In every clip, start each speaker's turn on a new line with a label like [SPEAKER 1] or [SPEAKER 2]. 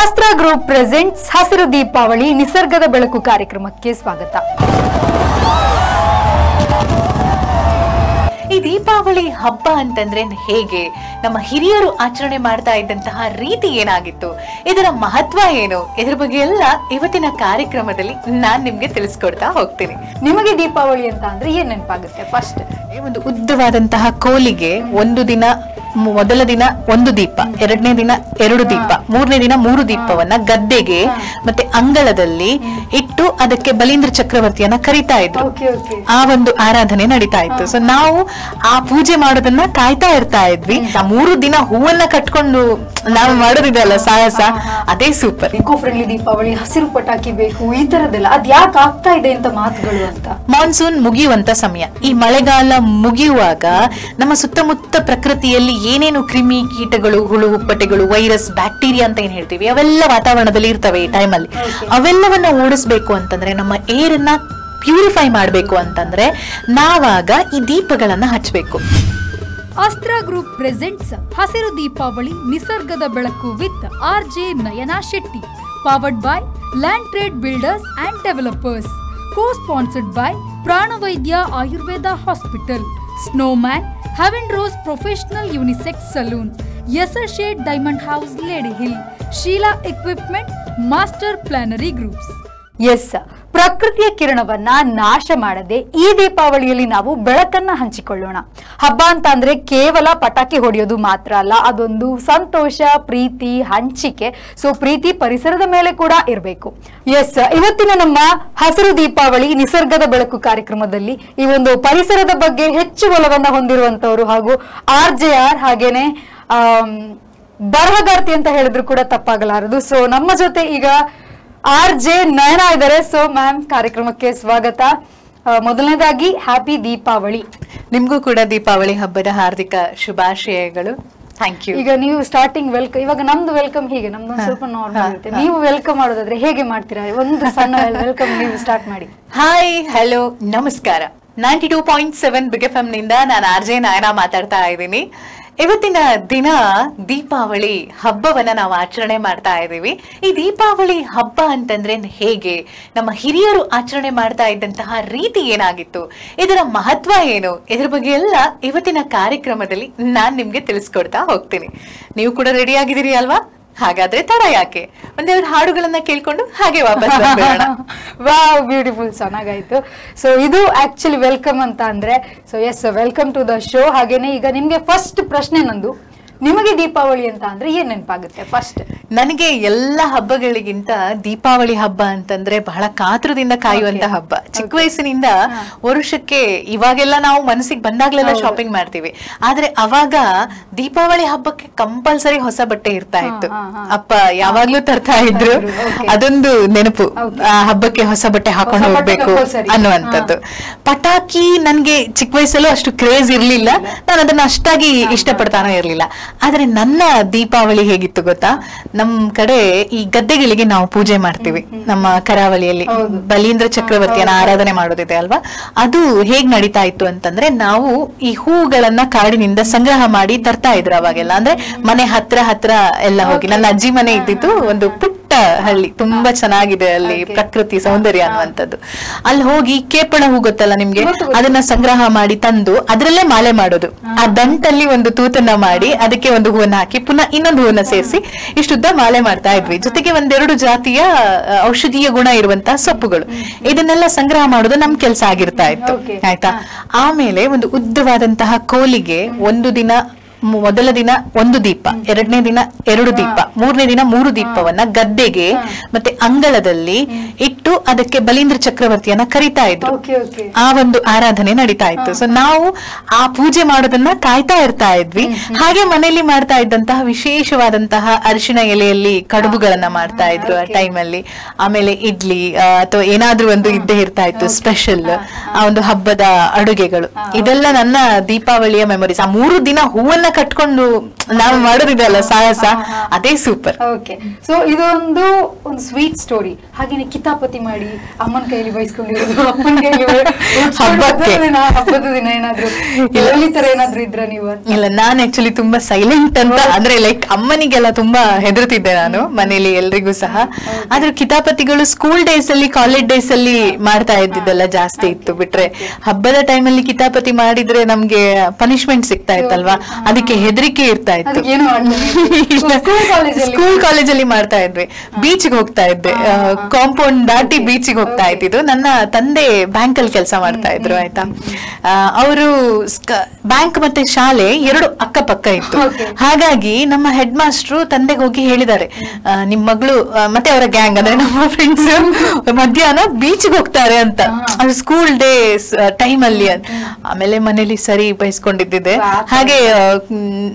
[SPEAKER 1] ಆಸ್ತ್ರ group presents ಹಸಿರು ದೀಪಾವಳಿ ನಿಸರ್ಗದ ಬೆಳಕು ಕಾರ್ಯಕ್ರಮಕ್ಕೆ ಸ್ವಾಗತ.
[SPEAKER 2] ಈ ದೀಪಾವಳಿ ಹಬ್ಬ ಅಂತಂದ್ರೆ ಹೇಗೆ, ನಮ್ಮ ಹಿರಿಯರು ಆಚರಣೆ ಮಾಡ್ತಾ ಇದ್ದಂತಹ ರೀತಿ ಏನಾಗಿತ್ತು, ಇದರ ಮಹತ್ವ ಏನು, ಇದ್ರ ಬಗ್ಗೆ ಎಲ್ಲ ಇವತ್ತಿನ ಕಾರ್ಯಕ್ರಮದಲ್ಲಿ ನಾನ್ ನಿಮ್ಗೆ ತಿಳಿಸ್ಕೊಡ್ತಾ ಹೋಗ್ತೀನಿ.
[SPEAKER 1] ನಿಮಗೆ ದೀಪಾವಳಿ ಅಂತ ಅಂದ್ರೆ ಏನ್ ನೆನಪಾಗುತ್ತೆ? ಫಸ್ಟ್
[SPEAKER 2] ಒಂದು ಉದ್ದವಾದಂತಹ ಕೋಲಿಗೆ ಮೊದಲ ದಿನ ಒಂದು ದೀಪ, ಎರಡನೇ ದಿನ 2 ದೀಪ, ಮೂರನೇ ದಿನ 3 ದೀಪವನ್ನ ಗದ್ದೆಗೆ ಮತ್ತೆ ಅಂಗಳದಲ್ಲಿ ಇಟ್ಟು ಅದಕ್ಕೆ ಬಲೀಂದ್ರ ಚಕ್ರವರ್ತಿಯನ್ನ ಕರಿತಾ ಇದ್ರು. ಆ ಒಂದು ಆರಾಧನೆ ನಡೀತಾ ಇತ್ತು. ಸೊ ನಾವು ಆ ಪೂಜೆ ಮಾಡೋದನ್ನ ಕಾಯ್ತಾ ಇರ್ತಾ ಇದ್ವಿ. 3 ದಿನ ಹೂವನ್ನ ಕಟ್ಕೊಂಡು ನಾವು ಮಾಡೋದಿದೆಯಲ್ಲ ಸಾಹಸ, ಅದೇ ಸೂಪರ್.
[SPEAKER 1] ಇಕೋ ಫ್ರೆಂಡ್ಲಿ ದೀಪಾವಳಿ, ಹಸಿರು ಪಟಾಕಿ ಬೇಕು, ಈ ತರದೆಲ್ಲ ಅದ್ ಯಾಕೆ ಆಗ್ತಾ ಇದೆ ಅಂತ ಮಾತುಗಳು ಅಂತ.
[SPEAKER 2] ಮಾನ್ಸೂನ್ ಮುಗಿಯುವಂತ ಸಮಯ, ಈ ಮಳೆಗಾಲ ಮುಗಿಯುವಾಗ ನಮ್ಮ ಸುತ್ತಮುತ್ತ ಪ್ರಕೃತಿಯಲ್ಲಿ ಏನೇನು ಕ್ರಿಮಿ ಕೀಟಗಳು, ಹುಳು ಹುಪ್ಪಟೆಗಳು, ವೈರಸ್, ಬ್ಯಾಕ್ಟೀರಿಯಾ ಅಂತ ಏನ್ ಹೇಳ್ತೀವಿ, ಅವೆಲ್ಲ ವಾತಾವರಣದಲ್ಲಿ ಇರ್ತವೆ ಈ ಟೈಮಲ್ಲಿ. ಅವೆಲ್ಲವನ್ನ ಓಡಿಸ್ಬೇಕು ಅಂತಂದ್ರೆ, ನಮ್ಮ ಏರ್ ಅನ್ನ ಪ್ಯೂರಿಫೈ ಮಾಡ್ಬೇಕು ಅಂತಂದ್ರೆ ನಾವಾಗ ಈ ದೀಪಗಳನ್ನ ಹಚ್ಚಬೇಕು.
[SPEAKER 3] ಆಸ್ತ್ರ ಗ್ರೂಪ್ ಪ್ರೆಸೆಂಟ್ಸ್ ಹಸಿರು ದೀಪಾವಳಿ ನಿಸರ್ಗದ ಬೆಳಕು with RJ Nayana Shetty, powered by land trade builders and developers, co-sponsored by Pranavaidya Ayurveda hospital, snowman, Heaven Rose Professional Unisex Saloon, Yesser Shade Diamond House, Lady Hill, Sheila Equipment, Master Plannery Groups.
[SPEAKER 1] Yes, ಪ್ರಕೃತಿಯ ಕಿರಣವನ್ನ ನಾಶ ಮಾಡದೆ ಈ ದೀಪಾವಳಿಯಲ್ಲಿ ನಾವು ಬೆಳಕನ್ನ ಹಂಚಿಕೊಳ್ಳೋಣ. ಹಬ್ಬ ಅಂತ ಅಂದ್ರೆ ಕೇವಲ ಪಟಾಕಿ ಹೊಡೆಯೋದು ಮಾತ್ರ ಅಲ್ಲ, ಅದೊಂದು ಸಂತೋಷ, ಪ್ರೀತಿ, ಹಂಚಿಕೆ. ಸೊ ಪ್ರೀತಿ ಪರಿಸರದ ಮೇಲೆ ಕೂಡ ಇರಬೇಕು. ಎಸ್, ಇವತ್ತಿನ ನಮ್ಮ ಹಸಿರು ದೀಪಾವಳಿ ನಿಸರ್ಗದ ಬೆಳಕು ಕಾರ್ಯಕ್ರಮದಲ್ಲಿ ಈ ಒಂದು ಪರಿಸರದ ಬಗ್ಗೆ ಹೆಚ್ಚು ಒಲವನ್ನ ಹೊಂದಿರುವಂತವರು ಹಾಗೂ RJR ಹಾಗೇನೆ ಬರಹಗಾರ್ತಿ ಅಂತ ಹೇಳಿದ್ರು ಕೂಡ ತಪ್ಪಾಗಲಾರದು. ಸೊ ನಮ್ಮ ಜೊತೆ ಈಗ RJ ನಯನಾ ಇದ್ದಾರೆ. ಸೊ ಮ್ಯಾಮ್, ಕಾರ್ಯಕ್ರಮಕ್ಕೆ ಸ್ವಾಗತ. ಮೊದಲನೇದಾಗಿ ಹ್ಯಾಪಿ ದೀಪಾವಳಿ.
[SPEAKER 2] ನಿಮ್ಗೂ ಕೂಡ ದೀಪಾವಳಿ ಹಬ್ಬದ ಹಾರ್ದಿಕ ಶುಭಾಶಯಗಳು. Thank you.
[SPEAKER 1] ಈಗ ನೀವು ಸ್ಟಾರ್ಟಿಂಗ್ ವೆಲ್ಕಮ್, ಇವಾಗ ನಮ್ದು ವೆಲ್ಕಮ್ ಹೀಗೆ, ನಮ್ದು ಸ್ವಲ್ಪ ನಾರ್ಮಲ್ ಇರುತ್ತೆ. ನೀವು ವೆಲ್ಕಮ್ ಮಾಡೋದಾದ್ರೆ ಹೇಗೆ ಮಾಡ್ತೀರಾ? ಒಂದು ಸಣ್ಣ ವೆಲ್ಕಮ್ ನೀವು ಸ್ಟಾರ್ಟ್ ಮಾಡಿ.
[SPEAKER 2] ಹಾಯ್, ಹಲೋ, ನಮಸ್ಕಾರ. 92.7 ಬಿಗ್ FM ನಿಂದ ನಾನು RJ ನಯನಾ ಮಾತಾಡ್ತಾ ಇದ್ದೀನಿ. ಇವತ್ತಿನ ದಿನ ದೀಪಾವಳಿ ಹಬ್ಬವನ್ನ ನಾವು ಆಚರಣೆ ಮಾಡ್ತಾ ಇದ್ದೀವಿ. ಈ ದೀಪಾವಳಿ ಹಬ್ಬ ಅಂತಂದ್ರೆ ಹೇಗೆ, ನಮ್ಮ ಹಿರಿಯರು ಆಚರಣೆ ಮಾಡ್ತಾ ಇದ್ದಂತಹ ರೀತಿ ಏನಾಗಿತ್ತು, ಇದರ ಮಹತ್ವ ಏನು, ಇದ್ರ ಬಗ್ಗೆ ಎಲ್ಲ ಇವತ್ತಿನ ಕಾರ್ಯಕ್ರಮದಲ್ಲಿ ನಾನ್ ನಿಮ್ಗೆ ತಿಳಿಸ್ಕೊಡ್ತಾ ಹೋಗ್ತೀನಿ. ನೀವು ಕೂಡ ರೆಡಿ ಆಗಿದ್ದೀರಿ ಅಲ್ವಾ? ಹಾಗಾದ್ರೆ ತಡ ಯಾಕೆ, ಒಂದೆರಡು ಹಾಡುಗಳನ್ನ ಕೇಳ್ಕೊಂಡು ಹಾಗೆ ವಾಪಸ್ ಬರೋಣ.
[SPEAKER 1] ವಾವ್, ಬ್ಯೂಟಿಫುಲ್, ಚೆನ್ನಾಗಾಯ್ತು. ಸೊ ಇದು ಆಕ್ಚುಲಿ ವೆಲ್ಕಮ್ ಅಂತ ಅಂದ್ರೆ. So yes, welcome to the show. ಹಾಗೇನೆ ಈಗ ನಿಮ್ಗೆ ಫಸ್ಟ್ ಪ್ರಶ್ನೆ ನಂದು, ನಿಮಗೆ ದೀಪಾವಳಿ ಅಂತ ಅಂದ್ರೆ ಏನ್ ನೆನಪಾಗುತ್ತೆ? ಫಸ್ಟ್
[SPEAKER 2] ನನಗೆ ಎಲ್ಲ ಹಬ್ಬಗಳಿಗಿಂತ ದೀಪಾವಳಿ ಹಬ್ಬ ಅಂತಂದ್ರೆ ಬಹಳ ಕಾತುರದಿಂದ ಕಾಯುವಂತ ಹಬ್ಬ. ಚಿಕ್ಕ ವಯಸ್ಸಿನಿಂದ ವರ್ಷಕ್ಕೆ ಇವಾಗೆಲ್ಲ ನಾವು ಮನಸ್ಸಿಗೆ ಬಂದಾಗ್ಲೆಲ್ಲ ಶಾಪಿಂಗ್ ಮಾಡ್ತೀವಿ, ಆದ್ರೆ ಅವಾಗ ದೀಪಾವಳಿ ಹಬ್ಬಕ್ಕೆ ಕಂಪಲ್ಸರಿ ಹೊಸ ಬಟ್ಟೆ ಇರ್ತಾ ಇತ್ತು. ಅಪ್ಪ ಯಾವಾಗ್ಲೂ ತರ್ತಾ ಇದ್ರು. ಅದೊಂದು ನೆನಪು, ಹಬ್ಬಕ್ಕೆ ಹೊಸ ಬಟ್ಟೆ ಹಾಕೊಂಡು ಹೋಗ್ಬೇಕು ಅನ್ನುವಂಥದ್ದು. ಪಟಾಕಿ ನನ್ಗೆ ಚಿಕ್ಕ ವಯಸ್ಸಲ್ಲೂ ಅಷ್ಟು ಕ್ರೇಜ್ ಇರ್ಲಿಲ್ಲ, ನಾನು ಅದನ್ನ ಅಷ್ಟಾಗಿ ಇಷ್ಟಪಡ್ತಾನೋ ಇರ್ಲಿಲ್ಲ. ಆದ್ರೆ ನನ್ನ ದೀಪಾವಳಿ ಹೇಗಿತ್ತು ಗೊತ್ತಾ? ನಮ್ ಕಡೆ ಈ ಗದ್ದೆಗಳಿಗೆ ನಾವು ಪೂಜೆ ಮಾಡ್ತೀವಿ. ನಮ್ಮ ಕರಾವಳಿಯಲ್ಲಿ ಬಲೀಂದ್ರ ಚಕ್ರವರ್ತಿಯನ್ನ ಆರಾಧನೆ ಮಾಡೋದಿದೆ ಅಲ್ವಾ, ಅದು ಹೇಗ್ ನಡೀತಾ ಇತ್ತು ಅಂತಂದ್ರೆ, ನಾವು ಈ ಹೂಗಳನ್ನ ಕಾಡಿನಿಂದ ಸಂಗ್ರಹ ಮಾಡಿ ತರ್ತಾ ಇದ್ರು ಅವಾಗೆಲ್ಲ. ಅಂದ್ರೆ ಮನೆ ಹತ್ರ ಎಲ್ಲ ಹೋಗಿ, ನನ್ನ ಅಜ್ಜಿ ಮನೆ ಇದ್ದಿದ್ದು ಒಂದು ಪುಟ್ಟ ಹಳ್ಳಿ, ತುಂಬಾ ಚೆನ್ನಾಗಿದೆ ಅಲ್ಲಿ ಪ್ರಕೃತಿ ಸೌಂದರ್ಯ ಅನ್ನುವಂಥದ್ದು. ಅಲ್ಲಿ ಹೋಗಿ ಕೇಪಣ ಹೂ ಗೊತ್ತಲ್ಲ ನಿಮ್ಗೆ, ಅದನ್ನ ಸಂಗ್ರಹ ಮಾಡಿ ತಂದು ಅದ್ರಲ್ಲೇ ಮಾಲೆ ಮಾಡೋದು. ಆ ದಂಟಲ್ಲಿ ಒಂದು ತೂತನ್ನ ಮಾಡಿ ಅದಕ್ಕೆ ಒಂದು ಹೂವನ್ನ ಹಾಕಿ ಪುನಃ ಇನ್ನೊಂದು ಹೂವನ್ನ ಸೇರಿಸಿ ಇಷ್ಟುದ್ದ ಮಾಲೆ ಮಾಡ್ತಾ ಇದ್ವಿ. ಜೊತೆಗೆ 1-2 ಜಾತಿಯ ಔಷಧೀಯ ಗುಣ ಇರುವಂತಹ ಸೊಪ್ಪುಗಳು, ಇದನ್ನೆಲ್ಲ ಸಂಗ್ರಹ ಮಾಡೋದು ನಮ್ ಕೆಲಸ ಆಗಿರ್ತಾ ಇತ್ತು. ಆಯ್ತಾ? ಆಮೇಲೆ ಒಂದು ಉದ್ದವಾದಂತಹ ಕೋಲಿಗೆ ಮೊದಲ ದಿನ 1 ದೀಪ, ಎರಡನೇ ದಿನ 2 ದೀಪ, ಮೂರನೇ ದಿನ 3 ದೀಪವನ್ನ ಗದ್ದೆಗೆ ಮತ್ತೆ ಅಂಗಳದಲ್ಲಿ ಇಟ್ಟು ಅದಕ್ಕೆ ಬಲೀಂದ್ರ ಚಕ್ರವರ್ತಿಯನ್ನ ಕರಿತಾ ಇದ್ರು. ಆ ಒಂದು ಆರಾಧನೆ ನಡೀತಾ ಇತ್ತು. ಸೊ ನಾವು ಆ ಪೂಜೆ ಮಾಡೋದನ್ನ ಕಾಯ್ತಾ ಇರ್ತಾ ಇದ್ವಿ. ಹಾಗೆ ಮನೆಯಲ್ಲಿ ಮಾಡ್ತಾ ಇದ್ದಂತಹ ವಿಶೇಷವಾದಂತಹ ಅರಿಶಿಣ ಎಲೆಯಲ್ಲಿ ಕಡುಬುಗಳನ್ನ ಮಾಡ್ತಾ ಇದ್ರು ಆ ಟೈಮಲ್ಲಿ. ಆಮೇಲೆ ಇಡ್ಲಿ ಅಥವಾ ಏನಾದ್ರೂ ಒಂದು ಇದ್ದೇ ಇರ್ತಾ ಇತ್ತು ಸ್ಪೆಷಲ್, ಆ ಒಂದು ಹಬ್ಬದ ಅಡುಗೆಗಳು. ಇದೆಲ್ಲ ನನ್ನ ದೀಪಾವಳಿಯ ಮೆಮೊರೀಸ್. ಆ 3 ದಿನ ಹೂವನ್ನ ಕಟ್ಕೊಂಡು ನಾವು ಮಾಡೋದಿದೆಯಲ್ಲ ಸಾಹಸ, ಅದೇ ಸೂಪರ್.
[SPEAKER 1] ಓಕೆ, ಸೊ ಇದೊಂದು ಸ್ವೀಟ್ ಸ್ಟೋರಿ. ಹಾಗೇನೆ ಕಿತಾಪತಿ ಮಾಡಿ ಅಮ್ಮನ ಕೈಯಲ್ಲಿ ಬಯಸ್ಕೊಂಡಿರೋದು, ಅಪ್ಪನ ಕೈಯಲ್ಲಿ ಹಬ್ಬದ ದಿನ ಏನಾದ್ರು ಈ ತರ ಏನಾದ್ರು ಇದ್ರ ನೀವು?
[SPEAKER 2] ಇಲ್ಲ, ನಾನು ಆಕ್ಚುಲಿ ತುಂಬಾ ಸೈಲೆಂಟ್ ಅಂತ, ಅಂದ್ರೆ ಲೈಕ್ ಅಮ್ಮನಿಗೆಲ್ಲ ತುಂಬಾ ಹೆದರ್ತಿದ್ದೆ ನಾನು ಮನೇಲಿ ಎಲ್ರಿಗೂ ಸಹ. ಆದ್ರೆ ಕಿತಾಪತಿಗಳು ಸ್ಕೂಲ್ ಡೇಸ್ ಅಲ್ಲಿ, ಕಾಲೇಜ್ ಡೇಸ್ ಅಲ್ಲಿ ಮಾಡ್ತಾ ಇದ್ದಿದ್ದೆಲ್ಲ ಜಾಸ್ತಿ ಇತ್ತು. ಬಿಟ್ರೆ ಹಬ್ಬದ ಟೈಮ್ ಅಲ್ಲಿ ಕಿತಾಪತಿ ಮಾಡಿದ್ರೆ ನಮ್ಗೆ ಪನಿಷ್ಮೆಂಟ್ ಸಿಗ್ತಾ ಇತ್ತಲ್ವಾ, ಅದಕ್ಕೆ ಹೆದರಿಕೆ ಇರ್ತಾ ಇತ್ತು. ಸ್ಕೂಲ್ ಕಾಲೇಜಲ್ಲಿ ಮಾಡ್ತಾ ಇದ್ವಿ. ಬೀಚ್ಗೆ ಹೋಗ್ತಾ ಇದ್ದೆ, ಕಾಂಪೌಂಡ್ ದಾಟಿ ಬೀಚ್ಗೆ ಹೋಗ್ತಾ ಇದ್ದಿದ್ದು. ನನ್ನ ತಂದೆ ಬ್ಯಾಂಕ್ ಅಲ್ಲಿ ಕೆಲಸ ಮಾಡ್ತಾ ಇದ್ರು, ಆಯ್ತಾ. ಅವರು ಬ್ಯಾಂಕ್ ಮತ್ತೆ ಶಾಲೆ ಎರಡು ಅಕ್ಕಪಕ್ಕ ಇತ್ತು. ಹಾಗಾಗಿ ನಮ್ಮ ಹೆಡ್ ಮಾಸ್ಟ್ರು ತಂದೆಗೆ ಹೋಗಿ ಹೇಳಿದ್ದಾರೆ, ನಿಮ್ ಮಗಳು ಮತ್ತೆ ಅವರ ಗ್ಯಾಂಗ್ ಅಂದ್ರೆ ನಮ್ಮ ಫ್ರೆಂಡ್ಸ್ ಮಧ್ಯಾಹ್ನ ಬೀಚ್ಗೆ ಹೋಗ್ತಾರೆ ಅಂತ, ಅದು ಸ್ಕೂಲ್ ಡೇಸ್ ಟೈಮ್ ಅಲ್ಲಿ. ಆಮೇಲೆ ಮನೇಲಿ ಸರಿ ಬಯಸ್ಕೊಂಡಿದ್ದೆ. ಹಾಗೆ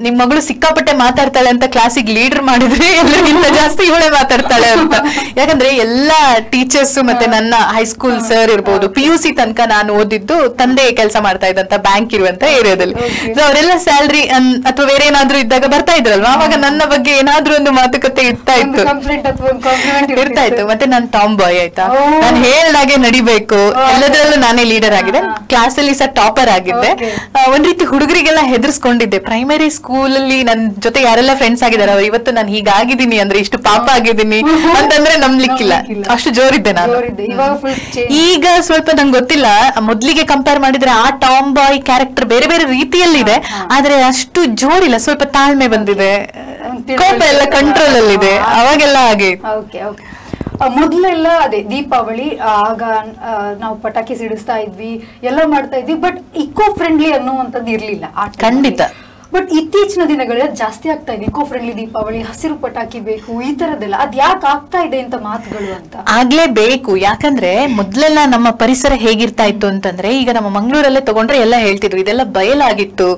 [SPEAKER 2] ನಿಮ್ ಮಗಳು ಸಿಕ್ಕಾಪಟ್ಟೆ ಮಾತಾಡ್ತಾಳೆ ಅಂತ ಕ್ಲಾಸಿಗೆ ಲೀಡರ್ ಮಾಡಿದ್ರೆ ಎಲ್ಲರಿಗಿಂತ ಜಾಸ್ತಿ ಇವಳೇ ಮಾತಾಡ್ತಾಳೆ ಅಂತ. ಯಾಕಂದ್ರೆ ಎಲ್ಲಾ ಟೀಚರ್ಸ್ ಮತ್ತೆ ನನ್ನ ಹೈಸ್ಕೂಲ್ ಸರ್ ಇರ್ಬೋದು, PUC ತನಕ ನಾನು ಓದಿದ್ದು ತಂದೆ ಕೆಲಸ ಮಾಡ್ತಾ ಇದ್ದಂತ ಬ್ಯಾಂಕ್ ಇರುವಂತ ಏರಿಯಾದಲ್ಲಿ. ಅವರೆಲ್ಲ ಸ್ಯಾಲ್ರಿ ಅಥವಾ ಬೇರೆ ಏನಾದ್ರು ಇದ್ದಾಗ ಬರ್ತಾ ಇದ್ರಲ್ವಾ, ಅವಾಗ ನನ್ನ ಬಗ್ಗೆ ಏನಾದ್ರೂ ಒಂದು ಮಾತುಕತೆ ಇರ್ತಾ ಇತ್ತು. ಮತ್ತೆ ನಾನು ಟಾಮ್ ಬಾಯ್, ಆಯ್ತಾ. ನಾನು ಹೇಳ್ದಾಗೆ ನಡಿಬೇಕು, ಎಲ್ಲದರಲ್ಲೂ ನಾನೇ ಲೀಡರ್ ಆಗಿದೆ. ಕ್ಲಾಸ್ ಅಲ್ಲಿ ಸಹ ಟಾಪರ್ ಆಗಿದ್ದೆ. ಒಂದ್ ರೀತಿ ಹುಡುಗರಿಗೆಲ್ಲ ಹೆದರ್ಸ್ಕೊಂಡಿದ್ದೆ. ಪ್ರೈಮರಿ ಸ್ಕೂಲ್ ಅಲ್ಲಿ ನನ್ ಜೊತೆ ಯಾರೆಲ್ಲ ಫ್ರೆಂಡ್ಸ್ ಆಗಿದ್ದಾರೆ ಅವ್ರು ಇವತ್ತು ನಾನು ಹೀಗಾಗಿದ್ದೀನಿ ಅಂದ್ರೆ, ಇಷ್ಟು ಪಾಪ ಆಗಿದ್ದೀನಿ ಅಂತಂದ್ರೆ ನಂಬ್ಲಿಕ್ಕಿಲ್ಲ, ಅಷ್ಟು ಜೋರಿದ್ದೆ ನಾನು. ಈಗ ಸ್ವಲ್ಪ ನಂಗೆ ಗೊತ್ತಿಲ್ಲ, ಮೊದ್ಲಿಗೆ ಕಂಪೇರ್ ಮಾಡಿದ್ರೆ ಆ ಟಾಮ್ ಬಾಯ್ ಕ್ಯಾರೆಕ್ಟರ್ ಬೇರೆ ಬೇರೆ ರೀತಿಯಲ್ಲಿದೆ, ಆದ್ರೆ ಅಷ್ಟು ಜೋರಿಲ್ಲ, ಸ್ವಲ್ಪ ತಾಳ್ಮೆ ಬಂದಿದೆ, ಕೋಪ ಎಲ್ಲ ಕಂಟ್ರೋಲ್ ಅಲ್ಲಿ ಇದೆ. ಅವಾಗೆಲ್ಲ ಹಾಗೆ.
[SPEAKER 1] ಮೊದ್ಲೆಲ್ಲ ಅದೇ ದೀಪಾವಳಿ ಆಗ ನಾವು ಪಟಾಕಿ ಸಿಡಿಸ್ತಾ ಇದ್ವಿ, ಎಲ್ಲ ಮಾಡ್ತಾ ಇದ್ವಿ, ಬಟ್ ಇಕೋ ಫ್ರೆಂಡ್ಲಿ ಅನ್ನುವಂಥದ್ದು ಇರ್ಲಿಲ್ಲ.
[SPEAKER 2] ಖಂಡಿತ.
[SPEAKER 1] ಬಟ್ ಇತ್ತೀಚಿನ ದಿನಗಳಲ್ಲಿ ಜಾಸ್ತಿ ಆಗ್ತಾ ಇದೆ, ಇಕೋ ಫ್ರೆಂಡ್ಲಿ ದೀಪಾವಳಿ, ಹಸಿರು ಪಟಾಕಿ ಬೇಕು, ಈ ತರದೆಲ್ಲ. ಅದ್ ಯಾಕೆ ಆಗ್ತಾ ಇದೆ ಅಂತ ಮಾತುಗಳು ಅಂತ?
[SPEAKER 2] ಆಗ್ಲೇಬೇಕು. ಯಾಕಂದ್ರೆ ಮೊದ್ಲೆಲ್ಲ ನಮ್ಮ ಪರಿಸರ ಹೇಗಿರ್ತಾ ಇತ್ತು ಅಂತಂದ್ರೆ, ಈಗ ನಮ್ಮ ಮಂಗಳೂರಲ್ಲೇ ತಗೊಂಡ್ರೆ ಎಲ್ಲ ಹೇಳ್ತಿದ್ರು ಇದೆಲ್ಲ ಬಯಲಾಗಿತ್ತು,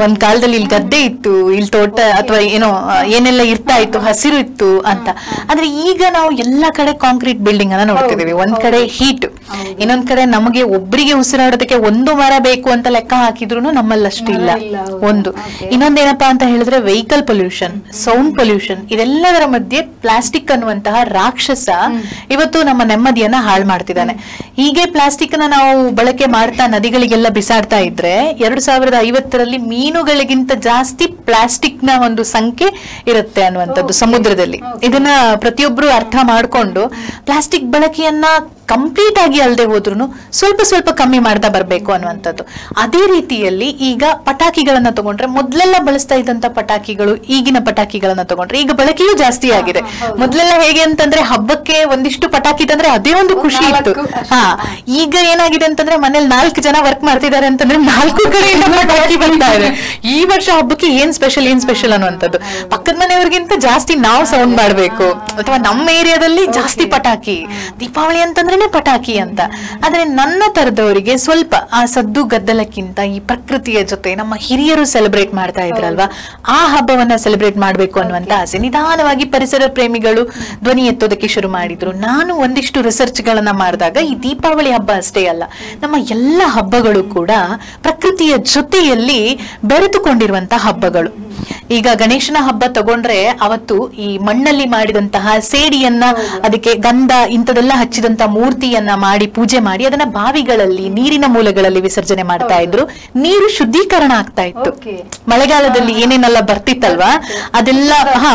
[SPEAKER 2] ಒಂದ್ ಕಾಲದಲ್ಲಿ ಇಲ್ಲಿ ಗದ್ದೆ ಇತ್ತು, ಇಲ್ಲಿ ತೋಟ ಅಥವಾ ಏನೋ ಏನೆಲ್ಲ ಇರ್ತಾ ಇತ್ತು, ಹಸಿರು ಇತ್ತು ಅಂತ. ಆದ್ರೆ ಈಗ ನಾವು ಎಲ್ಲಾ ಕಡೆ ಕಾಂಕ್ರೀಟ್ ಬಿಲ್ಡಿಂಗ್ ಅನ್ನ ನೋಡ್ತಿದೀವಿ. ಒಂದ್ ಕಡೆ ಹೀಟ್, ಇನ್ನೊಂದ್ ಕಡೆ ನಮಗೆ ಒಬ್ಬರಿಗೆ ಉಸಿರಾಡೋದಕ್ಕೆ ಒಂದು ಮರ ಬೇಕು ಅಂತ ಲೆಕ್ಕ ಹಾಕಿದ್ರು ನಮ್ಮಲ್ಲಷ್ಟು ಇಲ್ಲ. ಒಂದು ಇನ್ನೊಂದೇನಪ್ಪಾ ಅಂತ ಹೇಳಿದ್ರೆ ವೆಹಿಕಲ್ ಪೊಲ್ಯೂಷನ್, ಸೌಂಡ್ ಪೊಲ್ಯೂಷನ್, ಇದೆಲ್ಲದರ ಮಧ್ಯೆ ಪ್ಲಾಸ್ಟಿಕ್ ಅನ್ನುವಂತಹ ರಾಕ್ಷಸ ಇವತ್ತು ನಮ್ಮ ನೆಮ್ಮದಿಯನ್ನ ಹಾಳು ಮಾಡ್ತಿದ್ದಾನೆ. ಹೀಗೆ ಪ್ಲಾಸ್ಟಿಕ್ ನ ನಾವು ಬಳಕೆ ಮಾಡ್ತಾ ನದಿಗಳಿಗೆಲ್ಲ ಬಿಸಾಡ್ತಾ ಇದ್ರೆ 2050ರಲ್ಲಿ ಮೀನುಗಳಿಗಿಂತ ಜಾಸ್ತಿ ಪ್ಲಾಸ್ಟಿಕ್ ನ ಒಂದು ಸಂಖ್ಯೆ ಇರುತ್ತೆ ಅನ್ನುವಂಥದ್ದು ಸಮುದ್ರದಲ್ಲಿ. ಇದನ್ನ ಪ್ರತಿಯೊಬ್ರು ಅರ್ಥ ಮಾಡ್ಕೊಂಡು ಪ್ಲಾಸ್ಟಿಕ್ ಬಳಕೆಯನ್ನ ಕಂಪ್ಲೀಟ್ ಆಗಿ ಅಲ್ಲದೆ ಹೋದ್ರು ಸ್ವಲ್ಪ ಸ್ವಲ್ಪ ಕಮ್ಮಿ ಮಾಡ್ತಾ ಬರ್ಬೇಕು ಅನ್ನುವಂಥದ್ದು. ಅದೇ ರೀತಿಯಲ್ಲಿ ಈಗ ಪಟಾಕಿಗಳನ್ನ ತಗೊಂಡ್ರೆ, ಮೊದ್ಲೆಲ್ಲ ಬಳಸ್ತಾ ಇದ್ದಂತ ಪಟಾಕಿಗಳು ಈಗಿನ ಪಟಾಕಿಗಳನ್ನ ತಗೊಂಡ್ರೆ ಈಗ ಬಳಕೆಯೂ ಜಾಸ್ತಿ ಆಗಿದೆ. ಮೊದ್ಲೆಲ್ಲ ಹೇಗೆ ಅಂತಂದ್ರೆ ಹಬ್ಬಕ್ಕೆ ಒಂದಿಷ್ಟು ಪಟಾಕಿ ತಂದ್ರೆ ಅದೇ ಒಂದು ಖುಷಿ ಇತ್ತು. ಈಗ ಏನಾಗಿದೆ ಅಂತಂದ್ರೆ ಮನೇಲಿ 4 ಜನ ವರ್ಕ್ ಮಾಡ್ತಿದ್ದಾರೆ ಅಂತಂದ್ರೆ 4 ಕಡೆಯಿಂದ ಪಟಾಕಿ ಬರ್ತಾ ಇದೆ. ಈ ವರ್ಷ ಹಬ್ಬಕ್ಕೆ ಏನ್ ಸ್ಪೆಷಲ್ ಅನ್ನುವಂಥದ್ದು. ಪಕ್ಕದ ಮನೆಯವ್ರಿಗಿಂತ ಜಾಸ್ತಿ ನಾವು ಸೌಂಡ್ ಮಾಡ್ಬೇಕು, ಅಥವಾ ನಮ್ಮ ಏರಿಯಾದಲ್ಲಿ ಜಾಸ್ತಿ ಪಟಾಕಿ, ದೀಪಾವಳಿ ಅಂತಂದ್ರೆ ಪಟಾಕಿ ಅಂತ. ಆದ್ರೆ ನನ್ನ ತರದವರಿಗೆ ಸ್ವಲ್ಪ ಆ ಸದ್ದು ಗದ್ದಲಕ್ಕಿಂತ ಈ ಪ್ರಕೃತಿಯ ಜೊತೆ ನಮ್ಮ ಹಿರಿಯರು ಸೆಲೆಬ್ರೇಟ್ ಮಾಡ್ತಾ ಇದ್ರಲ್ವಾ, ಆ ಹಬ್ಬವನ್ನ ಸೆಲೆಬ್ರೇಟ್ ಮಾಡ್ಬೇಕು ಅನ್ನುವಂತ ಆಸೆ. ನಿಧಾನವಾಗಿ ಪರಿಸರ ಪ್ರೇಮಿಗಳು ಧ್ವನಿ ಎತ್ತೋದಕ್ಕೆ ಶುರು ಮಾಡಿದ್ರು. ನಾನು ಒಂದಿಷ್ಟು ರಿಸರ್ಚ್ ಗಳನ್ನ ಮಾಡಿದಾಗ ಈ ದೀಪಾವಳಿ ಹಬ್ಬ ಅಷ್ಟೇ ಅಲ್ಲ, ನಮ್ಮ ಎಲ್ಲ ಹಬ್ಬಗಳು ಕೂಡ ಪ್ರಕೃತಿಯ ಜೊತೆಯಲ್ಲಿ ಬೆರೆತುಕೊಂಡಿರುವಂತಹ ಹಬ್ಬಗಳು. ಈಗ ಗಣೇಶನ ಹಬ್ಬ ತಗೊಂಡ್ರೆ ಅವತ್ತು ಈ ಮಣ್ಣಲ್ಲಿ ಮಾಡಿದಂತಹ ಸೇಡಿಯನ್ನ, ಅದಕ್ಕೆ ಗಂಧ ಇಂಥದೆಲ್ಲ ಹಚ್ಚಿದಂತ ಮೂರ್ತಿಯನ್ನ ಮಾಡಿ ಪೂಜೆ ಮಾಡಿ ಅದನ್ನ ಬಾವಿಗಳಲ್ಲಿ, ನೀರಿನ ಮೂಲಗಳಲ್ಲಿ ವಿಸರ್ಜನೆ ಮಾಡ್ತಾ ಇದ್ರು. ನೀರು ಶುದ್ಧೀಕರಣ ಆಗ್ತಾ ಇತ್ತು. ಮಳೆಗಾಲದಲ್ಲಿ ಏನೇನೆಲ್ಲ ಬರ್ತಿತ್ತಲ್ವಾ ಅದೆಲ್ಲ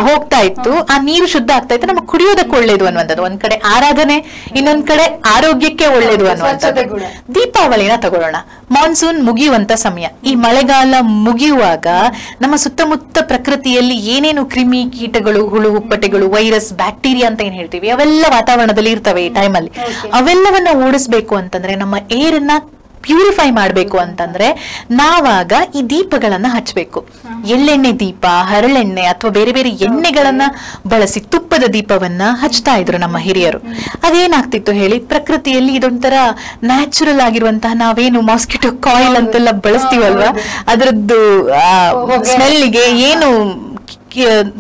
[SPEAKER 2] ಹೋಗ್ತಾ ಇತ್ತು, ಆ ನೀರು ಶುದ್ಧ ಆಗ್ತಾ ಇತ್ತು, ನಮಗೆ ಕುಡಿಯೋದಕ್ಕೆ ಒಳ್ಳೇದು ಅನ್ನುವಂಥದ್ದು. ಒಂದ್ ಕಡೆ ಆರಾಧನೆ, ಇನ್ನೊಂದ್ ಕಡೆ ಆರೋಗ್ಯಕ್ಕೆ ಒಳ್ಳೇದು ಅನ್ನುವಂಥದ್ದು. ದೀಪಾವಳಿನ ತಗೊಳ್ಳೋಣ, ಮಾನ್ಸೂನ್ ಮುಗಿಯುವಂತ ಸಮಯ. ಈ ಮಳೆಗಾಲ ಮುಗಿಯುವಾಗ ನಮ್ಮ ಸುತ್ತಮುತ್ತ ಪ್ರಕೃತಿಯಲ್ಲಿ ಏನೇನು ಕ್ರಿಮಿ ಕೀಟಗಳು, ಹುಳು ಹುಪ್ಪಟೆಗಳು, ವೈರಸ್, ಬ್ಯಾಕ್ಟೀರಿಯಾ ಅಂತ ಏನ್ ಹೇಳ್ತೀವಿ ಅವೆಲ್ಲ ವಾತಾವರಣದಲ್ಲಿ ಇರ್ತವೆ ಈ ಟೈಮಲ್ಲಿ. ಅವೆಲ್ಲವನ್ನ ಓಡಿಸ್ಬೇಕು ಅಂತಂದ್ರೆ, ನಮ್ಮ ಏರ್ ಅನ್ನ ಪ್ಯೂರಿಫೈ ಮಾಡ್ಬೇಕು ಅಂತಂದ್ರೆ ನಾವಾಗ ಈ ದೀಪಗಳನ್ನ ಹಚ್ಬೇಕು. ಎಳ್ಳೆಣ್ಣೆ ದೀಪ, ಹರಳೆಣ್ಣೆ ಅಥವಾ ಬೇರೆ ಬೇರೆ ಎಣ್ಣೆಗಳನ್ನ ಬಳಸಿ ತುಪ್ಪದ ದೀಪವನ್ನ ಹಚ್ತಾ ಇದ್ರು ನಮ್ಮ ಹಿರಿಯರು. ಅದೇನಾಗ್ತಿತ್ತು ಹೇಳಿ, ಪ್ರಕೃತಿಯಲ್ಲಿ ಇದೊಂಥರ ನ್ಯಾಚುರಲ್ ಆಗಿರುವಂತಹ, ನಾವೇನು ಮಾಸ್ಕಿಟೋ ಕಾಯಿಲ್ ಅಂತೆಲ್ಲ ಬಳಸ್ತೀವಲ್ವಾ, ಅದರದ್ದು ಸ್ಮೆಲ್ಗೆ ಏನು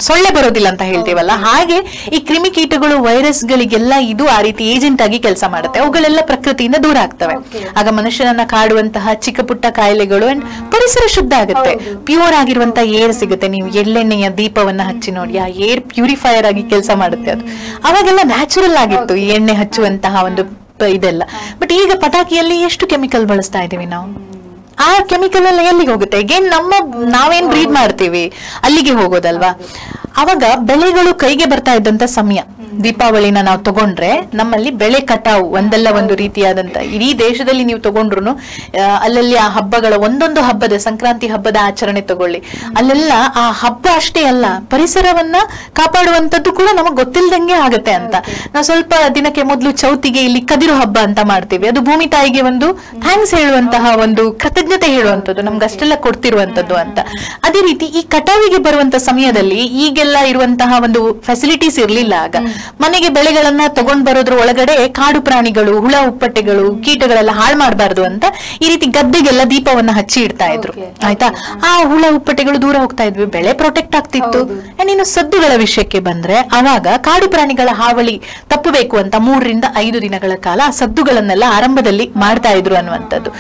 [SPEAKER 2] ಸೊಳ್ಳೆ ಬರೋದಿಲ್ಲ ಅಂತ ಹೇಳ್ತೀವಲ್ಲ, ಹಾಗೆ ಈ ಕ್ರಿಮಿಕೀಟಗಳು ವೈರಸ್ಗಳಿಗೆಲ್ಲ ಇದು ಆ ರೀತಿ ಏಜೆಂಟ್ ಆಗಿ ಕೆಲಸ ಮಾಡುತ್ತೆ. ಅವುಗಳೆಲ್ಲ ಪ್ರಕೃತಿಯಿಂದ ದೂರ ಆಗ್ತವೆ. ಆಗ ಮನುಷ್ಯನನ್ನ ಕಾಡುವಂತಹ ಚಿಕ್ಕ ಪುಟ್ಟ ಕಾಯಿಲೆಗಳು ಅಂಡ್ ಪರಿಸರ ಶುದ್ಧ ಆಗುತ್ತೆ. ಪ್ಯೂರ್ ಆಗಿರುವಂತ ಏರ್ ಸಿಗುತ್ತೆ. ನೀವು ಎಳ್ಳೆಣ್ಣೆಯ ದೀಪವನ್ನ ಹಚ್ಚಿ ನೋಡಿ, ಆ ಏರ್ ಪ್ಯೂರಿಫೈಯರ್ ಆಗಿ ಕೆಲಸ ಮಾಡುತ್ತೆ. ಅದು ಅವಾಗೆಲ್ಲ ನ್ಯಾಚುರಲ್ ಆಗಿತ್ತು ಈ ಎಣ್ಣೆ ಹಚ್ಚುವಂತಹ ಒಂದು ಇದೆಲ್ಲ. ಬಟ್ ಈಗ ಪಟಾಕಿಯಲ್ಲಿ ಎಷ್ಟು ಕೆಮಿಕಲ್ ಬಳಸ್ತಾ ಇದೀವಿ ನಾವು. ಆ ಕೆಮಿಕಲ್ ಎಲ್ಲ ಎಲ್ಲಿಗೆ ಹೋಗುತ್ತೆ? ಅಗೇನ್ ನಾವೇನ್ ಬ್ರೀಡ್ ಮಾಡ್ತೀವಿ ಅಲ್ಲಿಗೆ ಹೋಗೋದಲ್ವಾ. ಅವಾಗ ಬೆಳೆಗಳು ಕೈಗೆ ಬರ್ತಾ ಇದ್ದಂತ ಸಮಯ ದೀಪಾವಳಿನ ನಾವು ತಗೊಂಡ್ರೆ, ನಮ್ಮಲ್ಲಿ ಬೆಳೆ ಕಟಾವು ಒಂದಲ್ಲ ಒಂದು ರೀತಿಯಾದಂತ, ಇಡೀ ದೇಶದಲ್ಲಿ ನೀವು ತಗೊಂಡ್ರು ಅಲ್ಲಲ್ಲಿ ಆ ಹಬ್ಬಗಳ ಒಂದೊಂದು ಹಬ್ಬದ, ಸಂಕ್ರಾಂತಿ ಹಬ್ಬದ ಆಚರಣೆ ತಗೊಳ್ಳಿ, ಅಲ್ಲೆಲ್ಲ ಆ ಹಬ್ಬ ಅಷ್ಟೇ ಅಲ್ಲ, ಪರಿಸರವನ್ನ ಕಾಪಾಡುವಂತದ್ದು ಕೂಡ ನಮಗ್ ಗೊತ್ತಿಲ್ದಂಗೆ ಆಗತ್ತೆ ಅಂತ. ನಾವು ಸ್ವಲ್ಪ ದಿನಕ್ಕೆ ಮೊದಲು ಚೌತಿಗೆ ಇಲ್ಲಿ ಕದಿರು ಹಬ್ಬ ಅಂತ ಮಾಡ್ತೀವಿ. ಅದು ಭೂಮಿ ತಾಯಿಗೆ ಒಂದು ಥ್ಯಾಂಕ್ಸ್ ಹೇಳುವಂತಹ, ಒಂದು ಕೃತಜ್ಞತೆ ಹೇಳುವಂತದ್ದು, ನಮ್ಗೆ ಅಷ್ಟೆಲ್ಲ ಕೊಡ್ತಿರುವಂತದ್ದು ಅಂತ. ಅದೇ ರೀತಿ ಈ ಕಟಾವಿಗೆ ಬರುವಂತ ಸಮಯದಲ್ಲಿ ಈಗೆಲ್ಲ ಇರುವಂತಹ ಒಂದು ಫೆಸಿಲಿಟೀಸ್ ಇರ್ಲಿಲ್ಲ. ಆಗ ಮನೆಗೆ ಬೆಳೆಗಳನ್ನ ತಗೊಂಡ್ ಬರೋದ್ರ ಒಳಗಡೆ ಕಾಡು ಪ್ರಾಣಿಗಳು, ಹುಳ ಹುಪ್ಪಟೆಗಳು, ಕೀಟಗಳೆಲ್ಲ ಹಾಳು ಮಾಡಬಾರ್ದು ಅಂತ ಈ ರೀತಿ ಗದ್ದೆಗೆಲ್ಲ ದೀಪವನ್ನ ಹಚ್ಚಿ ಇಡ್ತಾ ಇದ್ರು. ಆಯ್ತಾ, ಆ ಹುಳ ಹುಪ್ಪಟೆಗಳು ದೂರ ಹೋಗ್ತಾ ಇದ್ವಿ, ಬೆಳೆ ಪ್ರೊಟೆಕ್ಟ್ ಆಗ್ತಿತ್ತು. ಇನ್ನು ಸದ್ದುಗಳ ವಿಷಯಕ್ಕೆ ಬಂದ್ರೆ, ಅವಾಗ ಕಾಡು ಪ್ರಾಣಿಗಳ ಹಾವಳಿ ತಪ್ಪಬೇಕು ಅಂತ 3 ರಿಂದ 5 ದಿನಗಳ ಕಾಲ ಆ ಸದ್ದುಗಳನ್ನೆಲ್ಲ ಆರಂಭದಲ್ಲಿ ಮಾಡ್ತಾ ಇದ್ರು ಅನ್ನುವಂಥದ್ದು.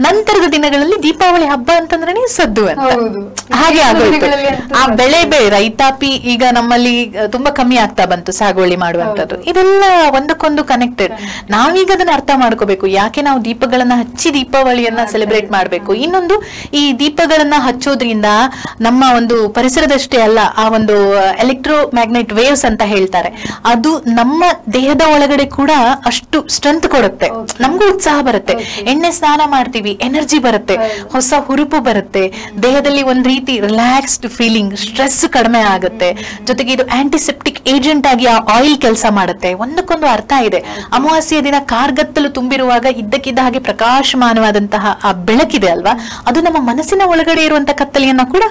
[SPEAKER 2] ನಂತರದ ದಿನಗಳಲ್ಲಿ ದೀಪಾವಳಿ ಹಬ್ಬ ಅಂತಂದ್ರೆ ಸದ್ದು ಅಂತ ಹಾಗೆ ಆಗೋಯ್ತು. ಆ ಬೆಳೆ ರೈತಾಪಿ ಈಗ ನಮ್ಮಲ್ಲಿ ತುಂಬಾ ಕಮ್ಮಿ ಆಗ್ತಾ ಬಂತು, ಸಾಗುವಳಿ ಮಾಡುವಂತದ್ದು. ಇದೆಲ್ಲ ಒಂದಕ್ಕೊಂದು ಕನೆಕ್ಟೆಡ್. ನಾವೀಗ ಅದನ್ನ ಅರ್ಥ ಮಾಡ್ಕೋಬೇಕು, ಯಾಕೆ ನಾವು ದೀಪಗಳನ್ನ ಹಚ್ಚಿ ದೀಪಾವಳಿಯನ್ನ ಸೆಲೆಬ್ರೇಟ್ ಮಾಡ್ಬೇಕು. ಇನ್ನೊಂದು, ಈ ದೀಪಗಳನ್ನ ಹಚ್ಚೋದ್ರಿಂದ ನಮ್ಮ ಒಂದು ಪರಿಸರದಷ್ಟೇ ಅಲ್ಲ, ಆ ಒಂದು ಎಲೆಕ್ಟ್ರೋಮ್ಯಾಗ್ನೆಟ್ ವೇವ್ಸ್ ಅಂತ ಹೇಳ್ತಾರೆ, ಅದು ನಮ್ಮ ದೇಹದ ಒಳಗಡೆ ಕೂಡ ಅಷ್ಟು ಸ್ಟ್ರೆಂತ್ ಕೊಡುತ್ತೆ, ನಮಗೂ ಉತ್ಸಾಹ ಬರುತ್ತೆ. ಎಣ್ಣೆ ಸ್ನಾನ ಮಾಡ್ತೀವಿ, ಎನರ್ಜಿ ಬರುತ್ತೆ, ಹೊಸ ಹುರುಪು ಬರುತ್ತೆ, ದೇಹದಲ್ಲಿ ಒಂದ್ ರೀತಿ ರಿಲ್ಯಾಕ್ಸ್ಡ್ ಫೀಲಿಂಗ್, ಸ್ಟ್ರೆಸ್ ಕಡಿಮೆ ಆಗುತ್ತೆ. ಜೊತೆಗೆ ಇದು ಆಂಟಿಸೆಪ್ಟಿಕ್ ಏಜೆಂಟ್ ಆಗಿ ಆ ಆಯಿಲ್ ಕೆಲಸ ಮಾಡುತ್ತೆ. ಒಂದಕ್ಕೊಂದು ಅರ್ಥ ಇದೆ. ಅಮಾವಾಸ್ಯೆಯ ದಿನ ಕಾರ್ಗತ್ತಲು ತುಂಬಿರುವಾಗ ಇದ್ದಕ್ಕಿದ್ದ ಹಾಗೆ ಪ್ರಕಾಶಮಾನವಾದಂತಹ ಆ ಬೆಳಕಿದೆ ಅಲ್ವಾ, ಅದು ನಮ್ಮ ಮನಸ್ಸಿನ ಒಳಗಡೆ ಇರುವಂತಹ ಕತ್ತಲೆಯನ್ನ ಕೂಡ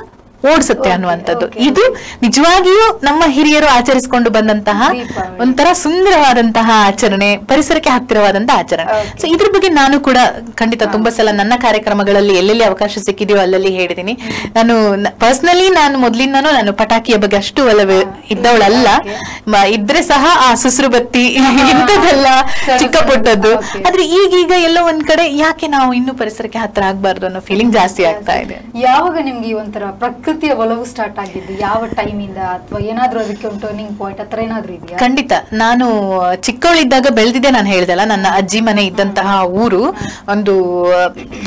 [SPEAKER 2] ಓಡಿಸುತ್ತೆ ಅನ್ನುವಂಥದ್ದು. ಇದು ನಿಜವಾಗಿಯೂ ನಮ್ಮ ಹಿರಿಯರು ಆಚರಿಸಿಕೊಂಡು ಬಂದಂತಹ ಒಂಥರ ಸುಂದರವಾದಂತಹ ಆಚರಣೆ, ಪರಿಸರಕ್ಕೆ ಹತ್ತಿರವಾದಂತಹ ಆಚರಣೆ. ಸೊ ಇದ್ರ ಬಗ್ಗೆ ನಾನು ಕೂಡ ಖಂಡಿತ ತುಂಬಾ ಸಲ ನನ್ನ ಕಾರ್ಯಕ್ರಮಗಳಲ್ಲಿ ಎಲ್ಲೆಲ್ಲಿ ಅವಕಾಶ ಸಿಕ್ಕಿದೆಯೋ ಅಲ್ಲಲ್ಲಿ ಹೇಳಿದೀನಿ. ನಾನು ಪರ್ಸನಲಿ ಮೊದ್ಲಿಂದಾನು ನಾನು ಪಟಾಕಿಯ ಬಗ್ಗೆ ಅಷ್ಟು ಒಲವೇ ಇದ್ದವಳಲ್ಲ, ಇದ್ರೆ ಸಹ ಆ ಸುಸ್ರು ಬತ್ತಿ ಇಂಥದ್ದೆಲ್ಲ ಚಿಕ್ಕ ಪುಟ್ಟದ್ದು. ಆದ್ರೆ ಈಗೀಗ ಎಲ್ಲೋ ಒಂದ್ ಕಡೆ ಯಾಕೆ ನಾವು ಇನ್ನೂ ಪರಿಸರಕ್ಕೆ ಹತ್ತಿರ ಆಗ್ಬಾರ್ದು ಅನ್ನೋ ಫೀಲಿಂಗ್ ಜಾಸ್ತಿ ಆಗ್ತಾ ಇದೆ.
[SPEAKER 1] ಯಾವಾಗ ನಿಮ್ಗೆ ಒಂಥರ ಪ್ರಕೃತಿಯ ಒಲವು ಸ್ಟಾರ್ಟ್ ಆಗಿದ್ದು, ಯಾವ ಟೈಮ್ ಇಂದ, ಅಥವಾ ಏನಾದ್ರೂ ಅದಕ್ಕೆ ಒಂದು ಟರ್ನಿಂಗ್ ಪಾಯಿಂಟ್ ಆತರ ಏನಾದ್ರೂ ಇದೆಯಾ?
[SPEAKER 2] ಖಂಡಿತ. ನಾನು ಚಿಕ್ಕವಳಿದ್ದಾಗ ಬೆಳೆದಿದ್ದೆ. ನಾನು ಹೇಳ್ದಲ್ಲ, ನನ್ನ ಅಜ್ಜಿ ಮನೆ ಇದ್ದಂತಹ ಊರು ಒಂದು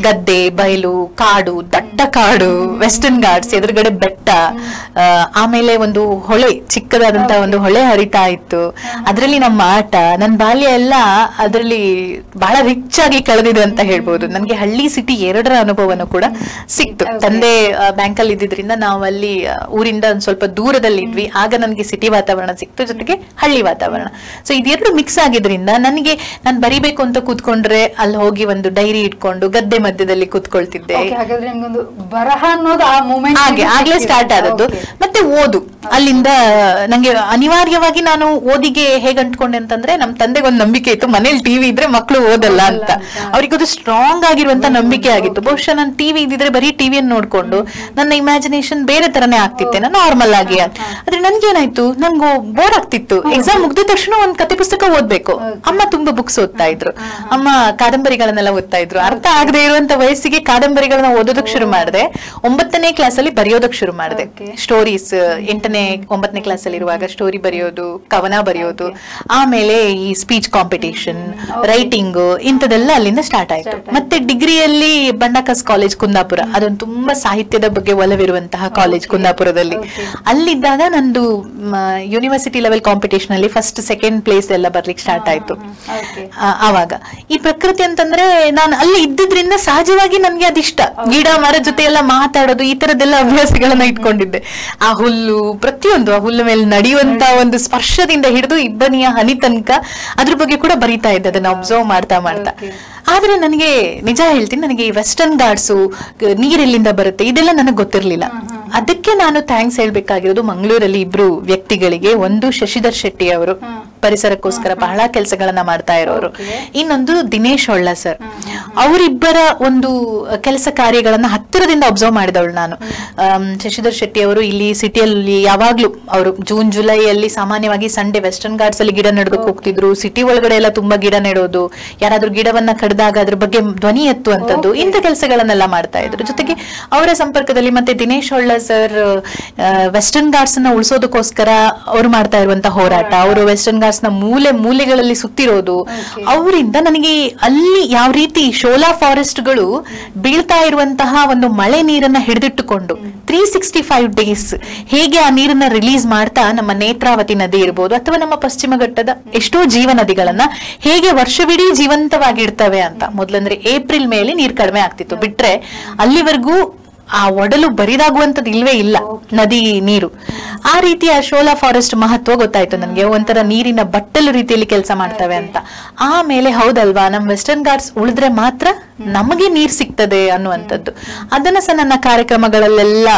[SPEAKER 2] ಗದ್ದೆ, ಬಯಲು, ಕಾಡು, ದಟ್ಟ ಕಾಡು, ವೆಸ್ಟರ್ನ್ ಘಾಟ್ಸ್, ಎದುರುಗಡೆ ಬೆಟ್ಟ, ಆಮೇಲೆ ಒಂದು ಹೊಳೆ, ಚಿಕ್ಕದಾದಂತ ಒಂದು ಹೊಳೆ ಹರಿತಾ ಇತ್ತು. ಅದ್ರಲ್ಲಿ ನಮ್ಮ ಆಟ, ನನ್ನ ಬಾಲ್ಯ ಎಲ್ಲ ಅದ್ರಲ್ಲಿ ಬಹಳ ರಿಚ್ ಆಗಿ ಕಳೆದಿದೆ ಅಂತ ಹೇಳ್ಬೋದು. ನನ್ಗೆ ಹಳ್ಳಿ ಸಿಟಿ ಎರಡರ ಅನುಭವನೂ ಕೂಡ ಸಿಕ್ತು. ತಂದೆ ಬ್ಯಾಂಕ್ ಅಲ್ಲಿ ಇದ್ದಿದ್ರಿಂದ ನಾವು ಅಲ್ಲಿ ಊರಿಂದ ಒಂದ್ ಸ್ವಲ್ಪ ದೂರದಲ್ಲಿ ಇದ್ವಿ. ಆಗ ನನ್ಗೆ ಸಿಟಿ ವಾತಾವರಣ ಸಿಕ್ತು, ಜೊತೆಗೆ ಹಳ್ಳಿ ವಾತಾವರಣ. ಸೊ ಇದೆರಡು ಮಿಕ್ಸ್ ಆಗಿದ್ರಿಂದ ನನಗೆ ನಾನು ಬರಿಬೇಕು ಅಂತ ಕೂತ್ಕೊಂಡ್ರೆ ಅಲ್ಲಿ ಹೋಗಿ ಒಂದು ಡೈರಿ ಇಟ್ಕೊಂಡು ಗದ್ದೆ ಮಧ್ಯದಲ್ಲಿ ಕೂತ್ಕೊಳ್ತಿದ್ದೆ.
[SPEAKER 1] ಬರಹ ಅನ್ನೋದು ಆ ಮೂಮೆಂಟ್
[SPEAKER 2] ಆಗ್ಲೇ ಸ್ಟಾರ್ಟ್ ಆದದ್ದು. ಮತ್ತೆ ಓದು, ಅಲ್ಲಿಂದ ನಂಗೆ ಅನಿವಾರ್ಯವಾಗಿ ನಾನು ಓದಿಗೆ ಹೇಗ್ ಅಂಟ್ಕೊಂಡೆ ಅಂತಂದ್ರೆ, ನಮ್ ತಂದೆಗೆ ಒಂದು ನಂಬಿಕೆ ಇತ್ತು, ಮನೇಲಿ ಟಿವಿ ಇದ್ರೆ ಮಕ್ಳು ಓದಲ್ಲ ಅಂತ. ಅವ್ರಿಗದು ಸ್ಟ್ರಾಂಗ್ ಆಗಿರುವಂತ ನಂಬಿಕೆ ಆಗಿತ್ತು. ಬಹುಶಃ ನಾನು ಟಿವಿ ಇದ್ದಿದ್ರೆ ಬರೀ ಟಿವಿಯನ್ನು ನೋಡ್ಕೊಂಡು ನನ್ನ ಇಮ್ಯಾಜಿನೇಷನ್ ಬೇರೆ ತರನೇ ಆಗ್ತಿತ್ತೇನೋ, ನಾರ್ಮಲ್ ಆಗಿ. ಆದ್ರೆ ನನ್ಗೇನಾಯ್ತು, ನಂಗು ಬೋರ್ ಆಗ್ತಿತ್ತು. ಎಕ್ಸಾಮ್ ಮುಗ್ದ ತಕ್ಷಣ ಒಂದ್ ಕತೆ ಪುಸ್ತಕ ಓದ್ಬೇಕು. ಅಮ್ಮ ತುಂಬಾ ಬುಕ್ಸ್ ಓದ್ತಾ ಇದ್ರು, ಅಮ್ಮ ಕಾದಂಬರಿಗಳನ್ನೆಲ್ಲ ಓದ್ತಾ ಇದ್ರು. ಅರ್ಥ ಆಗದೆ ಇರುವಂತ ವಯಸ್ಸಿಗೆ ಕಾದಂಬರಿಗಳನ್ನ ಓದೋದಕ್ ಶುರು ಮಾಡಿದೆ. 9ನೇ ಕ್ಲಾಸ್ ಅಲ್ಲಿ ಬರೆಯೋದಕ್ ಶುರು ಮಾಡಿದೆ. ಸ್ಟೋರೀಸ್ 8ನೇ 9ನೇ ಕ್ಲಾಸ್ ಅಲ್ಲಿ ಇರುವಾಗ ಸ್ಟೋರಿ ಬರೆಯೋದು, ಕವನ ಬರೆಯೋದು, ಆಮೇಲೆ ಈ ಸ್ಪೀಚ್ ಕಾಂಪಿಟೇಷನ್, ರೈಟಿಂಗ್, ಇಂಥದೆಲ್ಲ ಅಲ್ಲಿಂದ ಸ್ಟಾರ್ಟ್ ಆಯ್ತು. ಮತ್ತೆ ಡಿಗ್ರಿಯಲ್ಲಿ ಬಂಡಾಕಸ್ ಕಾಲೇಜ್ ಕುಂದಾಪುರ, ಅದೊಂದು ತುಂಬಾ ಸಾಹಿತ್ಯದ ಬಗ್ಗೆ ಒಲವಿರುವಂತಹ ಕಾಲೇಜ್ ಕುಂದಾಪುರದಲ್ಲಿ. ಅಲ್ಲಿದ್ದಾಗ ನಂದು ಯೂನಿವರ್ಸಿಟಿ ಲೆವೆಲ್ ಕಾಂಪಿಟೇಷನ್ ಅಲ್ಲಿ ಫಸ್ಟ್ ಸೆಕೆಂಡ್ ಪ್ಲೇಸ್ ಎಲ್ಲ ಬರ್ಲಿಕ್ಕೆ ಸ್ಟಾರ್ಟ್ ಆಯ್ತು. ಆವಾಗ ಈ ಪ್ರಕೃತಿ ಅಂತಂದ್ರೆ ನಾನು ಅಲ್ಲಿ ಇದ್ದಿದ್ರಿಂದ ಸಹಜವಾಗಿ ನನ್ಗೆ ಅದಿಷ್ಟ. ಗಿಡ ಮರ ಜೊತೆ ಎಲ್ಲ ಮಾತಾಡೋದು, ಈ ತರದೆಲ್ಲ ಅಭ್ಯಾಸಗಳನ್ನ ಇಟ್ಕೊಂಡಿದ್ದೆ. ಆ ಹುಲ್ಲು, ಪ್ರತಿಯೊಂದು ಆ ಹುಲ್ಲು ಮೇಲೆ ನಡೆಯುವಂತ ಒಂದು ಸ್ಪರ್ಶದಿಂದ ಹಿಡಿದು ಇಬ್ಬನಿಯ ಹನಿ ತನಕ ಅದ್ರ ಬಗ್ಗೆ ಕೂಡ ಬರೀತಾ ಇದ್ದೆ, ಅದನ್ನ ಅಬ್ಸರ್ವ್ ಮಾಡ್ತಾ ಮಾಡ್ತಾ. ಆದ್ರೆ ನನಗೆ ನಿಜ ಹೇಳ್ತೀನಿ, ನನಗೆ ಈ ವೆಸ್ಟರ್ನ್ ಘಾಟ್ಸು, ನೀರೆಲ್ಲಿಂದ ಬರುತ್ತೆ, ಇದೆಲ್ಲ ನನಗೆ ಗೊತ್ತಿರ್ಲಿಲ್ಲ. ಅದಕ್ಕೆ ನಾನು ಥ್ಯಾಂಕ್ಸ್ ಹೇಳ್ಬೇಕಾಗಿರೋದು ಮಂಗಳೂರಲ್ಲಿ ಇಬ್ರು ವ್ಯಕ್ತಿಗಳಿಗೆ. ಒಂದು ಶಶಿಧರ್ ಶೆಟ್ಟಿ ಅವರು, ಪರಿಸರಕ್ಕೋಸ್ಕರ ಬಹಳ ಕೆಲಸಗಳನ್ನ ಮಾಡ್ತಾ ಇರೋರು. ಇನ್ನೊಂದು ದಿನೇಶ್ ಹೊಳ್ಳ ಸರ್. ಅವರಿಬ್ಬರ ಒಂದು ಕೆಲಸ ಕಾರ್ಯಗಳನ್ನ ಹತ್ತಿರದಿಂದ ಅಬ್ಸರ್ವ್ ಮಾಡಿದವಳು ನಾನು. ಶಶಿಧರ್ ಶೆಟ್ಟಿ ಅವರು ಇಲ್ಲಿ ಸಿಟಿಯಲ್ಲಿ ಯಾವಾಗ್ಲೂ ಅವರು ಜೂನ್ ಜುಲೈಯಲ್ಲಿ ಸಾಮಾನ್ಯವಾಗಿ ಸಂಡೇ ವೆಸ್ಟರ್ನ್ ಘಾಟ್ಸ್ ಅಲ್ಲಿ ಗಿಡ ನೆಡೋದಕ್ಕೆ ಹೋಗ್ತಿದ್ರು. ಸಿಟಿ ಒಳಗಡೆ ಎಲ್ಲ ತುಂಬಾ ಗಿಡ ನೆಡೋದು, ಯಾರಾದ್ರೂ ಗಿಡವನ್ನ ಕಡ್ದಾಗ ಅದ್ರ ಬಗ್ಗೆ ಧ್ವನಿ ಎತ್ತುವಂಥದ್ದು, ಇಂಥ ಕೆಲಸಗಳನ್ನೆಲ್ಲ ಮಾಡ್ತಾ ಇದ್ರು. ಜೊತೆಗೆ ಅವರ ಸಂಪರ್ಕದಲ್ಲಿ ಮತ್ತೆ ದಿನೇಶ್ ಹೊಳ್ಳ ಸರ್ ವೆಸ್ಟರ್ನ್ ಘಾಟ್ಸ್ ನ ಉಳಿಸೋದಕ್ಕೋಸ್ಕರ ಅವ್ರು ಮಾಡ್ತಾ ಇರುವಂತ ಹೋರಾಟ, ಅವರು ವೆಸ್ಟರ್ನ್ ಘಾಟ್ಸ್ ನ ಮೂಲೆಗಳಲ್ಲಿ ಸುತ್ತಿರೋದು, ಅವರಿಂದ ನನಗೆ ಅಲ್ಲಿ ಯಾವ ರೀತಿ ಶೋಲಾ ಫಾರೆಸ್ಟ್ ಗಳು ಬೀಳ್ತಾ ಇರುವಂತಹ ಒಂದು ಮಳೆ ನೀರನ್ನ ಹಿಡಿದಿಟ್ಟುಕೊಂಡು 365 ಡೇಸ್ ಹೇಗೆ ಆ ನೀರನ್ನ ರಿಲೀಸ್ ಮಾಡ್ತಾ ನಮ್ಮ ನೇತ್ರಾವತಿ ನದಿ ಇರ್ಬೋದು ಅಥವಾ ನಮ್ಮ ಪಶ್ಚಿಮ ಘಟ್ಟದ ಎಷ್ಟೋ ಜೀವ ನದಿಗಳನ್ನ ಹೇಗೆ ವರ್ಷವಿಡೀ ಜೀವಂತವಾಗಿ ಇಡ್ತವೆ ಅಂತ. ಮೊದಲಂದ್ರೆ ಏಪ್ರಿಲ್ ಮೇಲೆ ನೀರ್ ಕಡಿಮೆ ಆಗ್ತಿತ್ತು, ಬಿಟ್ರೆ ಅಲ್ಲಿವರೆಗೂ ಆ ಒಡಲು ಬರಿದಾಗುವಂತದ್ದು ಇಲ್ವೇ ಇಲ್ಲ ನದಿ ನೀರು. ಆ ರೀತಿಯ ಶೋಲಾ ಫಾರೆಸ್ಟ್ ಮಹತ್ವ ಗೊತ್ತಾಯ್ತು ನನಗೆ. ಒಂಥರ ನೀರಿನ ಬಟ್ಟಲು ರೀತಿಯಲ್ಲಿ ಕೆಲಸ ಮಾಡ್ತವೆ ಅಂತ. ಆಮೇಲೆ ಹೌದಲ್ವಾ, ನಮ್ ವೆಸ್ಟರ್ನ್ ಘಾಟ್ಸ್ ಉಳಿದ್ರೆ ಮಾತ್ರ ನಮಗೆ ನೀರ್ ಸಿಗ್ತದೆ ಅನ್ನುವಂಥದ್ದು. ಅದನ್ನ ಸಹ ನನ್ನ ಕಾರ್ಯಕ್ರಮಗಳಲ್ಲೆಲ್ಲ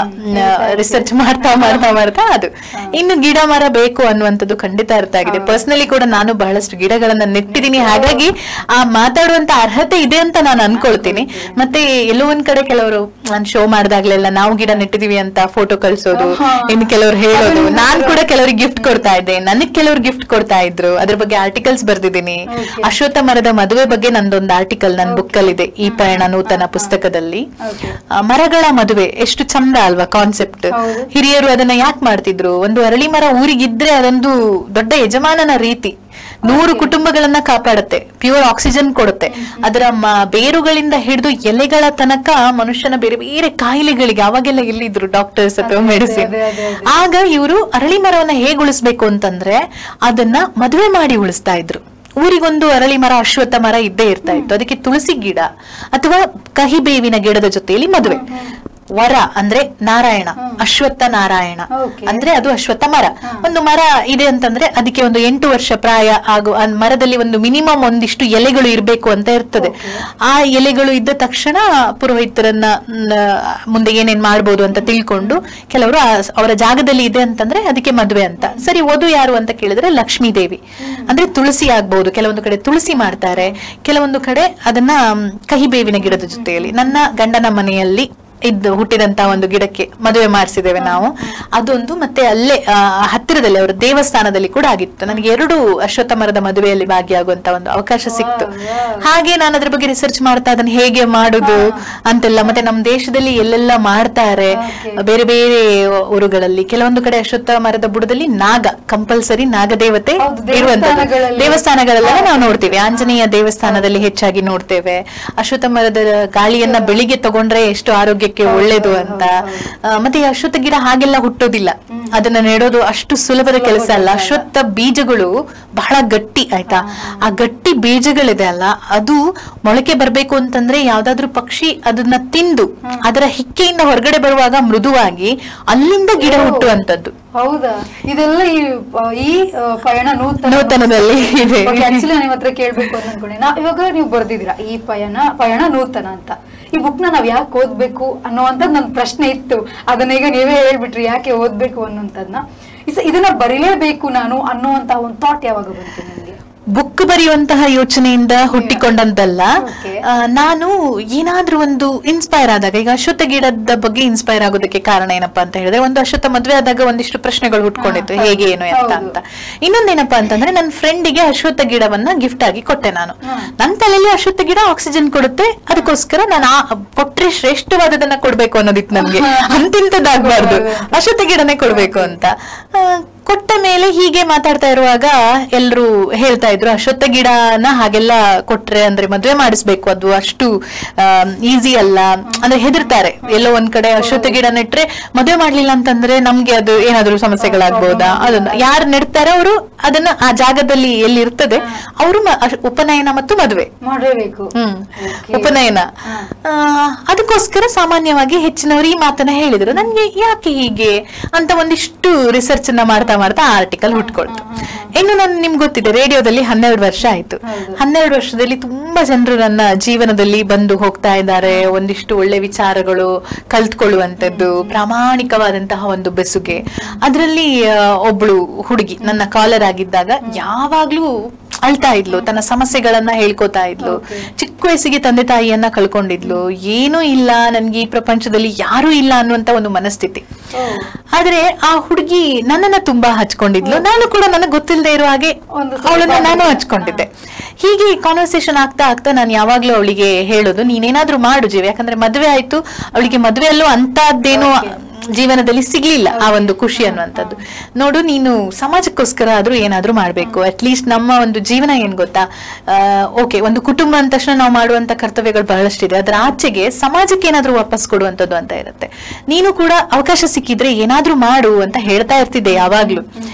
[SPEAKER 2] ರಿಸರ್ಚ್ ಮಾಡ್ತಾ ಅದು. ಇನ್ನು ಗಿಡ ಮರ ಬೇಕು ಅನ್ನುವಂಥದ್ದು ಖಂಡಿತ ಅರ್ಥ ಆಗಿದೆ. ಪರ್ಸನಲಿ ಕೂಡ ನಾನು ಬಹಳಷ್ಟು ಗಿಡಗಳನ್ನ ನೆಟ್ಟಿದ್ದೀನಿ. ಹಾಗಾಗಿ ಆ ಮಾತಾಡುವಂತ ಅರ್ಹತೆ ಇದೆ ಅಂತ ನಾನು ಅನ್ಕೊಳ್ತೀನಿ. ಮತ್ತೆ ಎಲ್ಲೋ ಒಂದ್ ಕಡೆ ಕೆಲವರು ನಾನು ಶೋ ಮಾಡಿದಾಗ್ಲೆಲ್ಲ ನಾವು ಗಿಡ ನೆಟ್ಟಿದೀವಿ ಅಂತ ಫೋಟೋ ಕಳ್ಸೋದು, ಇನ್ನು ಕೆಲವರು ಹೇಳೋದು. ನಾನ್ ಕೂಡ ಕೆಲವರಿಗೆ ಗಿಫ್ಟ್ ಕೊಡ್ತಾ ಇದ್ದೆ, ನನಗ್ ಕೆಲವ್ರು ಗಿಫ್ಟ್ ಕೊಡ್ತಾ ಇದ್ರು. ಅದ್ರ ಬಗ್ಗೆ ಆರ್ಟಿಕಲ್ಸ್ ಬರ್ದಿದ್ದೀನಿ. ಅಶ್ವತ್ಥ ಮರದ ಮದುವೆ ಬಗ್ಗೆ ನಂದೊಂದು ಆರ್ಟಿಕಲ್ ನನ್ನ ಬುಕ್ ಅಲ್ಲಿ ಇದೆ, ಈ ಪಯಣ ನೂತನ ಪುಸ್ತಕದಲ್ಲಿ. ಮರಗಳ ಮದುವೆ ಎಷ್ಟು ಚಂದ ಅಲ್ವಾ ಕಾನ್ಸೆಪ್ಟ್. ಹಿರಿಯರು ಅದನ್ನ ಯಾಕೆ ಮಾಡ್ತಿದ್ರು, ಒಂದು ಅರಳಿ ಮರ ಊರಿಗಿದ್ರೆ ಅದೊಂದು ದೊಡ್ಡ ಯಜಮಾನನ ರೀತಿ. 100 ಕುಟುಂಬಗಳನ್ನ ಕಾಪಾಡುತ್ತೆ, ಪ್ಯೂರ್ ಆಕ್ಸಿಜನ್ ಕೊಡುತ್ತೆ. ಅದರ ಬೇರುಗಳಿಂದ ಹಿಡಿದು ಎಲೆಗಳ ತನಕ ಮನುಷ್ಯನ ಬೇರೆ ಬೇರೆ ಕಾಯಿಲೆಗಳಿಗೆ ಅವಾಗೆಲ್ಲ ಎಲ್ಲಿದ್ರು ಡಾಕ್ಟರ್ಸ್ ಅಥವಾ ಮೆಡಿಸಿನ್. ಆಗ ಇವರು ಅರಳಿ ಮರವನ್ನ ಹೇಗೆ ಉಳಿಸ್ಬೇಕು ಅಂತಂದ್ರೆ ಅದನ್ನ ಮದುವೆ ಮಾಡಿ ಉಳಿಸ್ತಾ ಇದ್ರು. ಊರಿಗೊಂದು ಅರಳಿ ಮರ, ಅಶ್ವತ್ಥ ಮರ ಇದ್ದೇ ಇರ್ತಾ ಇತ್ತು. ಅದಕ್ಕೆ ತುಳಸಿ ಗಿಡ ಅಥವಾ ಕಹಿಬೇವಿನ ಗಿಡದ ಜೊತೆಯಲ್ಲಿ ಮದುವೆ. ವರ ಅಂದ್ರೆ ನಾರಾಯಣ, ಅಶ್ವತ್ಥ ನಾರಾಯಣ ಅಂದ್ರೆ ಅದು ಅಶ್ವತ್ಥ ಮರ. ಒಂದು ಮರ ಇದೆ ಅಂತಂದ್ರೆ ಅದಕ್ಕೆ ಒಂದು 8 ವರ್ಷ ಪ್ರಾಯ ಆಗು. ಆ ಮರದಲ್ಲಿ ಒಂದು ಮಿನಿಮಮ್ ಒಂದಿಷ್ಟು ಎಲೆಗಳು ಇರ್ಬೇಕು ಅಂತ ಇರ್ತದೆ. ಆ ಎಲೆಗಳು ಇದ್ದ ತಕ್ಷಣ ಪುರೋಹಿತರನ್ನ ಮುಂದೆ ಏನೇನ್ ಮಾಡ್ಬೋದು ಅಂತ ತಿಳ್ಕೊಂಡು ಕೆಲವರು ಅವರ ಜಾಗದಲ್ಲಿ ಇದೆ ಅಂತಂದ್ರೆ ಅದಕ್ಕೆ ಮದುವೆ ಅಂತ. ಸರಿ, ವಧು ಯಾರು ಅಂತ ಕೇಳಿದ್ರೆ ಲಕ್ಷ್ಮೀ ದೇವಿ ಅಂದ್ರೆ ತುಳಸಿ ಆಗ್ಬಹುದು. ಕೆಲವೊಂದು ಕಡೆ ತುಳಸಿ ಮಾಡ್ತಾರೆ, ಕೆಲವೊಂದು ಕಡೆ ಅದನ್ನ ಕಹಿಬೇವಿನ ಗಿಡದ ಜೊತೆಯಲ್ಲಿ. ನನ್ನ ಗಂಡನ ಮನೆಯಲ್ಲಿ ಹುಟ್ಟಿದಂತ ಒಂದು ಗಿಡಕ್ಕೆ ಮದುವೆ ಮಾಡಿಸಿದ್ದೇವೆ ನಾವು. ಅದೊಂದು ಮತ್ತೆ ಅಲ್ಲೇ ಹತ್ತಿರದಲ್ಲಿ ಅವರ ದೇವಸ್ಥಾನದಲ್ಲಿ ಕೂಡ ಆಗಿತ್ತು. ನನಗೆ 2 ಅಶ್ವತ್ಥ ಮರದ ಮದುವೆಯಲ್ಲಿ ಭಾಗಿಯಾಗುವಂತ ಒಂದು ಅವಕಾಶ ಸಿಕ್ತು. ಹಾಗೆ ನಾನು ಅದ್ರ ಬಗ್ಗೆ ರಿಸರ್ಚ್ ಮಾಡ್ತಾ ಅದನ್ನ ಹೇಗೆ ಮಾಡುದು ಅಂತೆಲ್ಲ, ಮತ್ತೆ ನಮ್ಮ ದೇಶದಲ್ಲಿ ಎಲ್ಲೆಲ್ಲ ಮಾಡ್ತಾರೆ ಬೇರೆ ಬೇರೆ ಊರುಗಳಲ್ಲಿ. ಕೆಲವೊಂದು ಕಡೆ ಅಶ್ವತ್ಥ ಮರದ ಬುಡದಲ್ಲಿ ನಾಗ, ಕಂಪಲ್ಸರಿ ನಾಗದೇವತೆ ಇರುವಂತದ್ದು ದೇವಸ್ಥಾನಗಳೆಲ್ಲ ನಾವು ನೋಡ್ತೇವೆ. ಆಂಜನೇಯ ದೇವಸ್ಥಾನದಲ್ಲಿ ಹೆಚ್ಚಾಗಿ ನೋಡ್ತೇವೆ. ಅಶ್ವತ್ಥ ಮರದ ಗಾಳಿಯನ್ನ ಬೆಳಿಗ್ಗೆ ತಗೊಂಡ್ರೆ ಎಷ್ಟು ಆರೋಗ್ಯ ಆರೋಗ್ಯಕ್ಕೆ ಒಳ್ಳೇದು ಅಂತ. ಮತ್ತೆ ಈ ಅಶ್ವತ್ಥ ಗಿಡ ಹಾಗೆಲ್ಲ ಹುಟ್ಟೋದಿಲ್ಲ, ಅದನ್ನ ನೆಡೋದು ಅಷ್ಟು ಸುಲಭದ ಕೆಲಸ ಅಲ್ಲ. ಅಶ್ವತ್ಥ ಬೀಜಗಳು ಬಹಳ ಗಟ್ಟಿ, ಆಯ್ತಾ. ಆ ಗಟ್ಟಿ ಬೀಜಗಳಿದೆ ಅಲ್ಲ, ಅದು ಮೊಳಕೆ ಬರ್ಬೇಕು ಅಂತಂದ್ರೆ ಯಾವ್ದಾದ್ರು ಪಕ್ಷಿ ಅದನ್ನ ತಿಂದು ಅದರ ಹಿಕ್ಕೆಯಿಂದ ಹೊರಗಡೆ ಬರುವಾಗ ಮೃದುವಾಗಿ ಅಲ್ಲಿಂದ ಗಿಡ ಹುಟ್ಟುವಂತದ್ದು.
[SPEAKER 1] ಹೌದಾ? ಇದೆಲ್ಲ ಈ ಪಯಣ
[SPEAKER 2] ನೂತನದಲ್ಲಿ ಇದೆ.
[SPEAKER 1] ಆಕ್ಚುಲಿ ನಾನು ಇವತ್ರ ಕೇಳ್ಬೇಕು ಅಂತ ಅನ್ಕೊಂಡೆ. ಇವಾಗ ನೀವು ಬರ್ದಿದ್ದೀರಾ ಈ ಪಯಣ ನೂತನ ಅಂತ. ಈ ಬುಕ್ ನಾವ್ ಯಾಕೆ ಓದ್ಬೇಕು ಅನ್ನೋಂಥದ್ದು ನನ್ ಪ್ರಶ್ನೆ ಇತ್ತು. ಅದನ್ನ ಈಗ ನೀವೇ ಹೇಳ್ಬಿಟ್ರಿ, ಯಾಕೆ ಓದ್ಬೇಕು ಅನ್ನೋಂಥದ್ನ. ಇದನ್ನ ಬರೀಲೇಬೇಕು ನಾನು ಅನ್ನುವಂತ ಒಂದು ಥಾಟ್ ಯಾವಾಗ ಬಂತು ನಿಮ್ಗೆ?
[SPEAKER 2] ಬುಕ್ ಬರೆಯುವಂತಹ ಯೋಚನೆಯಿಂದ ಹುಟ್ಟಿಕೊಂಡಂತಲ್ಲ. ನಾನು ಏನಾದ್ರೂ ಒಂದು ಇನ್ಸ್ಪೈರ್ ಆದಾಗ, ಈಗ ಅಶ್ವತ್ಥ ಗಿಡದ ಬಗ್ಗೆ ಇನ್ಸ್ಪೈರ್ ಆಗೋದಕ್ಕೆ ಕಾರಣ ಏನಪ್ಪಾ ಅಂತ ಹೇಳಿದ್ರೆ, ಒಂದು ಅಶ್ವತ್ಥ ಮದ್ವೆ ಆದಾಗ ಒಂದಿಷ್ಟು ಪ್ರಶ್ನೆಗಳು ಹುಟ್ಕೊಂಡಿತ್ತು, ಹೇಗೆ ಏನು ಅಂತ. ಇನ್ನೊಂದೇನಪ್ಪಾ ಅಂತಂದ್ರೆ, ನನ್ನ ಫ್ರೆಂಡಿಗೆ ಅಶ್ವತ್ಥ ಗಿಡವನ್ನ ಗಿಫ್ಟ್ ಆಗಿ ಕೊಟ್ಟೆ ನಾನು. ನನ್ನ ತಲೆಯಲ್ಲಿ ಅಶ್ವತ್ಥ ಗಿಡ ಆಕ್ಸಿಜನ್ ಕೊಡುತ್ತೆ, ಅದಕ್ಕೋಸ್ಕರ ನಾನು ಕೊಟ್ರೆ ಶ್ರೇಷ್ಠವಾದದನ್ನ ಕೊಡ್ಬೇಕು ಅನ್ನೋದಿತ್ತು ನನ್ಗೆ. ಅಂತಿಂತದ್ದಾಗ್ಬಾರ್ದು, ಅಶ್ವತ್ಥ ಗಿಡನೇ ಕೊಡ್ಬೇಕು ಅಂತ. ಕೊಟ್ಟ ಮೇಲೆ ಹೀಗೆ ಮಾತಾಡ್ತಾ ಇರುವಾಗ ಎಲ್ರು ಹೇಳ್ತಾ ಇದ್ರು, ಅಶ್ವತ್ಥ ಗಿಡನ ಹಾಗೆಲ್ಲ ಕೊಟ್ರೆ ಅಂದ್ರೆ ಮದ್ವೆ ಮಾಡಿಸ್ಬೇಕು, ಅದು ಅಷ್ಟು ಈಸಿ ಅಲ್ಲ ಅಂದ್ರೆ ಹೆದರ್ತಾರೆ. ಎಲ್ಲೋ ಒಂದ್ ಕಡೆ ಅಶ್ವತ್ಥ ಗಿಡ ನೆಟ್ರೆ ಮದ್ವೆ ಮಾಡ್ಲಿಲ್ಲ ಅಂತಂದ್ರೆ ನಮ್ಗೆ ಅದು ಏನಾದ್ರು ಸಮಸ್ಯೆಗಳಾಗ್ಬೋದಾ, ಅದನ್ನ ಯಾರು ನೆಡ್ತಾರೆ ಅವರು ಅದನ್ನ ಆ ಜಾಗದಲ್ಲಿ ಎಲ್ಲಿ ಇರ್ತದೆ ಅವರು ಉಪನಯನ ಮತ್ತು ಮದ್ವೆ ಮಾಡಬೇಕು. ಉಪನಯನ ಅದಕ್ಕೋಸ್ಕರ ಸಾಮಾನ್ಯವಾಗಿ ಹೆಚ್ಚಿನವರು ಈ ಮಾತನ್ನ ಹೇಳಿದ್ರು. ನನ್ಗೆ ಯಾಕೆ ಹೀಗೆ ಅಂತ ಒಂದಿಷ್ಟು ರಿಸರ್ಚ್ ನ ಮಾಡ್ತಾ ಆರ್ಟಿಕಲ್ ಹುಟ್ಕೊಳ್ತು. ಇನ್ನು ನಾನು ನಿಮ್ಗೆ ಗೊತ್ತಿದೆ, ರೇಡಿಯೋದಲ್ಲಿ 12 ವರ್ಷ ಆಯ್ತು. 12 ವರ್ಷದಲ್ಲಿ ತುಂಬಾ ಜನರು ನನ್ನ ಜೀವನದಲ್ಲಿ ಬಂದು ಹೋಗ್ತಾ ಇದ್ದಾರೆ. ಒಂದಿಷ್ಟು ಒಳ್ಳೆ ವಿಚಾರಗಳು ಕಲ್ತ್ಕೊಳ್ಳುವಂತದ್ದು, ಪ್ರಾಮಾಣಿಕವಾದಂತಹ ಒಂದು ಬೆಸುಗೆ. ಅದ್ರಲ್ಲಿ ಒಬ್ಳು ಹುಡುಗಿ ನನ್ನ ಕಾಲರ್ ಆಗಿದ್ದಾಗ ಯಾವಾಗ್ಲೂ ಅಳ್ತಾ ಇದ್ಲು, ತನ್ನ ಸಮಸ್ಯೆಗಳನ್ನ ಹೇಳ್ಕೊತಾ ಇದ್ಲು. ಚಿಕ್ಕ ವಯಸ್ಸಿಗೆ ತಂದೆ ತಾಯಿಯನ್ನ ಕಳ್ಕೊಂಡಿದ್ಲು. ಏನೂ ಇಲ್ಲ, ನನ್ಗೆ ಈ ಪ್ರಪಂಚದಲ್ಲಿ ಯಾರು ಇಲ್ಲ ಅನ್ನುವಂತ ಒಂದು ಮನಸ್ಥಿತಿ. ಆದ್ರೆ ಆ ಹುಡುಗಿ ನನ್ನನ್ನ ತುಂಬಾ ಹಚ್ಕೊಂಡಿದ್ಲು. ನಾನು ಕೂಡ ನನಗೆ ಗೊತ್ತಿಲ್ಲದೆ ಇರೋ ಹಾಗೆ ಅವಳನ್ನ ನಾನು ಹಚ್ಕೊಂಡಿದ್ದೆ. ಹೀಗೆ ಕಾನ್ವರ್ಸೇಷನ್ ಆಗ್ತಾ ಆಗ್ತಾ ನಾನು ಯಾವಾಗ್ಲೂ ಅವಳಿಗೆ ಹೇಳೋದು, ನೀನೇನಾದ್ರೂ ಮಾಡು ಜೀವ, ಯಾಕಂದ್ರೆ ಮದ್ವೆ ಆಯ್ತು. ಅವಳಿಗೆ ಮದ್ವೆಯಲ್ಲೂ ಅಂತದ್ದೇನೋ ಜೀವನದಲ್ಲಿ ಸಿಗ್ಲಿಲ್ಲ ಆ ಒಂದು ಖುಷಿ ಅನ್ನುವಂಥದ್ದು. ನೋಡು, ನೀನು ಸಮಾಜಕ್ಕೋಸ್ಕರ ಆದ್ರೂ ಏನಾದ್ರೂ ಮಾಡ್ಬೇಕು. ಅಟ್ಲೀಸ್ಟ್ ನಮ್ಮ ಒಂದು ಜೀವನ ಏನ್ ಗೊತ್ತಾ, ಓಕೆ, ಒಂದು ಕುಟುಂಬ ಅಂದ ತಕ್ಷಣ ನಾವು ಮಾಡುವಂತ ಕರ್ತವ್ಯಗಳು ಬಹಳಷ್ಟಿದೆ. ಅದ್ರ ಆಚೆಗೆ ಸಮಾಜಕ್ಕೆ ಏನಾದ್ರೂ ವಾಪಸ್ ಕೊಡುವಂಥದ್ದು ಅಂತ ಇರುತ್ತೆ. ನೀನು ಕೂಡ ಅವಕಾಶ ಸಿಕ್ಕಿದ್ರೆ ಏನಾದ್ರೂ ಮಾಡು ಅಂತ ಹೇಳ್ತಾ ಇರ್ತಿದ್ದೆ ಯಾವಾಗ್ಲೂ.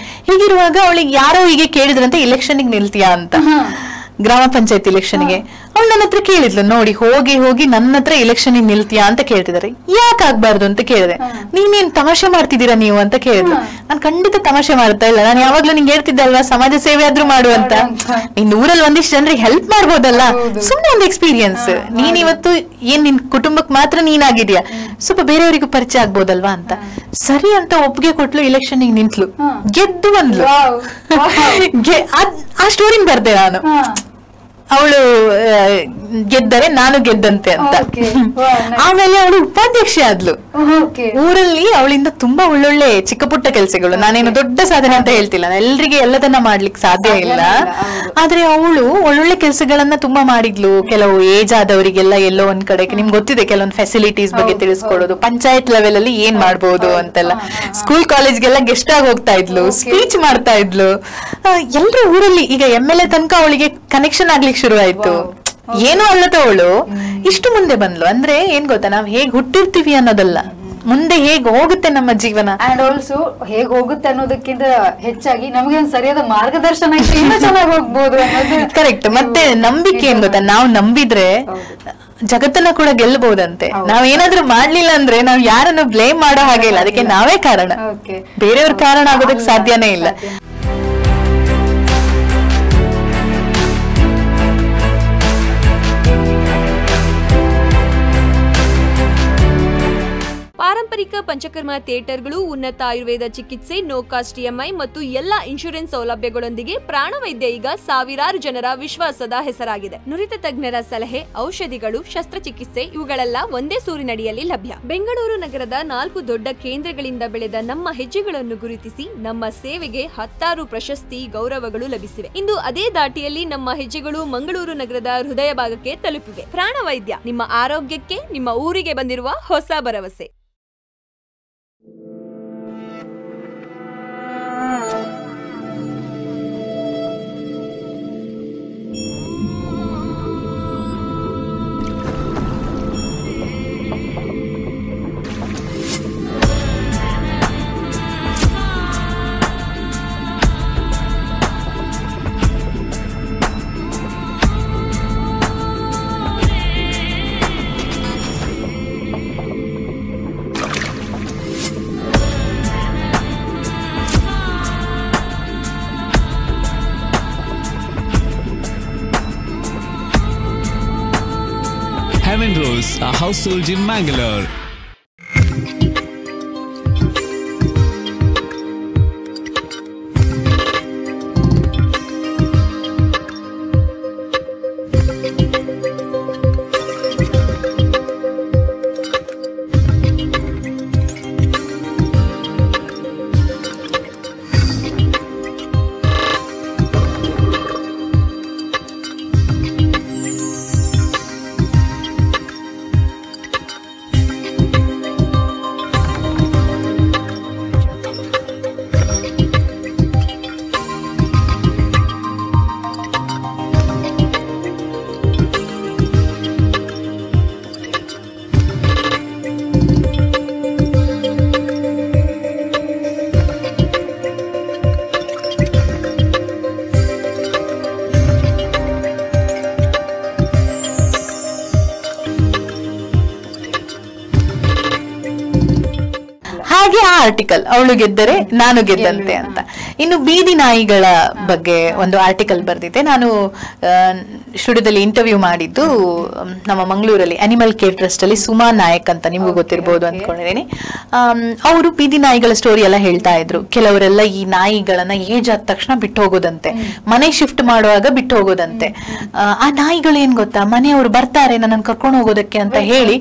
[SPEAKER 2] ಹೀಗಿರುವಾಗ ಅವಳಿಗೆ ಯಾರೋ ಹೀಗೆ ಕೇಳಿದ್ರಂತೆ, ಇಲೆಕ್ಷನ್ಗೆ ನಿಲ್ತೀಯಾ ಅಂತ, ಗ್ರಾಮ ಪಂಚಾಯತ್ ಇಲೆಕ್ಷನ್ಗೆ. ಅವಳು ನನ್ನ ಹತ್ರ ಕೇಳಿದ್ಲು, ನೋಡಿ ಹೋಗಿ ಹೋಗಿ ನನ್ನ ಹತ್ರ ಇಲೆಕ್ಷನ್ ನಿಲ್ತೀಯಾ ಅಂತ ಕೇಳ್ತಿದಾರೆ, ಯಾಕೆ ಆಗ್ಬಾರ್ದು ಅಂತ ಕೇಳಿದೆ. ನೀನೇನ್ ತಮಾಷೆ ಮಾಡ್ತಿದ್ದೀರಾ ನೀವು ಅಂತ ಕೇಳಿದ್ಲು. ನಾನು ಖಂಡಿತ ತಮಾಷೆ ಮಾಡ್ತಾ ಇಲ್ಲ, ನಾನು ಯಾವಾಗ್ಲೂ ನಿಂಗೆ ಹೇಳ್ತಿದ್ದೆ ಅಲ್ವಾ, ಸಮಾಜ ಸೇವೆ ಆದ್ರೂ ಮಾಡು ಅಂತ. ನೀನ್ ಊರಲ್ಲಿ ಒಂದಿಷ್ಟು ಜನರಿಗೆ ಹೆಲ್ಪ್ ಮಾಡ್ಬೋದಲ್ಲ, ಸುಮ್ಮನೆ ಒಂದು ಎಕ್ಸ್ಪೀರಿಯನ್ಸ್. ನೀನ್ ಇವತ್ತು ಏನ್ ನಿನ್ ಕುಟುಂಬಕ್ ಮಾತ್ರ ನೀನಾಗಿದ್ಯಾ, ಸ್ವಲ್ಪ ಬೇರೆಯವರಿಗೂ ಪರಿಚಯ ಆಗ್ಬೋದಲ್ವಾ ಅಂತ. ಸರಿ ಅಂತ ಒಪ್ಪಿಗೆ ಕೊಟ್ಲು, ಇಲೆಕ್ಷನ್ ನಿಂತ್ಲು, ಗೆದ್ದು ಬಂದ್ಲು. ಆ ಸ್ಟೋರಿನ್ ಬರ್ದೆ ನಾನು. ಅವಳು ಗೆದ್ದರೆ ನಾನು ಗೆದ್ದಂತೆ ಅಂತ. ಆಮೇಲೆ ಅವಳು ಉಪಾಧ್ಯಕ್ಷೆ ಆದ್ಲು ಊರಲ್ಲಿ. ಅವಳಿಂದ ತುಂಬಾ ಒಳ್ಳೊಳ್ಳೆ ಚಿಕ್ಕ ಪುಟ್ಟ ಕೆಲಸಗಳು, ನಾನೇನು ದೊಡ್ಡ ಸಾಧನೆ ಅಂತ ಹೇಳ್ತಿಲ್ಲ, ಎಲ್ರಿಗೆ ಎಲ್ಲದನ್ನ ಮಾಡ್ಲಿಕ್ಕೆ ಸಾಧ್ಯ ಇಲ್ಲ. ಆದ್ರೆ ಅವಳು ಒಳ್ಳೊಳ್ಳೆ ಕೆಲಸಗಳನ್ನ ತುಂಬಾ ಮಾಡಿದ್ಲು. ಕೆಲವು ಏಜ್ ಆದವರಿಗೆಲ್ಲ ಎಲ್ಲೋ ಒಂದ್ ಕಡೆ, ನಿಮ್ಗೆ ಗೊತ್ತಿದೆ, ಕೆಲವೊಂದು ಫೆಸಿಲಿಟೀಸ್ ಬಗ್ಗೆ ತಿಳಿಸ್ಕೊಡೋದು, ಪಂಚಾಯತ್ ಲೆವೆಲ್ ಅಲ್ಲಿ ಏನ್ ಮಾಡ್ಬೋದು ಅಂತೆಲ್ಲ. ಸ್ಕೂಲ್ ಕಾಲೇಜ್ಗೆಲ್ಲ ಗೆಸ್ಟ್ ಆಗಿ ಹೋಗ್ತಾ ಇದ್ಲು, ಸ್ಪೀಚ್ ಮಾಡ್ತಾ ಇದ್ಲು. ಎಲ್ರು ಊರಲ್ಲಿ ಈಗ MLA ತನಕ ಅವಳಿಗೆ ಕನೆಕ್ಷನ್ ಆಗ್ಲಿಕ್ಕೆ ಶುರು ಆಯ್ತು. ಏನೋ ಅಲ್ಲದ ಅವಳು ಇಷ್ಟು ಮುಂದೆ ಬಂದ್ಲು. ಅಂದ್ರೆ ಏನ್ ಗೊತ್ತಾ, ನಾವ್ ಹೇಗ್ ಹುಟ್ಟಿರ್ತೀವಿ ಅನ್ನೋದಲ್ಲ, ಮುಂದೆ ಹೇಗ್ ಹೋಗುತ್ತೆ ನಮ್ಮ ಜೀವನ. ಅಂಡ್ ಆಲ್ಸೋ ಹೇಗ್ ಹೋಗುತ್ತೆ ಅನ್ನೋದಕ್ಕಿಂತ ಹೆಚ್ಚಾಗಿ ನಮ್ಗೆ ಒಂದು ಸರಿಯಾದ ಮಾರ್ಗದರ್ಶನ ಇನ್ನೂ ಚೆನ್ನಾಗಿ ಹೋಗ್ಬೋದು ಅನ್ನೋದು ಕರೆಕ್ಟ್. ಮತ್ತೆ ನಂಬಿಕೆ ಏನ್ ಗೊತ್ತಾ, ನಾವು ನಂಬಿದ್ರೆ ಜಗತ್ತನ್ನ ಕೂಡ ಗೆಲ್ಲಬಹುದಂತೆ. ನಾವ್ ಏನಾದ್ರೂ ಮಾಡ್ಲಿಲ್ಲ ಅಂದ್ರೆ ನಾವ್ ಯಾರನ್ನು ಬ್ಲೇಮ್ ಮಾಡೋ ಹಾಗೆ ಇಲ್ಲ, ಅದಕ್ಕೆ ನಾವೇ ಕಾರಣ, ಬೇರೆಯವ್ರ ಕಾರಣ ಆಗೋದಕ್ಕೆ ಸಾಧ್ಯನೇ ಇಲ್ಲ.
[SPEAKER 4] ಪಾರಂಪರಿಕ ಪಂಚಕರ್ಮ ಥಿಯೇಟರ್ಗಳು, ಉನ್ನತ ಆಯುರ್ವೇದ ಚಿಕಿತ್ಸೆ, ನೋ ಕಾಸ್ಟ್ EMI ಮತ್ತು ಎಲ್ಲಾ ಇನ್ಶೂರೆನ್ಸ್ ಸೌಲಭ್ಯಗಳೊಂದಿಗೆ ಪ್ರಾಣವೈದ್ಯ ಈಗ ಸಾವಿರಾರು ಜನರ ವಿಶ್ವಾಸದ ಹೆಸರಾಗಿದೆ. ನುರಿತ ತಜ್ಞರ ಸಲಹೆ, ಔಷಧಿಗಳು, ಶಸ್ತ್ರಚಿಕಿತ್ಸೆ ಇವುಗಳೆಲ್ಲ ಒಂದೇ ಸೂರಿನಡಿಯಲ್ಲಿ ಲಭ್ಯ. ಬೆಂಗಳೂರು ನಗರದ 4 ದೊಡ್ಡ ಕೇಂದ್ರಗಳಿಂದ ಬೆಳೆದ ನಮ್ಮ ಹೆಜ್ಜೆಗಳನ್ನು ಗುರುತಿಸಿ ನಮ್ಮ ಸೇವೆಗೆ 10 ಪ್ರಶಸ್ತಿ, ಗೌರವಗಳು ಲಭಿಸಿವೆ. ಇಂದು ಅದೇ ದಾಟಿಯಲ್ಲಿ ನಮ್ಮ ಹೆಜ್ಜೆಗಳು ಮಂಗಳೂರು ನಗರದ ಹೃದಯ ಭಾಗಕ್ಕೆ ತಲುಪಿವೆ. ಪ್ರಾಣವೈದ್ಯ, ನಿಮ್ಮ ಆರೋಗ್ಯಕ್ಕೆ ನಿಮ್ಮ ಊರಿಗೆ ಬಂದಿರುವ ಹೊಸ ಭರವಸೆ.
[SPEAKER 5] Heaven Rolls, a household in Mangalore.
[SPEAKER 2] ಹಾಗೆ ಆ ಆರ್ಟಿಕಲ್ ಅವಳು ಗೆದ್ದರೆ ನಾನು ಗೆದ್ದಂತೆ ಅಂತ. ಇನ್ನು ಬೀದಿ ನಾಯಿಗಳ ಬಗ್ಗೆ ಒಂದು ಆರ್ಟಿಕಲ್ ಬರ್ದಿದ್ದೆ ನಾನು. ಸ್ಟುಡಿಯೋದಲ್ಲಿ ಇಂಟರ್ವ್ಯೂ ಮಾಡಿದ್ದು ನಮ್ಮ ಮಂಗಳೂರಲ್ಲಿ ಅನಿಮಲ್ ಕೇರ್ ಟ್ರಸ್ಟ್ ಅಲ್ಲಿ ಸುಮಾ ನಾಯಕ್ ಅಂತ, ನಿಮಗೂ ಗೊತ್ತಿರಬಹುದು ಅಂದ್ಕೊಂಡಿದ್ದೀನಿ. ಅವರು ಬೀದಿ ನಾಯಿಗಳ ಸ್ಟೋರಿ ಎಲ್ಲ ಹೇಳ್ತಾ ಇದ್ರು. ಕೆಲವರೆಲ್ಲ ಈ ನಾಯಿಗಳನ್ನ ಏಜ್ ಆದ ತಕ್ಷಣ ಬಿಟ್ಟು ಹೋಗೋದಂತೆ, ಮನೆ ಶಿಫ್ಟ್ ಮಾಡುವಾಗ ಬಿಟ್ಟು ಹೋಗೋದಂತೆ. ಆ ನಾಯಿಗಳು ಏನ್ ಗೊತ್ತಾ, ಮನೆಯವರು ಬರ್ತಾರೆ ನನ್ನನ್ನು ಕರ್ಕೊಂಡು ಹೋಗೋದಕ್ಕೆ ಅಂತ ಹೇಳಿ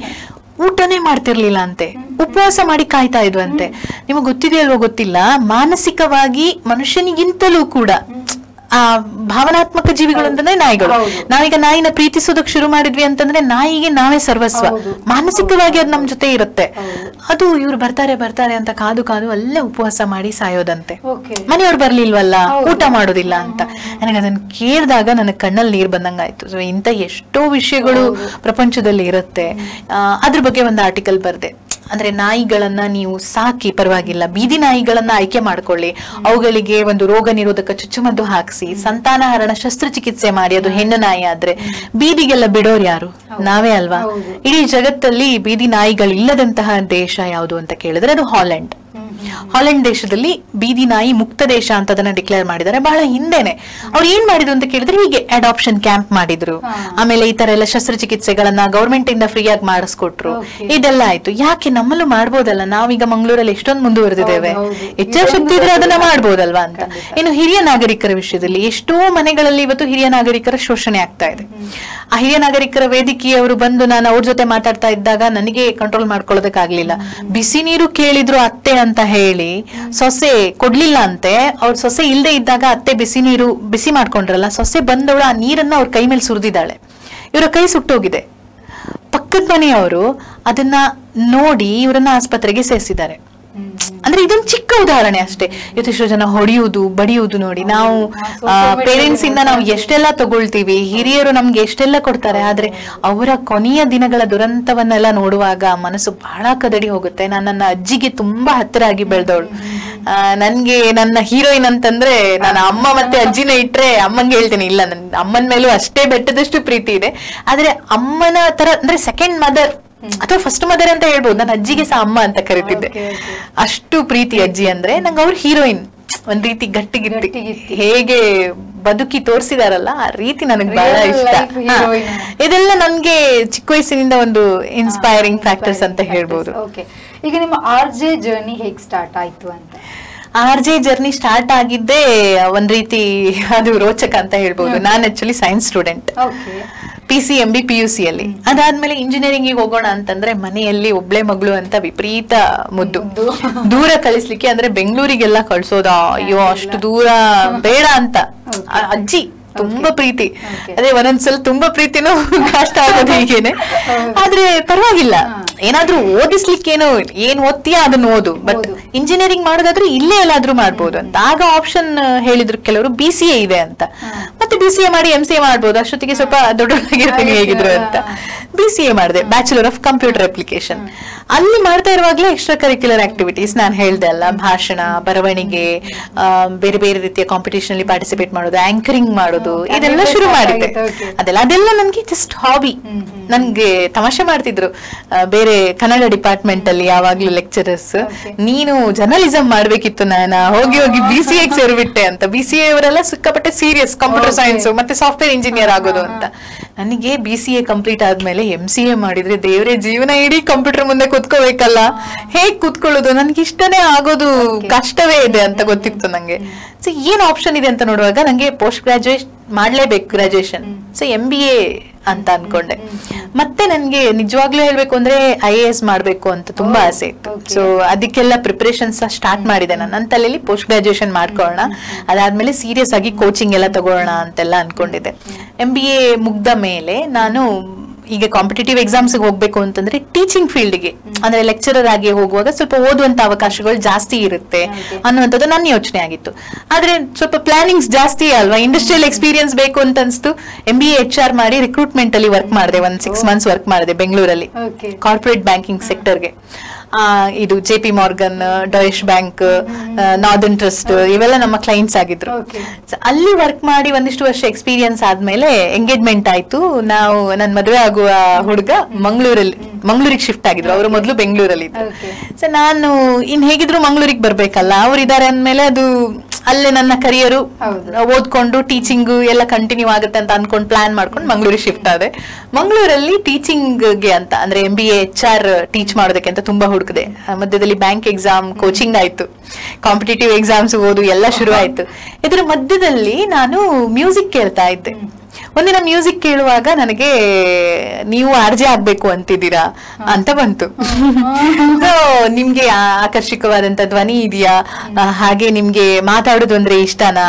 [SPEAKER 2] ಊಟನೇ ಮಾಡ್ತಿರ್ಲಿಲ್ಲ ಅಂತೆ, ಉಪವಾಸ ಮಾಡಿ ಕಾಯ್ತಾ ಇದ್ವಂತೆ. ನಿಮಗೆ ಗೊತ್ತಿದೆಯಲ್ವೋ ಗೊತ್ತಿಲ್ಲ, ಮಾನಸಿಕವಾಗಿ ಮನುಷ್ಯನಿಗಿಂತಲೂ ಕೂಡ ಆ ಭಾವನಾತ್ಮಕ ಜೀವಿಗಳು ಅಂತಂದ್ರೆ ನಾಯಿಗಳು. ನಾವೀಗ ನಾಯಿನ ಪ್ರೀತಿಸೋದಕ್ಕೆ ಶುರು ಮಾಡಿದ್ವಿ ಅಂತಂದ್ರೆ ನಾಯಿಗೆ ನಾವೇ ಸರ್ವಸ್ವ. ಮಾನಸಿಕವಾಗಿ ಅದು ನಮ್ ಜೊತೆ ಇರುತ್ತೆ. ಅದು ಇವ್ರು ಬರ್ತಾರೆ ಬರ್ತಾರೆ ಅಂತ ಕಾದು ಕಾದು ಅಲ್ಲೇ ಉಪವಾಸ ಮಾಡಿ ಸಾಯೋದಂತೆ. ಮನೆಯವ್ರು ಬರ್ಲಿಲ್ವಲ್ಲ, ಊಟ ಮಾಡೋದಿಲ್ಲ ಅಂತ. ನನಗೆ ಅದನ್ನ ಕೇಳಿದಾಗ ನನ್ನ ಕಣ್ಣಲ್ಲಿ ನೀರ್ ಬಂದಂಗಾಯ್ತು. ಸೊ ಇಂಥ ಎಷ್ಟೋ ವಿಷಯಗಳು ಪ್ರಪಂಚದಲ್ಲಿ ಇರುತ್ತೆ. ಅದ್ರ ಬಗ್ಗೆ ಒಂದು ಆರ್ಟಿಕಲ್ ಬರ್ದೆ. ಅಂದ್ರೆ ನಾಯಿಗಳನ್ನ ನೀವು ಸಾಕಿ ಪರವಾಗಿಲ್ಲ, ಬೀದಿ ನಾಯಿಗಳನ್ನ ಆಯ್ಕೆ ಮಾಡ್ಕೊಳ್ಳಿ, ಅವುಗಳಿಗೆ ಒಂದು ರೋಗ ನಿರೋಧಕ ಚುಚ್ಚುಮದ್ದು ಹಾಕಿಸಿ ಸಂತಾನಹರಣ ಶಸ್ತ್ರಚಿಕಿತ್ಸೆ ಮಾಡಿ, ಅದು ಹೆಣ್ಣು ನಾಯಿ ಆದ್ರೆ. ಬೀದಿಗೆಲ್ಲ ಬಿಡೋರು ಯಾರು? ನಾವೇ ಅಲ್ವಾ? ಇಡೀ ಜಗತ್ತಲ್ಲಿ ಬೀದಿ ನಾಯಿಗಳಿಲ್ಲದಂತಹ ದೇಶ ಯಾವುದು ಅಂತ ಕೇಳಿದ್ರೆ ಅದು ಹಾಲೆಂಡ್. ಹಾಲೆಂಡ್ ದೇಶದಲ್ಲಿ ಬೀದಿ ನಾಯಿ ಮುಕ್ತ ದೇಶ ಅಂತ ಅದನ್ನ ಡಿಕ್ಲೇರ್ ಮಾಡಿದ್ದಾರೆ ಬಹಳ ಹಿಂದೆನೆ. ಅವ್ರು ಏನ್ ಮಾಡಿದ್ರು ಅಂತ ಕೇಳಿದ್ರೆ ಹೀಗೆ ಅಡಾಪ್ಷನ್ ಕ್ಯಾಂಪ್ ಮಾಡಿದ್ರು, ಆಮೇಲೆ ಈ ತರ ಎಲ್ಲ ಶಸ್ತ್ರಚಿಕಿತ್ಸೆಗಳನ್ನ ಗವರ್ಮೆಂಟ್ ಇಂದ ಫ್ರೀ ಆಗಿ ಮಾಡಿಸ್ಕೊಟ್ರು. ಇದೆಲ್ಲ ಆಯ್ತು. ಯಾಕೆ ನಮ್ಮಲ್ಲೂ ಮಾಡ್ಬೋದಲ್ಲ? ನಾವೀಗ ಮಂಗಳೂರಲ್ಲಿ ಎಷ್ಟೊಂದು ಮುಂದುವರೆದಿದ್ದೇವೆ, ಹೆಚ್ಚಿನ ಶಕ್ತಿ ಇದ್ರೆ ಅದನ್ನ ಮಾಡ್ಬೋದಲ್ವಾ ಅಂತ. ಇನ್ನು ಹಿರಿಯ ನಾಗರಿಕರ ವಿಷಯದಲ್ಲಿ ಎಷ್ಟೋ ಮನೆಗಳಲ್ಲಿ ಇವತ್ತು ಹಿರಿಯ ನಾಗರಿಕರ ಶೋಷಣೆ ಆಗ್ತಾ ಇದೆ. ಆ ಹಿರಿಯ ನಾಗರಿಕರ ವೇದಿಕೆಯವರು ಬಂದು ನಾನು ಅವ್ರ ಜೊತೆ ಮಾತಾಡ್ತಾ ಇದ್ದಾಗ ನನಗೆ ಕಂಟ್ರೋಲ್ ಮಾಡ್ಕೊಳ್ಳೋದಕ್ಕಾಗ್ಲಿಲ್ಲ. ಬಿಸಿ ನೀರು ಕೇಳಿದ್ರು ಅತ್ತೆ ಅಂತ ಹೇಳಿ ಸೊಸೆ ಕೊಡ್ಲಿಲ್ಲ ಅಂತೆ. ಅವ್ರ ಸೊಸೆ ಇಲ್ದೇ ಇದ್ದಾಗ ಅತ್ತೆ ಬಿಸಿ ನೀರು ಬಿಸಿ ಮಾಡ್ಕೊಂಡ್ರಲ್ಲ, ಸೊಸೆ ಬಂದವಳು ಆ ನೀರನ್ನ ಅವ್ರ ಕೈ ಮೇಲೆ ಸುರಿದಿದ್ದಾಳೆ. ಇವರ ಕೈ ಸುಟ್ಟೋಗಿದೆ. ಪಕ್ಕದ ಮನೆಯವರು ಅದನ್ನ ನೋಡಿ ಇವರನ್ನ ಆಸ್ಪತ್ರೆಗೆ ಸೇರಿಸಿದ್ದಾರೆ. ಅಂದ್ರೆ ಇದೊಂದು ಚಿಕ್ಕ ಉದಾಹರಣೆ ಅಷ್ಟೇ. ಇವತ್ತೆಷ್ಟೋ ಜನ ಹೊಡೆಯುವುದು ಬಡಿಯುವುದು ನೋಡಿ. ನಾವು ಪೇರೆಂಟ್ಸ್ ಇಂದ ನಾವು ಎಷ್ಟೆಲ್ಲ ತಗೊಳ್ತೀವಿ, ಹಿರಿಯರು ನಮ್ಗೆ ಎಷ್ಟೆಲ್ಲ ಕೊಡ್ತಾರೆ, ಆದ್ರೆ ಅವರ ಕೊನೆಯ ದಿನಗಳ ದುರಂತವನ್ನೆಲ್ಲ ನೋಡುವಾಗ ಮನಸ್ಸು ಬಹಳ ಕದಡಿ ಹೋಗುತ್ತೆ. ನಾನು ನನ್ನ ಅಜ್ಜಿಗೆ ತುಂಬಾ ಹತ್ತಿರ ಆಗಿ ಬೆಳೆದವಳು. ನನ್ಗೆ ನನ್ನ ಹೀರೋಯಿನ್ ಅಂತಂದ್ರೆ ನಾನು ಅಮ್ಮ ಮತ್ತೆ ಅಜ್ಜಿನ ಇಟ್ರೆ ಅಮ್ಮಂಗೆ ಹೇಳ್ತೇನೆ, ಇಲ್ಲ ನನ್ ಅಮ್ಮನ ಮೇಲೂ ಅಷ್ಟೇ ಬೆಟ್ಟದಷ್ಟು ಪ್ರೀತಿ ಇದೆ. ಆದ್ರೆ ಅಮ್ಮನ ತರ ಅಂದ್ರೆ ಸೆಕೆಂಡ್ ಮದರ್ ಅಥವಾ ಫಸ್ಟ್ ಮದರ್ ಅಂತ ಹೇಳ್ಬೋದು. ನನ್ನ ಅಜ್ಜಿಗೆ ಸಹ ಅಮ್ಮ ಅಂತ ಕರಿತಿದ್ದೆ. ಅಷ್ಟು ಪ್ರೀತಿ ಅಜ್ಜಿ ಅಂದ್ರೆ. ನಂಗೆ ಅವ್ರ ಹೀರೋಯಿನ್ ಒಂದ್ ರೀತಿ ಗಟ್ಟಿಗಿಟ್ಟಿ ಹೇಗೆ ಬದುಕಿ ತೋರಿಸಿದಾರಲ್ಲ ಆ ರೀತಿ ನನಗೆ ಬಹಳ ಇಷ್ಟ. ಇದೆಲ್ಲ ನನ್ಗೆ ಚಿಕ್ಕ ವಯಸ್ಸಿನಿಂದ ಒಂದು ಇನ್ಸ್ಪೈರಿಂಗ್ ಫ್ಯಾಕ್ಟರ್ಸ್ ಅಂತ ಹೇಳ್ಬೋದು.
[SPEAKER 1] ಈಗ ನಿಮ್ಮ RJ ಜರ್ನಿ ಹೇಗ್ ಸ್ಟಾರ್ಟ್ ಆಯ್ತು ಅಂತ?
[SPEAKER 2] RJ ಜರ್ನಿ ಸ್ಟಾರ್ಟ್ ಆಗಿದ್ದೆ ಒಂದ್ ರೀತಿ ಅದು ರೋಚಕ ಅಂತ ಹೇಳ್ಬೋದು. ನಾನು actually science student, PCMB PUC ಅಲ್ಲಿ. ಅದಾದ್ಮೇಲೆ ಇಂಜಿನಿಯರಿಂಗ್ ಹೋಗೋಣ ಅಂತಂದ್ರೆ ಮನೆಯಲ್ಲಿ ಒಬ್ಳೆ ಮಗಳು ಅಂತ ವಿಪರೀತ ಮುದ್ದು. ದೂರ ಕಳಿಸ್ಲಿಕ್ಕೆ ಅಂದ್ರೆ ಬೆಂಗಳೂರಿಗೆಲ್ಲ ಕಳ್ಸೋದ, ಅಯ್ಯೋ ಅಷ್ಟು ದೂರ ಬೇಡ ಅಂತ. ಅಜ್ಜಿ ತುಂಬಾ ಪ್ರೀತಿ, ಅದೇ ಒಂದೊಂದ್ಸಲ ತುಂಬಾ ಪ್ರೀತಿನೂ ಕಷ್ಟ ಆಗೋದು ಹೀಗೇನೆ. ಆದ್ರೆ ಪರವಾಗಿಲ್ಲ, ಏನಾದ್ರೂ ಓದಿಸ್ಲಿಕ್ಕೇನೋ ಏನ್ ಓದ್ತೀಯಾ ಅದನ್ನ ಓದು, ಬಟ್ ಇಂಜಿನಿಯರಿಂಗ್ ಮಾಡೋದಾದ್ರೆ ಇಲ್ಲೇ ಎಲ್ಲಾದ್ರೂ ಮಾಡ್ಬೋದು ಅಂತ. ಆಗ ಆಪ್ಷನ್ ಹೇಳಿದ್ರು ಕೆಲವರು BCA ಇದೆ ಅಂತ. ಮತ್ತೆ BCA ಮಾಡಿ MCA ಮಾಡ್ಬೋದು, ಅಷ್ಟೊತ್ತಿಗೆ ಸ್ವಲ್ಪ ದೊಡ್ಡದಾಗಿರ್ತೀನಿ ಹೇಗಿದ್ರು ಅಂತ. BCA ಮಾಡಿದೆ, ಬ್ಯಾಚುಲರ್ ಆಫ್ ಕಂಪ್ಯೂಟರ್ ಅಪ್ಲಿಕೇಶನ್. ಅಲ್ಲಿ ಮಾಡ್ತಾ ಇರುವಾಗ್ಲೇ ಎಕ್ಸ್ಟ್ರಾ ಕರಿಕ್ಯುಲರ್ ಆಕ್ಟಿವಿಟೀಸ್ ನಾನು ಹೇಳ್ದೆ ಅಲ್ಲ, ಭಾಷಣ, ಬರವಣಿಗೆ, ಬೇರೆ ಬೇರೆ ರೀತಿಯ ಕಾಂಪಿಟೇಷನ್ ಅಲ್ಲಿ ಪಾರ್ಟಿಸಿಪೇಟ್ ಮಾಡೋದು, ಆಂಕರಿಂಗ್ ಮಾಡೋದು, ಇದೆಲ್ಲ ಶುರು ಮಾಡಿದ್ದೆ. ಅದೆಲ್ಲ ನನ್ಗೆ ಜಸ್ಟ್ ಹಾಬಿ. ನನ್ಗೆ ತಮಾಷೆ ಮಾಡ್ತಿದ್ರು ಬೇರೆ ಕನ್ನಡ ಡಿಪಾರ್ಟ್ಮೆಂಟ್ ಅಲ್ಲಿ ಯಾವಾಗ್ಲೂ ಲೆಕ್ಚರರ್ಸ್, ನೀನು ಜರ್ನಲಿಸಂ ಮಾಡ್ಬೇಕಿತ್ತು, ನಾನು ಹೋಗಿ BCA ಸೇರ್ಬಿಟ್ಟೆ ಅಂತ. BCA ಅವರೆಲ್ಲ ಸಿಕ್ಕಾಪಟ್ಟೆ ಸೀರಿಯಸ್, ಕಂಪ್ಯೂಟರ್ ಸೈನ್ಸ್ ಮತ್ತೆ ಸಾಫ್ಟ್ವೇರ್ ಇಂಜಿನಿಯರ್ ಆಗೋದು ಅಂತ. ನನಗೆ BCA ಕಂಪ್ಲೀಟ್ ಆದ್ಮೇಲೆ MCA ಮಾಡಿದ್ರೆ ದೇವ್ರೆ ಜೀವನ ಇಡೀ ಕಂಪ್ಯೂಟರ್ ಮುಂದೆ ಕೂತ್ಕೋಬೇಕಲ್ಲ, ಹೇಗ್ ಕೂತ್ಕೊಳ್ಳೋದು, ನನ್ಗೆ ಇಷ್ಟನೇ ಆಗೋದು ಕಷ್ಟವೇ ಇದೆ ಅಂತ ಗೊತ್ತಿತ್ತು ನಂಗೆ. ಸೊ ಏನ್ ಆಪ್ಷನ್ ಇದೆ ಅಂತ ನೋಡುವಾಗ ನಂಗೆ ಪೋಸ್ಟ್ ಗ್ರಾಜುಯೇಟ್ ಮಾಡ್ಲೇಬೇಕು, ಗ್ರಾಜುಯೇಷನ್. ಸೊ MBA ಅಂತ ಅನ್ಕೊಂಡೆ. ಮತ್ತೆ ನನ್ಗೆ ನಿಜವಾಗ್ಲೂ ಹೇಳ್ಬೇಕು ಅಂದ್ರೆ IAS ಮಾಡ್ಬೇಕು ಅಂತ ತುಂಬಾ ಆಸೆ ಇತ್ತು. ಸೊ ಅದಕ್ಕೆಲ್ಲ ಪ್ರಿಪರೇಷನ್ಸ್ ಸ್ಟಾರ್ಟ್ ಮಾಡಿದೆ ನಾನು. ನನ್ನ ತಲೆಯಲ್ಲಿ ಪೋಸ್ಟ್ ಗ್ರಾಜುಯೇಷನ್ ಮಾಡ್ಕೊಳ್ಳೋಣ, ಅದಾದ್ಮೇಲೆ ಸೀರಿಯಸ್ ಆಗಿ ಕೋಚಿಂಗ್ ಎಲ್ಲ ತಗೊಳ್ಳೋಣ ಅಂತೆಲ್ಲ ಅನ್ಕೊಂಡಿದ್ದೆ. MBA ಮುಗ್ದ ಮೇಲೆ ನಾನು ಈಗ ಕಾಂಪಿಟೇಟಿವ್ ಎಕ್ಸಾಮ್ಸ್ ಹೋಗ್ಬೇಕು ಅಂತಂದ್ರೆ ಟೀಚಿಂಗ್ ಫೀಲ್ಡ್ಗೆ ಅಂದ್ರೆ ಲೆಕ್ಚರರ್ ಆಗಿ ಹೋಗುವಾಗ ಸ್ವಲ್ಪ ಓದುವಂತ ಅವಕಾಶಗಳು ಜಾಸ್ತಿ ಇರುತ್ತೆ ಅನ್ನುವಂಥದ್ದು ನನ್ನ ಯೋಚನೆ ಆಗಿತ್ತು. ಆದ್ರೆ ಸ್ವಲ್ಪ ಪ್ಲಾನಿಂಗ್ಸ್ ಜಾಸ್ತಿ ಅಲ್ವಾ, ಇಂಡಸ್ಟ್ರಿಯಲ್ ಎಕ್ಸ್ಪೀರಿಯನ್ಸ್ ಬೇಕು ಅಂತ ಅನ್ಸ್ತು. MBA HR ಮಾಡಿ ರಿಕ್ರೂಟ್ಮೆಂಟ್ ಅಲ್ಲಿ ವರ್ಕ್ ಮಾಡಿದೆ, 6 months ವರ್ಕ್ ಮಾಡಿದೆ ಬೆಂಗಳೂರಲ್ಲಿ ಕಾರ್ಪೊರೇಟ್ ಬ್ಯಾಂಕಿಂಗ್ ಸೆಕ್ಟರ್ಗೆ. ಇದು JP Morgan, Deutsche Bank, Northern Trust ಇವೆಲ್ಲ ನಮ್ಮ ಕ್ಲೈಂಟ್ಸ್ ಆಗಿದ್ರು. ಅಲ್ಲಿ ವರ್ಕ್ ಮಾಡಿ ಒಂದಿಷ್ಟು ವರ್ಷ ಎಕ್ಸ್ಪೀರಿಯನ್ಸ್ ಆದ್ಮೇಲೆ ಎಂಗೇಜ್ಮೆಂಟ್ ಆಯ್ತು. ನಾವು ನನ್ ಮದುವೆ ಆಗುವ ಹುಡುಗ ಮಂಗಳೂರಿಗೆ ಶಿಫ್ಟ್ ಆಗಿದ್ರು, ಅವರು ಮೊದಲು ಬೆಂಗಳೂರಲ್ಲಿ ಇದ್ರು. ಸೊ ನಾನು ಇನ್ ಹೇಗಿದ್ರು ಮಂಗಳೂರಿಗೆ ಬರ್ಬೇಕಲ್ಲ, ಅವ್ರು ಇದಾರೆ ಅಂದ್ಮೇಲೆ ಅದು ಅಲ್ಲೇ ನನ್ನ ಕರಿಯರು ಓದ್ಕೊಂಡು ಟೀಚಿಂಗ್ ಎಲ್ಲ ಕಂಟಿನ್ಯೂ ಆಗುತ್ತೆ ಅಂತ ಅನ್ಕೊಂಡು ಪ್ಲಾನ್ ಮಾಡ್ಕೊಂಡು ಮಂಗಳೂರಿಗೆ ಶಿಫ್ಟ್ ಆದೆ. ಮಂಗಳೂರಲ್ಲಿ ಟೀಚಿಂಗ್ಗೆ ಅಂತ ಅಂದ್ರೆ MBA HR ಟೀಚ್ ಮಾಡೋದಕ್ಕೆ ಅಂತ ತುಂಬಾ ಹುಡುಕದೆ. ಮಧ್ಯದಲ್ಲಿ ಬ್ಯಾಂಕ್ ಎಕ್ಸಾಮ್ ಕೋಚಿಂಗ್ ಆಯ್ತು, ಕಾಂಪಿಟೇಟಿವ್ ಎಕ್ಸಾಮ್ಸ್ ಓದು ಎಲ್ಲ ಶುರು ಆಯ್ತು. ಇದ್ರ ಮಧ್ಯದಲ್ಲಿ ನಾನು ಮ್ಯೂಸಿಕ್ ಕೇಳ್ತಾ ಇದ್ದೆ. ಒಂದಿನ ಮ್ಯೂಸಿಕ್ ಕೇಳುವಾಗ ನನಗೆ ನೀವು RJ ಆಗ್ಬೇಕು ಅಂತಿದ್ದೀರಾ ಅಂತ ಬಂತು. ಸೊ ನಿಮ್ಗೆ ಆಕರ್ಷಕವಾದಂತ ಧ್ವನಿ ಇದೆಯಾ, ಹಾಗೆ ನಿಮ್ಗೆ ಮಾತಾಡೋದು ಅಂದ್ರೆ ಇಷ್ಟನಾ,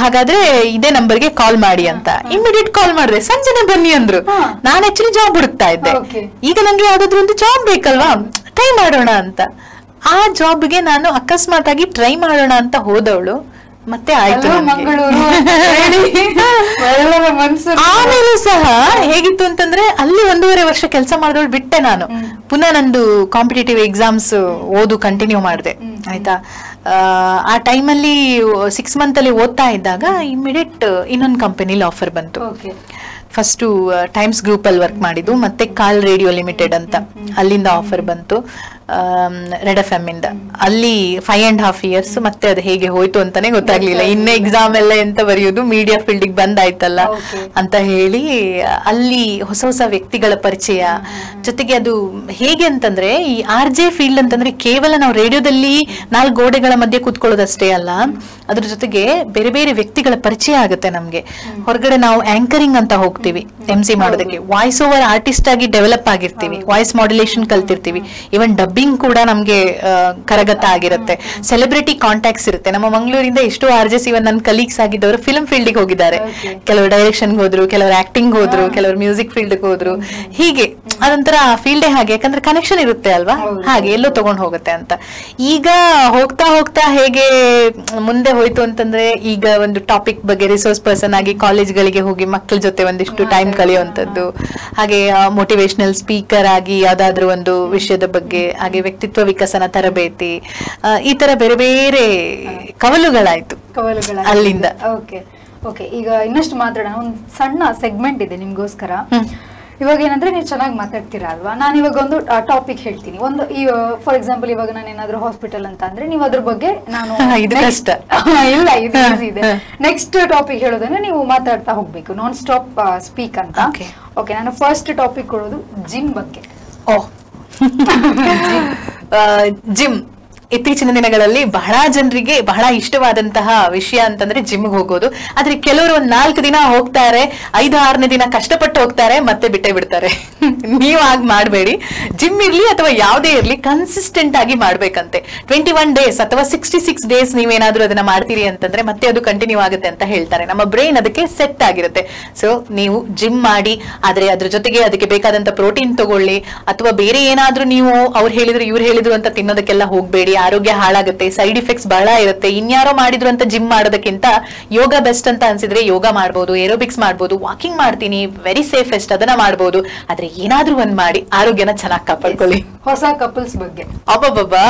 [SPEAKER 2] ಹಾಗಾದ್ರೆ ಇದೇ ನಂಬರ್ಗೆ ಕಾಲ್ ಮಾಡಿ ಅಂತ ಇಮಿಡಿಯೇಟ್ ಕಾಲ್ ಮಾಡಿದೆ. ಸಂಜೆನೆ ಬನ್ನಿ ಅಂದ್ರು. ನಾನು ಆಕ್ಚುಲಿ ಜಾಬ್ ಹುಡುಕ್ತಾ ಇದ್ದೆ. ಈಗ ನಂಗೆ ಯಾವ್ದಾದ್ರು ಒಂದು ಜಾಬ್ ಬೇಕಲ್ವಾ, ಟ್ರೈ ಮಾಡೋಣ ಅಂತ. ಆ ಜಾಬ್ಗೆ ನಾನು ಅಕಸ್ಮಾತ್ ಆಗಿ ಟ್ರೈ ಮಾಡೋಣ ಅಂತ ಹೋದವಳು ಮತ್ತೆ ಆಯ್ತು. ಆಮೇಲೆ ಸಹ ಹೇಗಿತ್ತು ಅಂತಂದ್ರೆ ಅಲ್ಲಿ 1.5 ವರ್ಷ ಕೆಲಸ ಮಾಡಿದವಳು ಬಿಟ್ಟೆ ನಾನು. ಪುನಃ ನಂದು ಕಾಂಪಿಟೇಟಿವ್ ಎಕ್ಸಾಮ್ಸ್ ಓದು ಕಂಟಿನ್ಯೂ ಮಾಡಿದೆ. ಆಯ್ತಾ, ಆ ಟೈಮಲ್ಲಿ 6 months ಅಲ್ಲಿ ಓದ್ತಾ ಇದ್ದಾಗ ಇಮಿಡಿಯೇಟ್ ಇನ್ನೊಂದು ಕಂಪನಿಲಿ ಆಫರ್ ಬಂತು. ಫಸ್ಟ್ ಟೈಮ್ಸ್ ಗ್ರೂಪ್ ಅಲ್ಲಿ ವರ್ಕ್ ಮಾಡಿದ್ದು, ಮತ್ತೆ ಕಾಲ್ ರೇಡಿಯೋ ಲಿಮಿಟೆಡ್ ಅಂತ ಅಲ್ಲಿಂದ ಆಫರ್ ಬಂತು. ರೆಡ್ FM ಇಂದ ಅಲ್ಲಿ 5.5 years. ಮತ್ತೆ ಅದು ಹೇಗೆ ಹೋಯ್ತು ಅಂತಾನೆ ಗೊತ್ತಾಗ್ಲಿಲ್ಲ. ಇನ್ನೇ ಎಕ್ಸಾಮ್ ಎಲ್ಲ ಎಂತ ಬರೆಯೋದು, ಮೀಡಿಯಾ ಫೀಲ್ಡ್ ಬಂದಾಯ್ತಲ್ಲ ಅಂತ ಹೇಳಿ ಅಲ್ಲಿ ಹೊಸ ಹೊಸ ವ್ಯಕ್ತಿಗಳ ಪರಿಚಯ. ಜೊತೆಗೆ ಅದು ಹೇಗೆ ಅಂತಂದ್ರೆ ಈ RJ ಫೀಲ್ಡ್ ಅಂತಂದ್ರೆ ಕೇವಲ ನಾವು ರೇಡಿಯೋದಲ್ಲಿ 4 ಗೋಡೆಗಳ ಮಧ್ಯೆ ಕೂತ್ಕೊಳ್ಳೋದಷ್ಟೇ ಅಲ್ಲ, ಅದ್ರ ಜೊತೆಗೆ ಬೇರೆ ಬೇರೆ ವ್ಯಕ್ತಿಗಳ ಪರಿಚಯ ಆಗುತ್ತೆ ನಮ್ಗೆ. ಹೊರಗಡೆ ನಾವು ಆಂಕರಿಂಗ್ ಅಂತ ಹೋಗ್ತೀವಿ MC ಮಾಡೋದಕ್ಕೆ, ವಾಯ್ಸ್ ಓವರ್ ಆರ್ಟಿಸ್ಟ್ ಆಗಿ ಡೆವಲಪ್ ಆಗಿರ್ತೀವಿ, ವಾಯ್ಸ್ ಮಾಡ್ಯುಲೇಷನ್ ಕಲ್ತಿರ್ತೀವಿ, ಇವನ್ ಡಬ್ಬಿಂಗ್ ಕೂಡ ನಮ್ಗೆ ಕರಗತ ಆಗಿರುತ್ತೆ. ಸೆಲೆಬ್ರಿಟಿ ಕಾಂಟ್ಯಾಕ್ಟ್ಸ್ ಇರುತ್ತೆ. ನಮ್ಮ ಮಂಗಳೂರಿಂದ ಎಷ್ಟೋ RJs ಇವನ್ ನನ್ನ ಕಲೀಗ್ಸ್ ಆಗಿದ್ದವರು ಫಿಲ್ಮ್ ಫೀಲ್ಡ್ ಹೋಗಿದ್ದಾರೆ. ಕೆಲವರು ಡೈರೆಕ್ಷನ್ ಹೋದ್ರು, ಕೆಲವರು ಆಕ್ಟಿಂಗ್ ಹೋದ್ರು, ಕೆಲವರು ಮ್ಯೂಸಿಕ್ ಫೀಲ್ಡ್ ಹೋದ್ರು. ಹೀಗೆ ಅದೊಂಥರ ಫೀಲ್ಡೇ ಹಾಗೆ, ಯಾಕಂದ್ರೆ ಕನೆಕ್ಷನ್ ಇರುತ್ತೆ ಅಲ್ವಾ, ಹಾಗೆ ಎಲ್ಲೋ ತಗೊಂಡ್ ಹೋಗುತ್ತೆ ಅಂತ. ಈಗ ಹೋಗ್ತಾ ಹೋಗ್ತಾ ಹೇಗೆ ಮುಂದೆ ಹೋಯ್ತು ಅಂತಂದ್ರೆ, ಈಗ ಒಂದು ಟಾಪಿಕ್ ಬಗ್ಗೆ ರಿಸೋರ್ಸ್ ಪರ್ಸನ್ ಆಗಿ ಕಾಲೇಜ್ಗಳಿಗೆ ಹೋಗಿ ಮಕ್ಕಳ ಜೊತೆ ಒಂದಿಷ್ಟು ಟೈಮ್ ಕಳೆಯುವಂತದ್ದು, ಹಾಗೆ ಮೋಟಿವೇಶನಲ್ ಸ್ಪೀಕರ್ ಆಗಿ ಯಾವ್ದಾದ್ರು ಒಂದು ವಿಷಯದ ಬಗ್ಗೆ, ಹಾಗೆ ವ್ಯಕ್ತಿತ್ವ ವಿಕಸನ ತರಬೇತಿ, ಈ ತರ ಬೇರೆ ಬೇರೆ ಕವಲುಗಳಾಯ್ತು ಅಲ್ಲಿಂದ.
[SPEAKER 1] ಓಕೆ, ಈಗ ಇನ್ನಷ್ಟು ಮಾತಾಡೋಣ. ಒಂದು ಸಣ್ಣ ಸೆಗ್ಮೆಂಟ್ ಇದೆ ನಿಮ್ಗೋಸ್ಕರ. ಇವಾಗ ಏನಂದ್ರೆ ನೀವು ಚೆನ್ನಾಗಿ ಮಾತಾಡ್ತೀರಾ ಅಲ್ವಾ, ನಾನು ಇವಾಗ ಒಂದು ಟಾಪಿಕ್ ಹೇಳ್ತೀನಿ. ಒಂದು ಫಾರ್ ಎಕ್ಸಾಂಪಲ್ ಇವಾಗ ನಾನು ಏನಾದ್ರು ಹಾಸ್ಪಿಟಲ್ ಅಂತ ಅಂದ್ರೆ ನೀವು ಅದ್ರ ಬಗ್ಗೆ ನಾನು ಇಲ್ಲ ಇದು ಈಸಿ ಇದೆ. ನೆಕ್ಸ್ಟ್ ಟಾಪಿಕ್ ಹೇಳೋದಂದ್ರೆ ನೀವು ಮಾತಾಡ್ತಾ ಹೋಗ್ಬೇಕು, ನಾನ್ ಸ್ಟಾಪ್ ಸ್ಪೀಕ್ ಅಂತ. ಓಕೆ, ನಾನು ಫಸ್ಟ್ ಟಾಪಿಕ್ ಕೊಡೋದು ಜಿಮ್ ಬಗ್ಗೆ.
[SPEAKER 2] ಜಿಮ್ ಇತ್ತೀಚಿನ ದಿನಗಳಲ್ಲಿ ಬಹಳ ಜನರಿಗೆ ಬಹಳ ಇಷ್ಟವಾದಂತಹ ವಿಷಯ ಅಂತಂದ್ರೆ ಜಿಮ್ಗೆ ಹೋಗೋದು. ಆದ್ರೆ ಕೆಲವರು 4 ದಿನ ಹೋಗ್ತಾರೆ, 5-6ನೇ ದಿನ ಕಷ್ಟಪಟ್ಟು ಹೋಗ್ತಾರೆ, ಮತ್ತೆ ಬಿಟ್ಟೇ ಬಿಡ್ತಾರೆ. ನೀವ್ ಆಗ ಮಾಡ್ಬೇಡಿ. ಜಿಮ್ ಇರ್ಲಿ ಅಥವಾ ಯಾವುದೇ ಇರ್ಲಿ ಕನ್ಸಿಸ್ಟೆಂಟ್ ಆಗಿ ಮಾಡ್ಬೇಕಂತೆ. 21 days ಅಥವಾ 66 days ನೀವೇನಾದ್ರೂ ಅದನ್ನ ಮಾಡ್ತೀರಿ ಅಂತಂದ್ರೆ ಮತ್ತೆ ಅದು ಕಂಟಿನ್ಯೂ ಆಗುತ್ತೆ ಅಂತ ಹೇಳ್ತಾರೆ. ನಮ್ಮ ಬ್ರೈನ್ ಅದಕ್ಕೆ ಸೆಟ್ ಆಗಿರುತ್ತೆ. ಸೊ ನೀವು ಜಿಮ್ ಮಾಡಿ, ಆದ್ರೆ ಅದ್ರ ಜೊತೆಗೆ ಅದಕ್ಕೆ ಬೇಕಾದಂತ ಪ್ರೋಟೀನ್ ತಗೊಳ್ಳಿ, ಅಥವಾ ಬೇರೆ ಏನಾದ್ರೂ ನೀವು ಅವ್ರು ಹೇಳಿದ್ರು ಇವ್ರು ಹೇಳಿದ್ರು ಅಂತ ತಿನ್ನೋದಕ್ಕೆಲ್ಲ ಹೋಗ್ಬೇಡಿ. ಆರೋಗ್ಯ ಹಾಳಾಗುತ್ತೆ, ಸೈಡ್ ಇಫೆಕ್ಟ್ಸ್ ಬಹಳ ಇರುತ್ತೆ. ಇನ್ಯಾರೋ ಮಾಡಿದ್ರು ಅಂತ ಜಿಮ್ ಮಾಡೋದಕ್ಕಿಂತ ಯೋಗ ಬೆಸ್ಟ್ ಅಂತ ಅನ್ಸಿದ್ರೆ ಯೋಗ ಮಾಡ್ಬೋದು, ಏರೋಬಿಕ್ಸ್ ಮಾಡ್ಬೋದು, ವಾಕಿಂಗ್ ಮಾಡ್ತೀನಿ ವೆರಿ ಸೇಫೆಸ್ಟ್ ಅದನ್ನ ಮಾಡ್ಬೋದು. ಆದ್ರೆ ಏನಾದ್ರೂ ಒಂದ್ ಮಾಡಿ ಆರೋಗ್ಯನ ಚೆನ್ನಾಗಿ ಕಾಪಾಡ್ಕೊಳ್ಳಿ.
[SPEAKER 1] ಹೊಸ ಕಪಲ್ಸ್ ಬಗ್ಗೆ
[SPEAKER 2] ಅಬ್ಬಬ್ಬಾ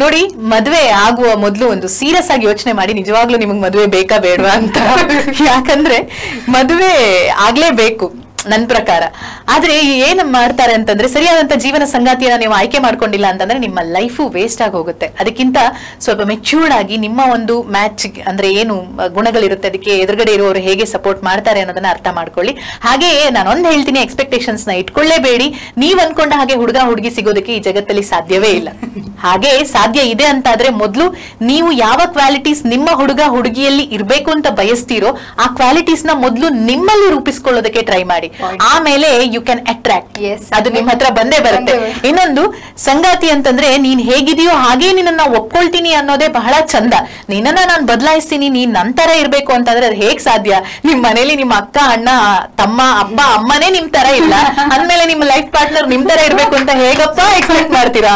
[SPEAKER 2] ನೋಡಿ, ಮದ್ವೆ ಆಗುವ ಮೊದ್ಲು ಒಂದು ಸೀರಿಯಸ್ ಆಗಿ ಯೋಚನೆ ಮಾಡಿ, ನಿಜವಾಗ್ಲೂ ನಿಮಗ್ ಮದ್ವೆ ಬೇಕಾ ಬೇಡವಾ ಅಂತ. ಯಾಕಂದ್ರೆ ಮದ್ವೆ ಆಗ್ಲೇಬೇಕು. ನನ್ ಪ್ರಕಾರ. ಆದ್ರೆ ಏನ್ ಮಾಡ್ತಾರೆ ಅಂತಂದ್ರೆ, ಸರಿಯಾದಂತ ಜೀವನ ಸಂಗಾತಿಯನ್ನ ನೀವು ಆಯ್ಕೆ ಮಾಡ್ಕೊಂಡಿಲ್ಲ ಅಂತಂದ್ರೆ ನಿಮ್ಮ ಲೈಫು ವೇಸ್ಟ್ ಆಗಿ ಹೋಗುತ್ತೆ. ಅದಕ್ಕಿಂತ ಸ್ವಲ್ಪ ಮೆಚ್ಯೂರ್ಡ್ ಆಗಿ ನಿಮ್ಮ ಒಂದು ಮ್ಯಾಚ್ ಅಂದ್ರೆ ಏನು ಗುಣಗಳಿರುತ್ತೆ, ಅದಕ್ಕೆ ಎದುರುಗಡೆ ಇರುವವರು ಹೇಗೆ ಸಪೋರ್ಟ್ ಮಾಡ್ತಾರೆ ಅನ್ನೋದನ್ನ ಅರ್ಥ ಮಾಡ್ಕೊಳ್ಳಿ. ಹಾಗೆ ನಾನೊಂದ್ ಹೇಳ್ತೀನಿ, ಎಕ್ಸ್ಪೆಕ್ಟೇಷನ್ಸ್ ನ ಇಟ್ಕೊಳ್ಳೇಬೇಡಿ. ನೀವ್ ಅನ್ಕೊಂಡ ಹಾಗೆ ಹುಡುಗ ಹುಡುಗಿ ಸಿಗೋದಕ್ಕೆ ಈ ಜಗತ್ತಲ್ಲಿ ಸಾಧ್ಯವೇ ಇಲ್ಲ. ಹಾಗೆ ಸಾಧ್ಯ ಇದೆ ಅಂತಾದ್ರೆ ಮೊದ್ಲು ನೀವು ಯಾವ ಕ್ವಾಲಿಟೀಸ್ ನಿಮ್ಮ ಹುಡುಗ ಹುಡುಗಿಯಲ್ಲಿ ಇರ್ಬೇಕು ಅಂತ ಬಯಸ್ತೀರೋ ಆ ಕ್ವಾಲಿಟೀಸ್ ನ ಮೊದ್ಲು ನಿಮ್ಮಲ್ಲಿ ರೂಪಿಸ್ಕೊಳ್ಳೋದಕ್ಕೆ ಟ್ರೈ ಮಾಡಿ. ಆಮೇಲೆ ಯು ಕ್ಯಾನ್ ಅಟ್ರಾಕ್ಟ್, ಅದು ನಿಮ್ ಹತ್ರ ಬಂದೇ ಬರುತ್ತೆ. ಇನ್ನೊಂದು, ಸಂಗಾತಿ ಅಂತಂದ್ರೆ ನೀನ್ ಹೇಗಿದೆಯೋ ಹಾಗೆ ನಿನ್ನ ಒಪ್ಕೊಳ್ತೀನಿ ಅನ್ನೋದೇ ಬಹಳ ಚಂದ. ನಿನ್ನನ್ನ ನಾನ್ ಬದಲಾಯಿಸ್ತೀನಿ, ನೀನ್ ನಂತರ ಇರ್ಬೇಕು ಅಂತಂದ್ರೆ ಅದು ಹೇಗ್ ಸಾಧ್ಯ? ನಿಮ್ ಮನೇಲಿ ನಿಮ್ಮ ಅಕ್ಕ, ಅಣ್ಣ, ತಮ್ಮ, ಅಪ್ಪ, ಅಮ್ಮನೇ ನಿಮ್ ತರ ಇಲ್ಲ ಅಂದ್ಮೇಲೆ ನಿಮ್ಮ ಲೈಫ್ ಪಾರ್ಟ್ನರ್ ನಿಮ್ ತರ ಇರ್ಬೇಕು ಅಂತ ಹೇಗಪ್ಪ ಎಕ್ಸ್ಪೆಕ್ಟ್ ಮಾಡ್ತೀರಾ?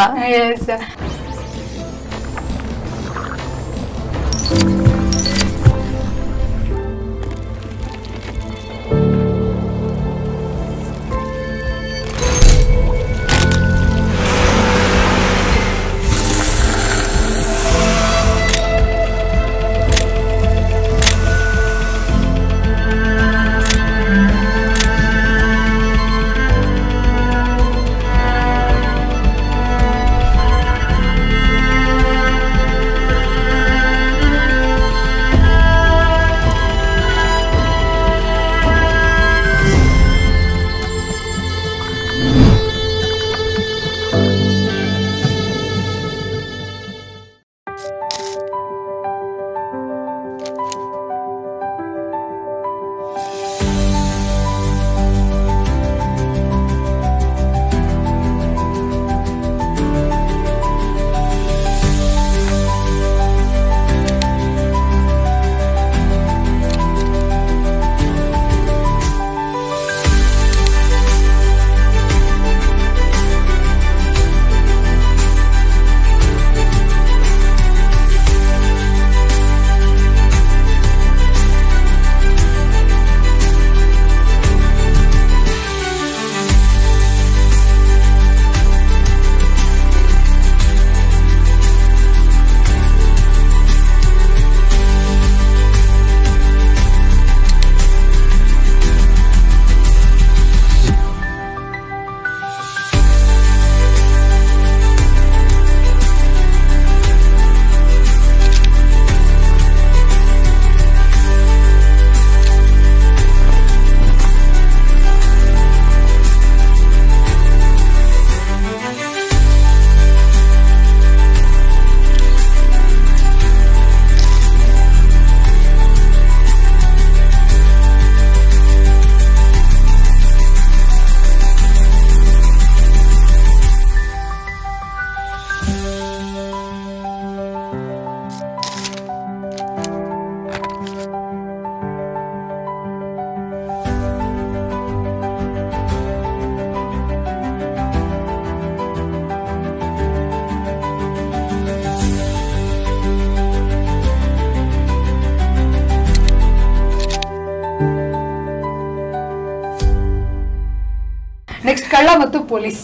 [SPEAKER 1] ನೆಕ್ಸ್ಟ್ ಕಳ್ಳ ಮತ್ತು ಪೊಲೀಸ್.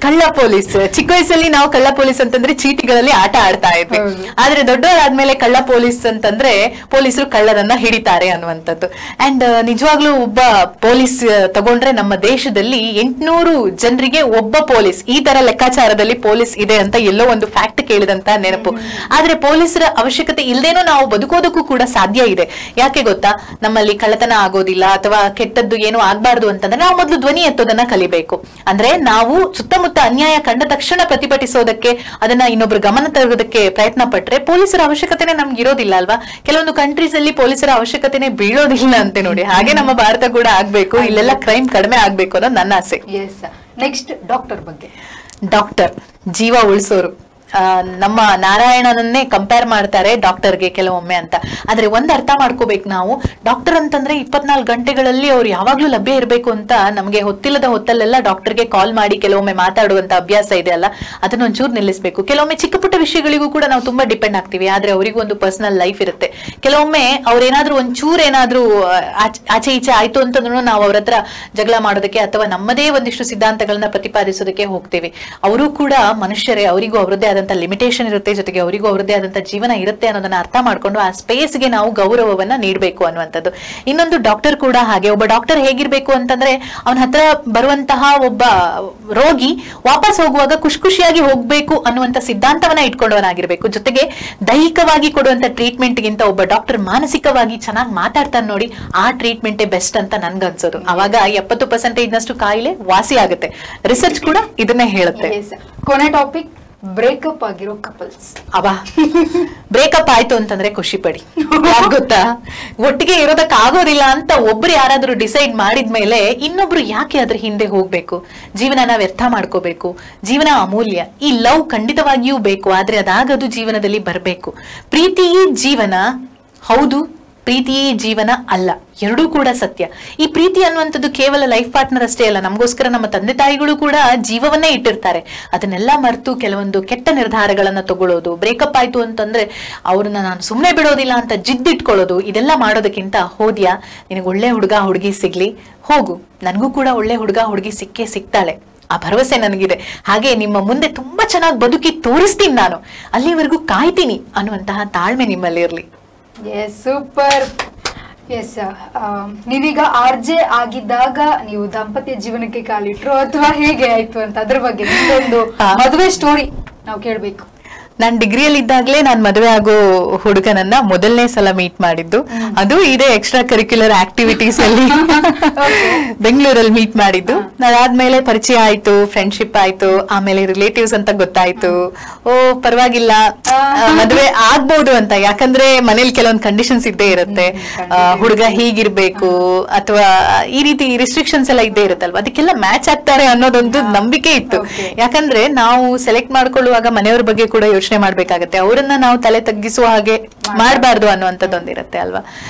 [SPEAKER 2] ಕಳ್ಳ ಪೊಲೀಸ್, ಚಿಕ್ಕ ವಯಸ್ಸಲ್ಲಿ ನಾವು ಕಳ್ಳ ಪೊಲೀಸ್ ಅಂತಂದ್ರೆ ಚೀಟಿಗಳಲ್ಲಿ ಆಟ ಆಡ್ತಾ ಇದ್ವಿ. ಆದ್ರೆ ದೊಡ್ಡವರಾದ್ಮೇಲೆ ಕಳ್ಳ ಪೊಲೀಸ್ ಅಂತಂದ್ರೆ ಪೊಲೀಸರು ಕಳ್ಳರನ್ನ ಹಿಡಿತಾರೆ ಅನ್ನುವಂಥದ್ದು. ಅಂಡ್ ನಿಜವಾಗ್ಲೂ ಒಬ್ಬ ಪೊಲೀಸ್ ತಗೊಂಡ್ರೆ ನಮ್ಮ ದೇಶದಲ್ಲಿ 800 ಜನರಿಗೆ ಒಬ್ಬ ಪೊಲೀಸ್, ಈ ತರ ಲೆಕ್ಕಾಚಾರದಲ್ಲಿ ಪೊಲೀಸ್ ಇದೆ ಅಂತ ಎಲ್ಲೋ ಒಂದು ಫ್ಯಾಕ್ಟ್ ಕೇಳಿದಂತ ನೆನಪು. ಆದ್ರೆ ಪೊಲೀಸರ ಅವಶ್ಯಕತೆ ಇಲ್ದೇನೋ ನಾವು ಬದುಕೋದಕ್ಕೂ ಕೂಡ ಸಾಧ್ಯ ಇದೆ. ಯಾಕೆ ಗೊತ್ತಾ? ನಮ್ಮಲ್ಲಿ ಕಳ್ಳತನ ಆಗೋದಿಲ್ಲ ಅಥವಾ ಕೆಟ್ಟದ್ದು ಏನು ಆಗ್ಬಾರ್ದು ಅಂತಂದ್ರೆ ನಾವು ಮೊದಲು ಧ್ವನಿ ಎತ್ತೋದನ್ನ ಕಲಿಬೇಕು. ಅಂದ್ರೆ ನಾವು ಸುತ್ತಮುತ್ತ ಅನ್ಯಾಯ ಕಂಡ ತಕ್ಷಣ ಪ್ರತಿಭಟಿಸೋದಕ್ಕೆ, ಅದನ್ನ ಇನ್ನೊಬ್ರು ಗಮನ ತರೋದಕ್ಕೆ ಪ್ರಯತ್ನ ಪಟ್ರೆ ಪೊಲೀಸರ ಅವಶ್ಯಕತೆನೆ ನಮ್ಗೆ ಇರೋದಿಲ್ಲ ಅಲ್ವಾ? ಕೆಲವೊಂದು ಕಂಟ್ರೀಸ್ ಅಲ್ಲಿ ಪೊಲೀಸರ ಅವಶ್ಯಕತೆನೆ ಬೀಳೋದಿಲ್ಲ ಅಂತೆ ನೋಡಿ. ಹಾಗೆ ನಮ್ಮ ಭಾರತ ಕೂಡ ಆಗ್ಬೇಕು, ಇಲ್ಲೆಲ್ಲ ಕ್ರೈಮ್ ಕಡಿಮೆ ಆಗ್ಬೇಕು ಅನ್ನೋದು ನನ್ನ ಆಸೆ.
[SPEAKER 1] ನೆಕ್ಸ್ಟ್ ಡಾಕ್ಟರ್ ಬಗ್ಗೆ.
[SPEAKER 2] ಡಾಕ್ಟರ್ ಜೀವ ಉಳಿಸೋರು. ನಮ್ಮ ನಾರಾಯಣನನ್ನೇ ಕಂಪೇರ್ ಮಾಡ್ತಾರೆ ಡಾಕ್ಟರ್ಗೆ ಕೆಲವೊಮ್ಮೆ ಅಂತ. ಆದ್ರೆ ಒಂದ್ ಅರ್ಥ ಮಾಡ್ಕೋಬೇಕು ನಾವು, ಡಾಕ್ಟರ್ ಅಂತಂದ್ರೆ 24 ಗಂಟೆಗಳಲ್ಲಿ ಅವ್ರು ಯಾವಾಗ್ಲೂ ಲಭ್ಯ ಇರ್ಬೇಕು ಅಂತ ನಮ್ಗೆ ಹೊತ್ತಿಲ್ಲದ ಹೊತ್ತಲ್ಲೆಲ್ಲ ಡಾಕ್ಟರ್ಗೆ ಕಾಲ್ ಮಾಡಿ ಕೆಲವೊಮ್ಮೆ ಮಾತಾಡುವಂತ ಅಭ್ಯಾಸ ಇದೆ ಅಲ್ಲ, ಅದನ್ನ ಒಂಚೂರು ನಿಲ್ಲಿಸಬೇಕು. ಕೆಲವೊಮ್ಮೆ ಚಿಕ್ಕ ಪುಟ್ಟ ವಿಷಯಗಳಿಗೂ ಕೂಡ ನಾವು ತುಂಬಾ ಡಿಪೆಂಡ್ ಆಗ್ತೀವಿ. ಆದ್ರೆ ಅವರಿಗೂ ಒಂದು ಪರ್ಸನಲ್ ಲೈಫ್ ಇರುತ್ತೆ. ಕೆಲವೊಮ್ಮೆ ಅವ್ರೇನಾದ್ರೂ ಒಂಚೂರು ಏನಾದ್ರೂ ಆಚೆ ಈಚೆ ಆಯ್ತು ಅಂತಂದ್ರೂ ನಾವು ಅವ್ರ ಹತ್ರ ಜಗಳ ಮಾಡೋದಕ್ಕೆ ಅಥವಾ ನಮ್ಮದೇ ಒಂದಿಷ್ಟು ಸಿದ್ಧಾಂತಗಳನ್ನ ಪ್ರತಿಪಾದಿಸೋದಕ್ಕೆ ಹೋಗ್ತೇವೆ. ಅವರು ಕೂಡ ಮನುಷ್ಯರೇ, ಅವರಿಗೂ ಅವರದ್ದೇ ಆದ ಆದಂತ ಲಿಮಿಟೇಷನ್ ಇರುತ್ತೆ, ಜೊತೆಗೆ ಅವರಿಗೂ ಅವರದೇ ಆದಂತ ಜೀವನ ಇರುತ್ತೆ ಅನ್ನೋದನ್ನ ಅರ್ಥ ಮಾಡ್ಕೊಂಡು ಆ ಸ್ಪೇಸ್ಗೆ ನಾವು ಗೌರವವನ್ನ ನೀಡಬೇಕು ಅನ್ನುವಂಥದ್ದು. ಇನ್ನೊಂದು ಡಾಕ್ಟರ್ ಕೂಡ ಹಾಗೆ, ಒಬ್ಬ ಡಾಕ್ಟರ್ ಹೇಗಿರ್ಬೇಕು ಅಂತಂದ್ರೆ ಅವನ ಹತ್ರ ಬರುವಂತಹ ಒಬ್ಬ ರೋಗಿ ವಾಪಸ್ ಹೋಗುವಾಗ ಖುಷಿಯಾಗಿ ಹೋಗ್ಬೇಕು ಅನ್ನುವಂತ ಸಿದ್ಧಾಂತವನ್ನ ಇಟ್ಕೊಂಡವನಾಗಿರ್ಬೇಕು. ಜೊತೆಗೆ ದೈಹಿಕವಾಗಿ ಕೊಡುವಂತ ಟ್ರೀಟ್ಮೆಂಟ್ಗಿಂತ ಒಬ್ಬ ಡಾಕ್ಟರ್ ಮಾನಸಿಕವಾಗಿ ಚೆನ್ನಾಗಿ ಮಾತಾಡ್ತಾನೆ ನೋಡಿ, ಆ ಟ್ರೀಟ್ಮೆಂಟೇ ಬೆಸ್ಟ್ ಅಂತ ನನ್ಗನ್ಸೋದು. ಅವಾಗ 70% ನಷ್ಟು ಕಾಯಿಲೆ ವಾಸಿ ಆಗುತ್ತೆ. ರಿಸರ್ಚ್ ಕೂಡ ಇದನ್ನೇ ಹೇಳುತ್ತೆ.
[SPEAKER 1] ಕೊನೆ ಟಾಪಿಕ್, ಬ್ರೇಕಪ್ ಆಗಿರೋ ಕಪಲ್ಸ್.
[SPEAKER 2] ಬ್ರೇಕಪ್ ಆಯ್ತು ಅಂತಂದ್ರೆ ಖುಷಿ ಪಡಿ. ಗೊತ್ತಾ, ಒಟ್ಟಿಗೆ ಇರೋದಕ್ಕೆ ಆಗೋದಿಲ್ಲ ಅಂತ ಒಬ್ರು ಯಾರಾದ್ರೂ ಡಿಸೈಡ್ ಮಾಡಿದ್ಮೇಲೆ ಇನ್ನೊಬ್ರು ಯಾಕೆ ಅದ್ರ ಹಿಂದೆ ಹೋಗ್ಬೇಕು? ಜೀವನನ ವ್ಯರ್ಥ ಮಾಡ್ಕೋಬೇಕು? ಜೀವನ ಅಮೂಲ್ಯ. ಈ ಲವ್ ಖಂಡಿತವಾಗಿಯೂ ಬೇಕು, ಆದ್ರೆ ಅದಾಗದು ಜೀವನದಲ್ಲಿ ಬರ್ಬೇಕು. ಪ್ರೀತಿಯೇ ಜೀವನ ಹೌದು, ಪ್ರೀತಿಯೇ ಜೀವನ ಅಲ್ಲ, ಎರಡೂ ಕೂಡ ಸತ್ಯ. ಈ ಪ್ರೀತಿ ಅನ್ನುವಂಥದ್ದು ಕೇವಲ ಲೈಫ್ ಪಾರ್ಟ್ನರ್ ಅಷ್ಟೇ ಅಲ್ಲ, ನಮಗೋಸ್ಕರ ನಮ್ಮ ತಂದೆ ತಾಯಿಗಳು ಕೂಡ ಜೀವವನ್ನೇ ಇಟ್ಟಿರ್ತಾರೆ. ಅದನ್ನೆಲ್ಲ ಮರೆತು ಕೆಲವೊಂದು ಕೆಟ್ಟ ನಿರ್ಧಾರಗಳನ್ನ ತಗೊಳ್ಳೋದು, ಬ್ರೇಕಪ್ ಆಯ್ತು ಅಂತಂದ್ರೆ ಅವ್ರನ್ನ ನಾನು ಸುಮ್ಮನೆ ಬಿಡೋದಿಲ್ಲ ಅಂತ ಜಿದ್ದಿಟ್ಕೊಳ್ಳೋದು, ಇದೆಲ್ಲ ಮಾಡೋದಕ್ಕಿಂತ ಹೋದ್ಯಾ, ನಿನಗೆ ಒಳ್ಳೆ ಹುಡುಗ ಹುಡುಗಿ ಸಿಗ್ಲಿ, ಹೋಗು, ನನಗೂ ಕೂಡ ಒಳ್ಳೆ ಹುಡುಗ ಹುಡುಗಿ ಸಿಕ್ಕೇ ಸಿಗ್ತಾಳೆ, ಆ ಭರವಸೆ ನನಗಿದೆ, ಹಾಗೆ ನಿಮ್ಮ ಮುಂದೆ ತುಂಬಾ ಚೆನ್ನಾಗಿ ಬದುಕಿ ತೋರಿಸ್ತೀನಿ ನಾನು, ಅಲ್ಲಿವರೆಗೂ ಕಾಯ್ತೀನಿ ಅನ್ನುವಂತಹ ತಾಳ್ಮೆ ನಿಮ್ಮಲ್ಲಿ ಇರ್ಲಿ.
[SPEAKER 1] Yes, super. ಎಸ್, ನೀವೀಗ RJ ಆಗಿದ್ದಾಗ ನೀವು ದಾಂಪತ್ಯ ಜೀವನಕ್ಕೆ ಕಾಲಿಟ್ರು ಅಥವಾ ಹೇಗೆ ಆಯ್ತು ಅಂತ ಅದ್ರ ಬಗ್ಗೆ ಒಂದು ಮದುವೆ ಸ್ಟೋರಿ ನಾವು ಕೇಳ್ಬೇಕು.
[SPEAKER 2] ನಾನ್ ಡಿಗ್ರಿಯಲ್ಲಿ ಇದ್ದಾಗ್ಲೇ ನಾನ್ ಮದುವೆ ಆಗೋ ಹುಡುಗನನ್ನ ಮೊದಲನೇ ಸಲ ಮೀಟ್ ಮಾಡಿದ್ದು. ಅದು ಇದೇ ಎಕ್ಸ್ಟ್ರಾ ಕರಿಕ್ಯುಲರ್ ಆಕ್ಟಿವಿಟೀಸ್ ಅಲ್ಲಿ ಬೆಂಗಳೂರಲ್ಲಿ ಮೀಟ್ ಮಾಡಿದ್ದು. ಅದಾದ್ಮೇಲೆ ಪರಿಚಯ ಆಯ್ತು, ಫ್ರೆಂಡ್ಶಿಪ್ ಆಯ್ತು, ಆಮೇಲೆ ರಿಲೇಟಿವ್ಸ್ ಅಂತ ಗೊತ್ತಾಯ್ತು. ಪರವಾಗಿಲ್ಲ, ಮದುವೆ ಆಗ್ಬಹುದು ಅಂತ. ಯಾಕಂದ್ರೆ ಮನೇಲಿ ಕೆಲವೊಂದು ಕಂಡೀಷನ್ಸ್ ಇದ್ದೇ ಇರುತ್ತೆ, ಹುಡುಗ ಹೀಗಿರ್ಬೇಕು ಅಥವಾ ಈ ರೀತಿ ರಿಸ್ಟ್ರಿಕ್ಷನ್ಸ್ ಎಲ್ಲ ಇದ್ದೇ ಇರುತ್ತಲ್ವಾ, ಅದಕ್ಕೆಲ್ಲ ಮ್ಯಾಚ್ ಆಗ್ತಾರೆ ಅನ್ನೋದೊಂದು ನಂಬಿಕೆ ಇತ್ತು. ಯಾಕಂದ್ರೆ ನಾವು ಸೆಲೆಕ್ಟ್ ಮಾಡ್ಕೊಳ್ಳುವಾಗ ಮನೆಯವ್ರ ಬಗ್ಗೆ ಕೂಡ ಯೋಚನೆ ಮಾಡ್ಬೇಕಾಗತ್ತೆ, ಅವರನ್ನ ನಾವು ತಲೆ ತಗ್ಗಿಸುವ ಹಾಗೆ ಮಾಡಬಾರ್ದು ಅನ್ನುವಂಥದ್ದೊಂದಿರುತ್ತೆ ಅಲ್ವಾ.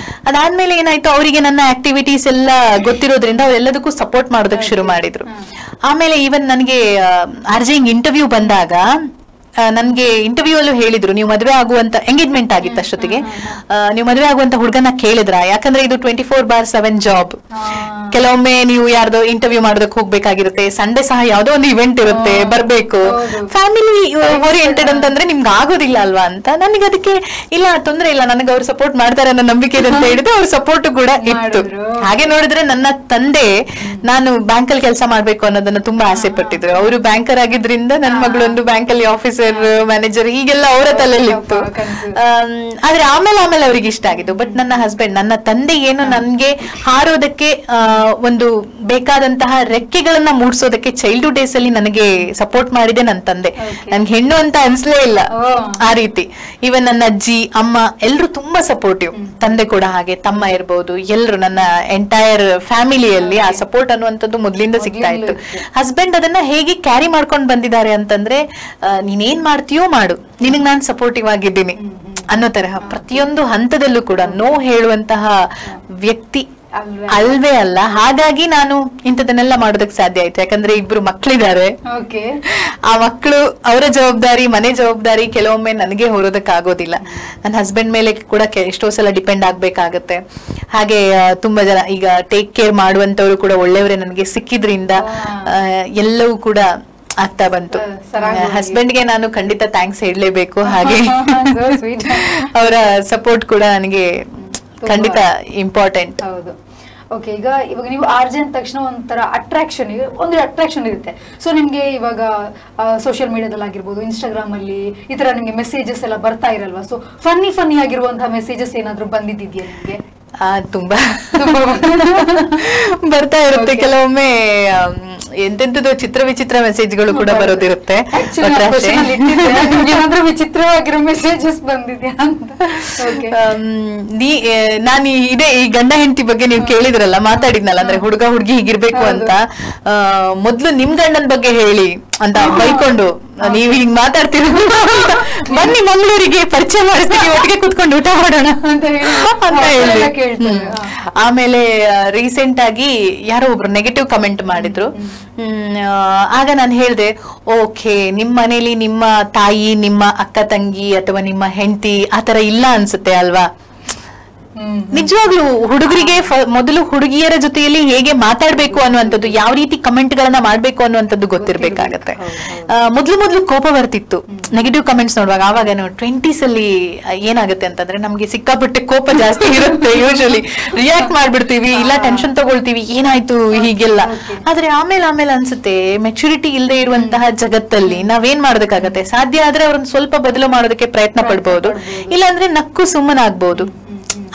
[SPEAKER 2] ಅದಾದ್ಮೇಲೆ ಏನಾಯ್ತು, ಅವರಿಗೆ ನನ್ನ ಆಕ್ಟಿವಿಟೀಸ್ ಎಲ್ಲ ಗೊತ್ತಿರೋದ್ರಿಂದ ಅವರೆಲ್ಲದಕ್ಕೂ ಸಪೋರ್ಟ್ ಮಾಡೋದಕ್ಕೆ ಶುರು ಮಾಡಿದ್ರು. ಆಮೇಲೆ ಈವನ್ ನನಗೆ RJing ಇಂಟರ್ವ್ಯೂ ಬಂದಾಗ ನನ್ಗೆ ಇಂಟರ್ವ್ಯೂ ಅಲ್ಲೂ ಹೇಳಿದ್ರು, ನೀವು ಮದುವೆ ಆಗುವಂತ ಎಂಗೇಜ್ಮೆಂಟ್ ಆಗಿತ್ತು ಅಷ್ಟೊತ್ತಿಗೆ, ನೀವು ಮದುವೆ ಆಗುವಂತ ಹುಡುಗನ ಕೇಳಿದ್ರ, ಯಾಕಂದ್ರೆ ಇದು 24/7 ಜಾಬ್. ಕೆಲವೊಮ್ಮೆ ನೀವು ಯಾರ್ದೋ ಇಂಟರ್ವ್ಯೂ ಮಾಡೋದಕ್ಕೆ ಹೋಗ್ಬೇಕಾಗಿರುತ್ತೆ, ಸಂಡೇ ಸಹ ಯಾವ್ದೋ ಒಂದು ಇವೆಂಟ್ ಇರುತ್ತೆ, ಬರ್ಬೇಕು, ಫ್ಯಾಮಿಲಿ ಓರಿಯೆಂಟೆಡ್ ಅಂತಂದ್ರೆ ನಿಮ್ಗೆ ಆಗೋದಿಲ್ಲ ಅಲ್ವಾ ಅಂತ. ನನಗೆ ಅದಕ್ಕೆ ಇಲ್ಲ, ತೊಂದ್ರೆ ಇಲ್ಲ, ನನಗೆ ಅವ್ರು ಸಪೋರ್ಟ್ ಮಾಡ್ತಾರೆ ಅನ್ನೋ ನಂಬಿಕೆ ಇದೆ ಅಂತ ಹೇಳಿದ್ರೆ ಅವ್ರ ಸಪೋರ್ಟ್ ಕೂಡ ಇತ್ತು. ಹಾಗೆ ನೋಡಿದ್ರೆ ನನ್ನ ತಂದೆ ನಾನು ಬ್ಯಾಂಕಲ್ಲಿ ಕೆಲಸ ಮಾಡ್ಬೇಕು ಅನ್ನೋದನ್ನ ತುಂಬಾ ಆಸೆ ಪಟ್ಟಿದ್ರು. ಅವರು ಬ್ಯಾಂಕರ್ ಆಗಿದ್ರಿಂದ ನನ್ನ ಮಗಳೊಂದು ಬ್ಯಾಂಕಲ್ಲಿ ಆಫೀಸರ್ ಮ್ಯಾನೇಜರ್ ಹೀಗೆಲ್ಲ ಅವರ ತಲೆಯಲ್ಲಿ ಇತ್ತು. ಆದ್ರೆ ಆಮೇಲೆ ಅವ್ರಿಗೆ ಇಷ್ಟ ಆಗಿದ್ದು. ಬಟ್ ನನ್ನ ಹಸ್ಬೆಂಡ್, ನನ್ನ ತಂದೆ ಏನು ನನ್ಗೆ ಹಾರೋದಕ್ಕೆ ಒಂದು ಬೇಕಾದಂತಹ ರೆಕ್ಕೆಗಳನ್ನ ಮೂಡಿಸೋದಕ್ಕೆ ಚೈಲ್ಡ್ಹುಡ್ ಡೇಸ್ ಅಲ್ಲಿ ನನಗೆ ಸಪೋರ್ಟ್ ಮಾಡಿದೆ ನನ್ನ ತಂದೆ. ನನ್ಗೆ ಹೆಣ್ಣು ಅಂತ ಅನ್ಸ್ಲೇ ಇಲ್ಲ ಆ ರೀತಿ. ಇವನ್ ನನ್ನ ಅಜ್ಜಿ, ಅಮ್ಮ ಎಲ್ರು ತುಂಬಾ ಸಪೋರ್ಟಿವ್. ತಂದೆ ಕೂಡ ಹಾಗೆ, ತಮ್ಮ ಇರ್ಬೋದು, ಎಲ್ರು ನನ್ನ ಎಂಟೈರ್ ಫ್ಯಾಮಿಲಿಯಲ್ಲಿ ಆ ಸಪೋರ್ಟ್ ಅನ್ನುವಂಥದ್ದು ಮೊದ್ಲಿಂದ ಸಿಗ್ತಾ ಇತ್ತು. ಹಸ್ಬೆಂಡ್ ಅದನ್ನ ಹೇಗೆ ಕ್ಯಾರಿ ಮಾಡ್ಕೊಂಡು ಬಂದಿದ್ದಾರೆ ಅಂತಂದ್ರೆ, ನೀನೇನ್ ಮಾಡ್ತೀಯೋ ಮಾಡು, ನಿನಗ್ ನಾನ್ ಸಪೋರ್ಟಿವ್ ಆಗಿದ್ದೀನಿ ಅನ್ನೋ ತರಹ ಪ್ರತಿಯೊಂದು ಹಂತದಲ್ಲೂ ಕೂಡ ನೋ ಹೇಳುವಂತಹ ವ್ಯಕ್ತಿ ಅಲ್ವೇ ಅಲ್ಲ. ಹಾಗಾಗಿ ನಾನು ಇಂಥದನ್ನೆಲ್ಲ ಮಾಡೋದಕ್ಕೆ ಸಾಧ್ಯ ಆಯ್ತು. ಯಾಕಂದ್ರೆ ಇಬ್ರು ಮಕ್ಳಿದ್ದಾರೆ, ಆ ಮಕ್ಕಳು ಅವರ ಜವಾಬ್ದಾರಿ, ಮನೆ ಜವಾಬ್ದಾರಿ ಕೆಲವೊಮ್ಮೆ ನನಗೆ ಹೊರೋದಕ್ಕಾಗೋದಿಲ್ಲ. ನನ್ನ ಹಸ್ಬೆಂಡ್ ಮೇಲೆ ಕೂಡ ಎಷ್ಟೋ ಸಲ ಡಿಪೆಂಡ್ ಆಗ್ಬೇಕಾಗತ್ತೆ. ಹಾಗೆ ತುಂಬಾ ಜನ ಈಗ ಟೇಕ್ ಕೇರ್ ಮಾಡುವಂತವ್ರು ಕೂಡ ಒಳ್ಳೆಯವರೇ ನನಗೆ ಸಿಕ್ಕಿದ್ರಿಂದ ಎಲ್ಲವೂ ಕೂಡ ಆಗ್ತಾ ಬಂತು. ಹಸ್ಬೆಂಡ್ಗೆ ನಾನು ಖಂಡಿತ ಥ್ಯಾಂಕ್ಸ್ ಹೇಳಲೇಬೇಕು. ಹಾಗೆ ಅವರ ಸಪೋರ್ಟ್ ಕೂಡ ನನಗೆ ಖಂಡಿತ ಇಂಪಾರ್ಟೆಂಟ್.
[SPEAKER 1] ಹೌದು. ಓಕೆ, ಇವಾಗ ನೀವು RJ ಅಂದ ತಕ್ಷಣ ಒಂಥರ ಅಟ್ರಾಕ್ಷನ್ ಇರುತ್ತೆ. ಸೊ ನಿಮ್ಗೆ ಇವಾಗ ಸೋಷಿಯಲ್ ಮೀಡಿಯಾದಲ್ಲಿ ಆಗಿರ್ಬೋದು, ಇನ್ಸ್ಟಾಗ್ರಾಮ್ ಅಲ್ಲಿ ಈ ತರ ನಿಮ್ಗೆ ಮೆಸೇಜಸ್ ಎಲ್ಲ ಬರ್ತಾ ಇರಲ್ವಾ? ಸೊ ಫನ್ನಿ ಆಗಿರುವಂತಹ ಮೆಸೇಜಸ್ ಏನಾದ್ರು ಬಂದಿದ್ಯಾ ನಿಮ್ಗೆ?
[SPEAKER 2] ತುಂಬಾ ಬರ್ತಾ ಇರುತ್ತೆ. ಕೆಲವೊಮ್ಮೆ ಎಂತೆಂತದ್ದು ವಿಚಿತ್ರ ಮೆಸೇಜ್ಗಳು ಕೂಡ ಬರೋದಿರುತ್ತೆ.
[SPEAKER 1] ವಿಚಿತ್ರವಾಗಿರೋ ಮೆಸೇಜಸ್ ಬಂದಿದ್ಯಾ ಅಂತ.
[SPEAKER 2] ನಾನು ಇದೇ ಈ ಗಂಡ ಹೆಂಡತಿ ಬಗ್ಗೆ ನೀವು ಕೇಳಿದ್ರಲ್ಲ, ಮಾತಾಡಿದ್ನಲ್ಲ, ಅಂದ್ರೆ ಹುಡುಗ ಹುಡುಗಿ ಹೀಗಿರ್ಬೇಕು ಅಂತ. ಮೊದ್ಲು ನಿಮ್ ಗಂಡನ ಬಗ್ಗೆ ಹೇಳಿ ಅಂತ ಬೈಕೊಂಡು, ನೀವ್ ಹಿಂಗ್ ಮಾತಾಡ್ತೀರ, ಬನ್ನಿ ಮಂಗಳೂರಿಗೆ ಪರಿಚಯ ಮಾಡಿಸ್ತೀವಿ, ಒಟ್ಟಿಗೆ ಕುತ್ಕೊಂಡು ಊಟ ಮಾಡೋಣ ಅಂತ ಹೇಳಿ. ಆಮೇಲೆ ರೀಸೆಂಟ್ ಆಗಿ ಯಾರೋ ಒಬ್ರು ನೆಗೆಟಿವ್ ಕಮೆಂಟ್ ಮಾಡಿದ್ರು. ಆಗ ನಾನು ಹೇಳ್ದೆ, ಓಕೆ, ನಿಮ್ ಮನೇಲಿ ನಿಮ್ಮ ತಾಯಿ, ನಿಮ್ಮ ಅಕ್ಕ ತಂಗಿ ಅಥವಾ ನಿಮ್ಮ ಹೆಂಡತಿ ಆತರ ಇಲ್ಲ ಅನ್ಸುತ್ತೆ ಅಲ್ವಾ? ನಿಜವಾಗ್ಲೂ ಹುಡುಗರಿಗೆ ಮೊದಲು ಹುಡುಗಿಯರ ಜೊತೆಯಲ್ಲಿ ಹೇಗೆ ಮಾತಾಡ್ಬೇಕು ಅನ್ನುವಂಥದ್ದು, ಯಾವ ರೀತಿ ಕಮೆಂಟ್ ಗಳನ್ನ ಮಾಡ್ಬೇಕು ಅನ್ನುವಂಥದ್ದು ಗೊತ್ತಿರ್ಬೇಕಾಗತ್ತೆ. ಮೊದ್ಲು ಕೋಪ ಬರ್ತಿತ್ತು ನೆಗೆಟಿವ್ ಕಮೆಂಟ್ಸ್ ನೋಡುವಾಗ. ಆವಾಗ ನಾವು 20s ಅಲ್ಲಿ ಏನಾಗುತ್ತೆ ಅಂತಂದ್ರೆ ನಮ್ಗೆ ಸಿಕ್ಕಾಪಟ್ಟೆ ಕೋಪ ಜಾಸ್ತಿ ಇರುತ್ತೆ. ಯೂಶಲಿ ರಿಯಾಕ್ಟ್ ಮಾಡ್ಬಿಡ್ತೀವಿ, ಇಲ್ಲ ಟೆನ್ಷನ್ ತಗೊಳ್ತೀವಿ, ಏನಾಯ್ತು ಹೀಗೆಲ್ಲ. ಆದ್ರೆ ಆಮೇಲೆ ಅನ್ಸುತ್ತೆ ಮೆಚುರಿಟಿ ಇಲ್ಲದೆ ಇರುವಂತಹ ಜಗತ್ತಲ್ಲಿ ನಾವೇನ್ ಮಾಡ್ಬೇಕಾಗತ್ತೆ, ಸಾಧ್ಯ ಆದ್ರೆ ಅವ್ರನ್ನ ಸ್ವಲ್ಪ ಬದಲು ಮಾಡೋದಕ್ಕೆ ಪ್ರಯತ್ನ ಪಡ್ಬಹುದು, ಇಲ್ಲಾಂದ್ರೆ ನಕ್ಕು ಸುಮ್ಮನಾಗ್ಬಹುದು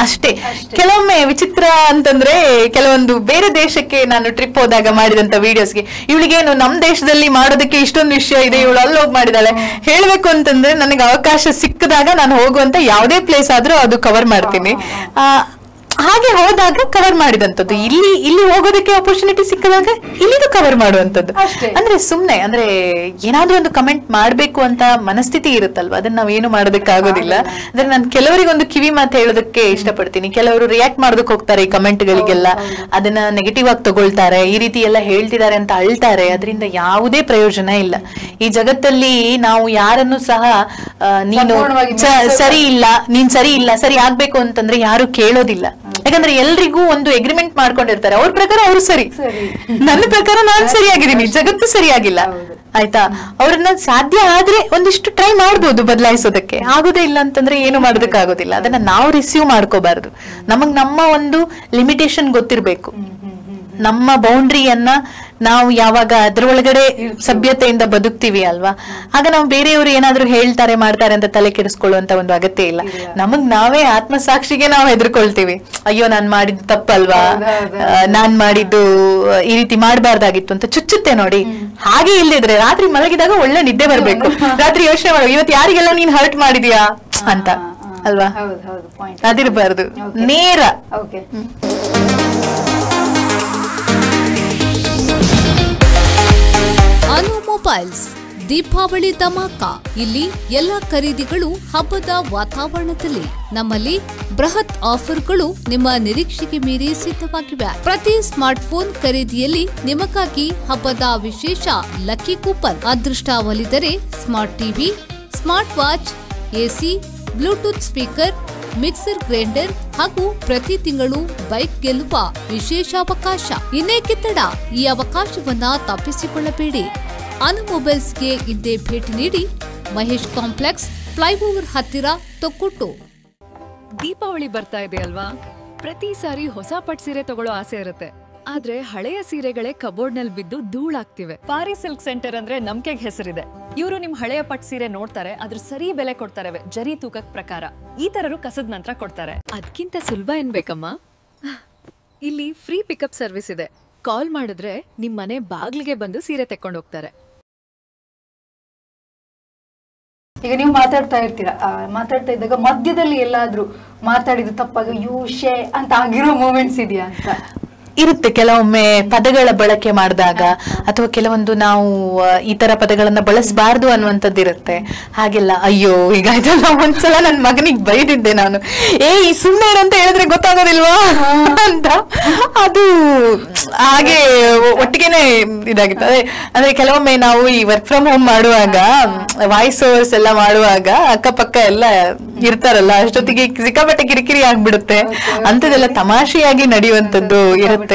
[SPEAKER 2] ಅಷ್ಟೇ. ಕೆಲವೊಮ್ಮೆ ವಿಚಿತ್ರ ಅಂತಂದ್ರೆ ಕೆಲವೊಂದು ಬೇರೆ ದೇಶಕ್ಕೆ ನಾನು ಟ್ರಿಪ್ ಹೋದಾಗ ಮಾಡಿದಂತ ವಿಡಿಯೋಸ್ಗೆ ಇವಳಿಗೇನು ನಮ್ ದೇಶದಲ್ಲಿ ಮಾಡೋದಕ್ಕೆ ಇಷ್ಟೊಂದು ವಿಷಯ ಇದೆ, ಇವಳು ಅಲ್ಲಿ ಹೋಗಿ ಮಾಡಿದಾಳೆ ಹೇಳ್ಬೇಕು ಅಂತಂದ್ರೆ ನನಗೆ ಅವಕಾಶ ಸಿಕ್ಕದಾಗ ನಾನು ಹೋಗುವಂತ ಯಾವುದೇ ಪ್ಲೇಸ್ ಆದ್ರೂ ಅದು ಕವರ್ ಮಾಡ್ತೀನಿ. ಹಾಗೆ ಹೋದಾಗ ಕವರ್ ಮಾಡಿದಂಥದ್ದು, ಇಲ್ಲಿ ಹೋಗೋದಕ್ಕೆ ಆಪರ್ಚುನಿಟಿ ಸಿಕ್ಕದಾಗ ಇಲ್ಲಿದು ಕವರ್ ಮಾಡುವಂತದ್ದು. ಅಂದ್ರೆ ಸುಮ್ನೆ ಅಂದ್ರೆ ಏನಾದ್ರೂ ಒಂದು ಕಮೆಂಟ್ ಮಾಡ್ಬೇಕು ಅಂತ ಮನಸ್ಥಿತಿ ಇರುತ್ತಲ್ವಾ, ಅದನ್ನ ನಾವೇನು ಮಾಡೋದಕ್ಕೆ ಆಗೋದಿಲ್ಲ. ಅಂದ್ರೆ ನಾನು ಕೆಲವರಿಗೊಂದು ಕಿವಿ ಮಾತು ಹೇಳೋದಕ್ಕೆ ಇಷ್ಟಪಡ್ತೀನಿ. ಕೆಲವರು ರಿಯಾಕ್ಟ್ ಮಾಡೋದಕ್ಕೆ ಹೋಗ್ತಾರೆ ಈ ಕಮೆಂಟ್ ಗಳಿಗೆಲ್ಲ, ಅದನ್ನ ನೆಗೆಟಿವ್ ಆಗಿ ತಗೊಳ್ತಾರೆ, ಈ ರೀತಿ ಎಲ್ಲ ಹೇಳ್ತಿದ್ದಾರೆ ಅಂತ ಅಳ್ತಾರೆ. ಅದರಿಂದ ಯಾವುದೇ ಪ್ರಯೋಜನ ಇಲ್ಲ. ಈ ಜಗತ್ತಲ್ಲಿ ನಾವು ಯಾರನ್ನು ಸಹ ನೀನು ಸರಿ ಇಲ್ಲ, ನೀನ್ ಸರಿ ಇಲ್ಲ, ಸರಿ ಆಗ್ಬೇಕು ಅಂತಂದ್ರೆ ಯಾರು ಕೇಳೋದಿಲ್ಲ. ಯಾಕಂದ್ರೆ ಎಲ್ರಿಗೂ ಒಂದು ಎಗ್ರಿಮೆಂಟ್ ಮಾಡ್ಕೊಂಡಿರ್ತಾರೆ, ಅವ್ರ ಪ್ರಕಾರ ಅವ್ರು ಸರಿ, ನನ್ನ ಪ್ರಕಾರ ನಾನ್ ಸರಿಯಾಗಿದ್ದೀನಿ, ಜಗತ್ತು ಸರಿಯಾಗಿಲ್ಲ. ಆಯ್ತಾ, ಅವ್ರನ್ನ ಸಾಧ್ಯ ಆದ್ರೆ ಒಂದಿಷ್ಟು ಟ್ರೈ ಮಾಡ್ಬೋದು ಬದಲಾಯಿಸೋದಕ್ಕೆ. ಆಗೋದೇ ಇಲ್ಲ ಅಂತಂದ್ರೆ ಏನು ಮಾಡೋದಕ್ಕೆ ಆಗೋದಿಲ್ಲ. ಅದನ್ನ ನಾವು ರಿಸೀವ್ ಮಾಡ್ಕೋಬಾರ್ದು. ನಮಗ್ ನಮ್ಮ ಒಂದು ಲಿಮಿಟೇಷನ್ ಗೊತ್ತಿರ್ಬೇಕು. ನಮ್ಮ ಬೌಂಡ್ರಿಯನ್ನ ನಾವು ಯಾವಾಗ ಅದ್ರ ಒಳಗಡೆ ಸಭ್ಯತೆಯಿಂದ ಬದುಕ್ತಿವಿ ಅಲ್ವಾ, ಆಗ ನಾವು ಬೇರೆಯವರು ಏನಾದ್ರು ಹೇಳ್ತಾರೆ ಮಾಡ್ತಾರೆ ಅಂತ ತಲೆ ಕೆಡಿಸ್ಕೊಳ್ಳುವಂತ ಒಂದು ಅಗತ್ಯ ಇಲ್ಲ. ನಮಗ್ ನಾವೇ ಆತ್ಮಸಾಕ್ಷಿಗೆ ನಾವು ಹೆದರ್ಕೊಳ್ತೀವಿ, ಅಯ್ಯೋ ನಾನ್ ಮಾಡಿದ್ದು ತಪ್ಪಲ್ವಾ, ನಾನ್ ಮಾಡಿದ್ದು ಈ ರೀತಿ ಮಾಡಬಾರ್ದಾಗಿತ್ತು ಅಂತ ಚುಚ್ಚುತ್ತೆ ನೋಡಿ. ಹಾಗೆ ಇಲ್ಲದಿದ್ರೆ ರಾತ್ರಿ ಮಲಗಿದಾಗ ಒಳ್ಳೆ ನಿದ್ದೆ ಬರ್ಬೇಕು. ರಾತ್ರಿ ಯೋಚನೆ ಮಾಡು, ಇವತ್ತು ಯಾರಿಗೆಲ್ಲ ನೀನ್ ಹರ್ಟ್ ಮಾಡಿದ್ಯಾ ಅಂತ ಅಲ್ವಾ, ಅದಿರಬಾರ್ದು, ನೇರ.
[SPEAKER 6] ಅನು ಮೊಬೈಲ್ಸ್ ದೀಪಾವಳಿ ಧಮಾಕ. ಇಲ್ಲಿ ಎಲ್ಲ ಖರೀದಿಗಳು ಹಬ್ಬದ ವಾತಾವರಣದಲ್ಲಿ. ನಮ್ಮಲ್ಲಿ ಬೃಹತ್ ಆಫರ್ಗಳು ನಿಮ್ಮ ನಿರೀಕ್ಷೆಗೆ ಮೀರಿ ಸಿದ್ಧವಾಗಿವೆ. ಪ್ರತಿ ಸ್ಮಾರ್ಟ್ಫೋನ್ ಖರೀದಿಯಲ್ಲಿ ನಿಮಗಾಗಿ ಹಬ್ಬದ ವಿಶೇಷ ಲಕ್ಕಿ ಕೂಪನ್. ಅದೃಷ್ಟ ಒಲಿದರೆ smart TV, smart watch, AC, Bluetooth speaker, mixer grinder ಹಾಗೂ ಪ್ರತಿ ತಿಂಗಳು ಬೈಕ್ ಗೆಲ್ಲುವ ವಿಶೇಷ ಅವಕಾಶ. ಇನ್ನೇಕೆ ತಡ, ಈ ಅವಕಾಶವನ್ನ ತಪ್ಪಿಸಿಕೊಳ್ಳಬೇಡಿ. ಅನು ಮೊಬೈಲ್ಸ್ಗೆ ಇಂದೇ ಭೇಟಿ ನೀಡಿ. ಮಹೇಶ್ ಕಾಂಪ್ಲೆಕ್ಸ್, ಫ್ಲೈಓವರ್ ಹತ್ತಿರ, ತೊಕ್ಕೊಟ್ಟು.
[SPEAKER 7] ದೀಪಾವಳಿ ಬರ್ತಾ ಇದೆ ಅಲ್ವಾ? ಪ್ರತಿ ಸಾರಿ ಹೊಸ ಪಟ್ ಸೀರೆ ತಗೊಳ್ಳೋ ಆಸೆ ಇರುತ್ತೆ. ಆದ್ರೆ ಹಳೆಯ ಸೀರೆಗಳೇ ಕಬೋರ್ಡ್ ನಲ್ಲಿ ಬಿದ್ದು ಧೂಳಾಗ್ತಿವೆ. ಪಾರಿ ಸಿಲ್ಕ್ ಸೆಂಟರ್ ಅಂದ್ರೆ ನಂಬಿಕೆಗೆ ಹೆಸರಿದೆ. ಇವರು ನಿಮ್ ಹಳೆಯ ಪಟ್ ಸೀರೆ ನೋಡ್ತಾರೆ, ಅದ್ರ ಸರಿ ಬೆಲೆ ಕೊಡ್ತಾರೆ, ಜರಿ ತೂಕಕ್ ಪ್ರಕಾರ. ಈ ತರರು ಕಸದ ನಂತರ ಕೊಡ್ತಾರೆ. ಅದಕ್ಕಿಂತ ಸುಲಭ ಏನ್ ಬೇಕಮ್ಮ? ಇಲ್ಲಿ ಫ್ರೀ ಪಿಕಪ್ ಸರ್ವಿಸ್ ಇದೆ. ಕಾಲ್ ಮಾಡಿದ್ರೆ ನಿಮ್ ಮನೆ ಬಾಗ್ಲಿಗೆ ಬಂದು ಸೀರೆ ತೆಕ್ಕೊಂಡು ಹೋಗ್ತಾರೆ.
[SPEAKER 1] ಈಗ ನೀವು ಮಾತಾಡ್ತಾ ಇರ್ತೀರಾ, ಮಾತಾಡ್ತಾ ಇದ್ದಾಗ ಮಧ್ಯದಲ್ಲಿ ಎಲ್ಲಾದ್ರೂ ಮಾತಾಡಿದ ತಪ್ಪಾಗ ಯೂಶೆ ಅಂತ ಆಗಿರೋ ಮೂಮೆಂಟ್ಸ್ ಇದೆಯಾ ಅಂತ?
[SPEAKER 2] ಇರುತ್ತೆ. ಕೆಲವೊಮ್ಮೆ ಪದಗಳ ಬಳಕೆ ಮಾಡಿದಾಗ ಅಥವಾ ಕೆಲವೊಂದು ನಾವು ಈ ತರ ಪದಗಳನ್ನ ಬಳಸಬಾರ್ದು ಅನ್ನುವಂಥದ್ದು ಇರುತ್ತೆ. ಹಾಗೆಲ್ಲ ಅಯ್ಯೋ ಹೀಗಾಯ್ತಲ್ಲ, ಒಂದ್ಸಲ ನನ್ ಮಗನಿಗೆ ಬೈದಿದ್ದೆ ನಾನು, ಈ ಸುಮ್ಮನೆ ಅಂತ ಹೇಳಿದ್ರೆ ಗೊತ್ತಾಗೋದಿಲ್ವಾ ಅಂತ. ಅದು ಹಾಗೆ ಒಟ್ಟಿಗೆನೆ ಇದಾಗಿತ್ತು. ಅಂದ್ರೆ ಕೆಲವೊಮ್ಮೆ ನಾವು ಈ ವರ್ಕ್ ಫ್ರಮ್ ಹೋಮ್ ಮಾಡುವಾಗ ವಾಯ್ಸ್ ಓವರ್ಸ್ ಎಲ್ಲ ಮಾಡುವಾಗ ಅಕ್ಕಪಕ್ಕ ಎಲ್ಲ ಇರ್ತಾರಲ್ಲ, ಅಷ್ಟೊತ್ತಿಗೆ ಸಿಕ್ಕಾಪಟ್ಟೆ ಕಿರಿಕಿರಿ ಆಗ್ಬಿಡುತ್ತೆ. ಅಂತದೆಲ್ಲ ತಮಾಷೆಯಾಗಿ ನಡೆಯುವಂತದ್ದು ಇರುತ್ತೆ.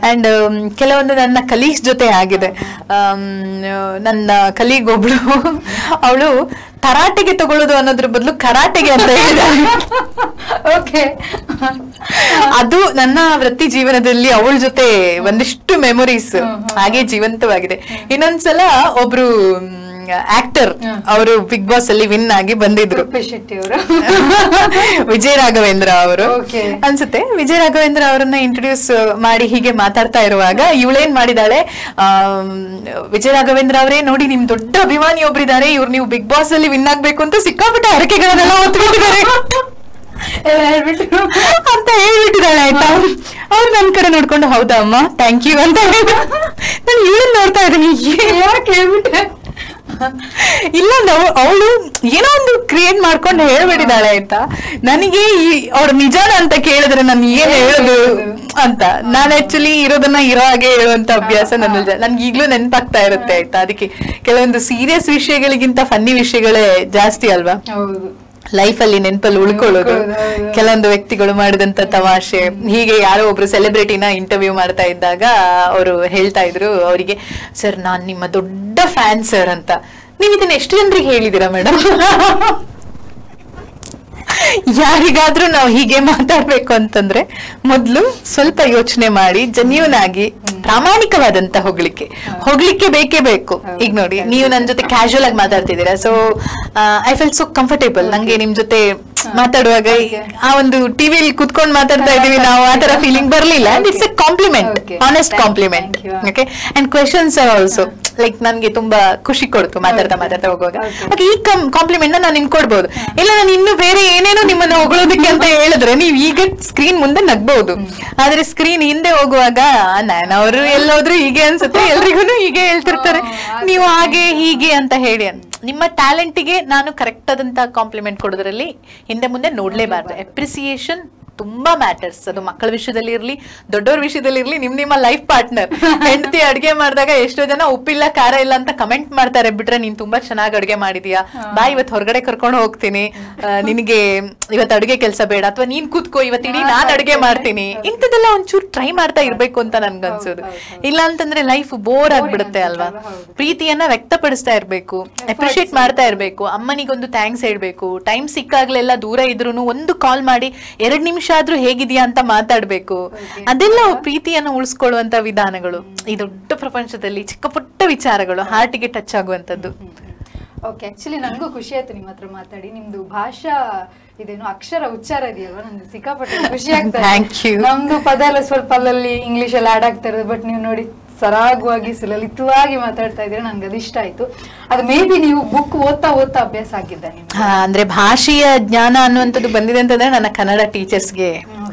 [SPEAKER 2] ಅಂಡ್ ಕೆಲವೊಂದು ನನ್ನ ಕಲೀಗ್ಸ್ ಜೊತೆ ಆಗಿದೆ. ನನ್ನ ಕಲೀಗ್ ಒಬ್ಳು, ಅವಳು ತರಾಟೆಗೆ ತಗೊಳ್ಳೋದು ಅನ್ನೋದ್ರ ಬದಲು ಕರಾಟೆಗೆ ಅಂತ ಹೇಳಿದಾಳೆ. ಅದು ನನ್ನ ವೃತ್ತಿ ಜೀವನದಲ್ಲಿ ಅವಳ ಜೊತೆ ಒಂದಿಷ್ಟು ಮೆಮೊರೀಸ್ ಹಾಗೆ ಜೀವಂತವಾಗಿದೆ. ಇನ್ನೊಂದ್ಸಲ ಒಬ್ರು ಆಕ್ಟರ್ ಅವರು ಬಿಗ್ ಬಾಸ್ ಅಲ್ಲಿ ವಿನ್ ಆಗಿ ಬಂದಿದ್ರು, ವಿಜಯ್ ರಾಘವೇಂದ್ರ ಅವರು ಅನ್ಸುತ್ತೆ. ವಿಜಯ್ ರಾಘವೇಂದ್ರ ಅವರನ್ನ ಇಂಟ್ರೊಡ್ಯೂಸ್ ಮಾಡಿ ಹೀಗೆ ಮಾತಾಡ್ತಾ ಇರುವಾಗ ಇವಳೇನ್ ಮಾಡಿದಾಳೆ, ವಿಜಯ್ ರಾಘವೇಂದ್ರ ಅವರೇ ನೋಡಿ ನಿಮ್ ದೊಡ್ಡ ಅಭಿಮಾನಿ ಒಬ್ರಿದ್ದಾರೆ, ಇವ್ರು ನೀವು ಬಿಗ್ ಬಾಸ್ ಅಲ್ಲಿ ವಿನ್ ಆಗ್ಬೇಕು ಅಂತ ಸಿಕ್ಕಾಪಟ್ಟೆ ಹರಕೆಗಳನ್ನೆಲ್ಲ ಹೊತ್ಬಿಟ್ಟಿದ್ದಾರೆ ಅಂತ ಹೇಳ್ಬಿಟ್ಟಿದ್ದಾಳೆ. ಆಯ್ತಾ, ಅವ್ರು ನನ್ ಕಡೆ ನೋಡ್ಕೊಂಡು ಹೌದಾ ಅಮ್ಮ ಥ್ಯಾಂಕ್ ಯು ಅಂತ ನಾನು ಇವಳನ್ನ ನೋಡ್ತಾ ಇದ್ದೀನಿ, ಯಾಕೆ ಹೇಳ್ಬಿಟ್ಟೆ ಇಲ್ಲ ಅವಳು ಏನೋ ಒಂದು ಕ್ರಿಯೇಟ್ ಮಾಡ್ಕೊಂಡು ಹೇಳ್ಬಿಟ್ಟಿದ್ದಾಳೆ. ಆಯ್ತಾ, ನನಗೆ ಅವ್ರ ನಿಜಾನ ಅಂತ ಕೇಳಿದ್ರೆ ನಾನು ಏನ್ ಹೇಳೋದು ಅಂತ, ನಾನು ಆಕ್ಚುಲಿ ಇರೋದನ್ನ ಇರೋ ಹಾಗೆ ಹೇಳುವಂತ ಅಭ್ಯಾಸ ನನ್ನಲ್ಲಿ ನನ್ಗೆ ಈಗ್ಲೂ ನೆನಪಾಗ್ತಾ ಇರುತ್ತೆ. ಆಯ್ತಾ, ಅದಕ್ಕೆ ಕೆಲವೊಂದು ಸೀರಿಯಸ್ ವಿಷಯಗಳಿಗಿಂತ ಫನ್ನಿ ವಿಷಯಗಳೇ ಜಾಸ್ತಿ ಅಲ್ವಾ. ಲೈಫ್ ಅಲ್ಲಿ ನೆನಪಲ್ಲಿ ಉಳ್ಕೊಳ್ಳೋದು, ಕೆಲವೊಂದು ವ್ಯಕ್ತಿಗಳು ಮಾಡಿದಂತ ತಮಾಷೆ. ಹೀಗೆ ಯಾರೋ ಒಬ್ರು ಸೆಲೆಬ್ರಿಟಿನ ಇಂಟರ್ವ್ಯೂ ಮಾಡ್ತಾ ಇದ್ದಾಗ ಅವರು ಹೇಳ್ತಾ ಇದ್ರು ಅವರಿಗೆ, ಸರ್ ನಾನ್ ನಿಮ್ಮ ದೊಡ್ಡ ಫ್ಯಾನ್ ಸರ್ ಅಂತ. ನೀವ್ ಇದನ್ನ ಎಷ್ಟು ಜನರಿಗೆ ಹೇಳಿದೀರಾ ಮೇಡಮ್? ಯಾರಿಗಾದ್ರೂ ನಾವು ಹೀಗೆ ಮಾತಾಡ್ಬೇಕು ಅಂತಂದ್ರೆ ಮೊದ್ಲು ಸ್ವಲ್ಪ ಯೋಚನೆ ಮಾಡಿ ಜೆನ್ಯೂನ್ ಆಗಿ ಪ್ರಾಮಾಣಿಕವಾದಂತ ಹೊಗಳಿಕೆ ಬೇಕೇ ಬೇಕು. ಈಗ ನೋಡಿ, ನೀವು ನನ್ ಜೊತೆ ಕ್ಯಾಶುವಲ್ ಆಗಿ ಮಾತಾಡ್ತಿದ್ದೀರಾ, so I feel so comfortable. ನಂಗೆ ನಿಮ್ ಜೊತೆ ಮಾತಾಡುವಾಗ ಆ ಒಂದು ಟಿವಿಲಿ ಕುತ್ಕೊಂಡು ಮಾತಾಡ್ತಾ ಇದೀವಿ ನಾವು, ಆ ತರ ಫೀಲಿಂಗ್ ಬರ್ಲಿಲ್ಲ. And it's a compliment, honest compliment. Okay, and questions are also like ನನ್ಗೆ ತುಂಬಾ ಖುಷಿ ಕೊಡ್ತು ಮಾತಾಡ್ತಾ ಹೋಗುವಾಗ. ಈ ಕಾಂಪ್ಲಿಮೆಂಟ್ ನಾನು ನಿಮ್ಗೆ ಕೊಡ್ಬೋದು. ಇಲ್ಲ ನಾನು ಇನ್ನು ಬೇರೆ ಏನೇನೋ ನಿಮ್ಮನ್ನ ಹೊಗಳೋದಕ್ಕೆ ಅಂತ ಹೇಳಿದ್ರೆ ನೀವು ಈಗ ಸ್ಕ್ರೀನ್ ಮುಂದೆ ನಗ್ಬಹುದು, ಆದ್ರೆ ಸ್ಕ್ರೀನ್ ಹಿಂದೆ ಹೋಗುವಾಗ ಅವರು ಎಲ್ಲೋದ್ರು ಹೀಗೆ ಅನ್ಸುತ್ತೆ, ಎಲ್ರಿಗೂ ಹೀಗೆ ಹೇಳ್ತಿರ್ತಾರೆ, ನೀವು ಹಾಗೆ ಹೀಗೆ ಅಂತ ಹೇಳಿ. ನಿಮ್ಮ ಟ್ಯಾಲೆಂಟಿಗೆ ನಾನು ಕರೆಕ್ಟ್ ಆದಂತ ಕಾಂಪ್ಲಿಮೆಂಟ್ ಕೊಡೋದ್ರಲ್ಲಿ ಹಿಂದೆ ಮುಂದೆ ನೋಡ್ಲೇಬಾರ್ದು. ಅಪ್ರಿಸಿಯೇಷನ್ ತುಂಬಾ ಮ್ಯಾಟರ್ಸ್. ಅದು ಮಕ್ಕಳ ವಿಷಯದಲ್ಲಿ ಇರ್ಲಿ, ದೊಡ್ಡವ್ರ ವಿಷಯದಲ್ಲಿ ಇರ್ಲಿ, ನಿಮ್ಮ ಲೈಫ್ ಪಾರ್ಟ್ನರ್. ಹೆಂಡತಿ ಅಡ್ಗೆ ಮಾಡಿದಾಗ ಎಷ್ಟೋ ಜನ ಉಪ್ಪಿಲ್ಲ ಖಾರ ಇಲ್ಲ ಅಂತ ಕಮೆಂಟ್ ಮಾಡ್ತಾರೆ ಬಿಟ್ರೆ, ನೀನ್ ತುಂಬಾ ಚೆನ್ನಾಗಿ ಅಡ್ಗೆ ಮಾಡಿದೀಯಾ, ಬಾ ಇವತ್ತು ಹೊರಗಡೆ ಕರ್ಕೊಂಡು ಹೋಗ್ತೀನಿ, ನಿನಗೆ ಇವತ್ತು ಅಡ್ಗೆ ಕೆಲಸ ಬೇಡ, ಅಥವಾ ನೀನ್ ಕೂತ್ಕೋ ಇವತ್ತಿಡೀ ನಾನ್ ಅಡ್ಗೆ ಮಾಡ್ತೀನಿ, ಇಂಥದ್ದೆಲ್ಲ ಒಂಚೂರು ಟ್ರೈ ಮಾಡ್ತಾ ಇರ್ಬೇಕು ಅಂತ ನನ್ಗನ್ಸೋದು. ಇಲ್ಲ ಅಂತಂದ್ರೆ ಲೈಫ್ ಬೋರ್ ಆಗ್ಬಿಡುತ್ತೆ ಅಲ್ವಾ. ಪ್ರೀತಿಯನ್ನ ವ್ಯಕ್ತಪಡಿಸ್ತಾ ಇರ್ಬೇಕು, ಅಪ್ರಿಶಿಯೇಟ್ ಮಾಡ್ತಾ ಇರ್ಬೇಕು, ಅಮ್ಮನಿಗೊಂದು ಥ್ಯಾಂಕ್ಸ್ ಹೇಳ್ಬೇಕು, ಟೈಮ್ ಸಿಕ್ಕಾಗ್ಲೆಲ್ಲ ದೂರ ಇದ್ರೂನು ಒಂದು ಕಾಲ್ ಮಾಡಿ 2 ನಿಮಿಷ ಆದ್ರೂ ಹೇಗಿದ್ಯಾ ಅಂತ ಮಾತಾಡ್ಬೇಕು. ಅದೆಲ್ಲ ಪ್ರೀತಿಯನ್ನು ಉಳಿಸ್ಕೊಳ್ಳುವಂತ ವಿಧಾನಗಳು. ಈ ದೊಡ್ಡ ಪ್ರಪಂಚದಲ್ಲಿ ಚಿಕ್ಕ ಪುಟ್ಟ ವಿಚಾರಗಳು ಹಾರ್ಟಿಗೆ ಟಚ್ ಆಗುವಂತದ್ದು.
[SPEAKER 1] ಓಕೆ, ಆಕ್ಚುಲಿ ನನಗೂ ಖುಷಿ ಆಯ್ತು ನಿಮ್ಮ ಹತ್ರ ಮಾತಾಡಿ. ನಿಮ್ದು ಭಾಷಾ ಇದೇನು ಅಕ್ಷರ ಉಚ್ಚಾರ ಇದೆಯಲ್ವಾ, ನಂಗೆ ಸಿಕ್ಕಾಪಟ್ಟೆ ಖುಷಿ ಆಗ್ತದೆ. ನಮ್ದು ಪದ ಎಲ್ಲ ಸ್ವಲ್ಪ ಅಲ್ಲಲ್ಲಿ ಇಂಗ್ಲಿಷ್ ಎಲ್ಲ ಆಡ್ ಆಗ್ತಾ ಇರೋದು, ಬಟ್ ನೀವು ನೋಡಿ ಸರಾಗವಾಗಿ ಸುಲಲಿತವಾಗಿ ಮಾತಾಡ್ತಾ ಇದ್ರೆ ನನ್ಗೆ ಅದು ಇಷ್ಟ ಆಯ್ತು. ಅದು ಮೇ ಬಿ ನೀವು ಬುಕ್ ಓದ್ತಾ ಅಭ್ಯಾಸ ಆಗಿದ್ದ
[SPEAKER 2] ಅಂದ್ರೆ ಭಾಷೆಯ ಜ್ಞಾನ ಅನ್ನುವಂಥದ್ದು ಬಂದಿದೆ ಅಂತಂದ್ರೆ ನನ್ನ ಕನ್ನಡ ಟೀಚರ್ಸ್ಗೆ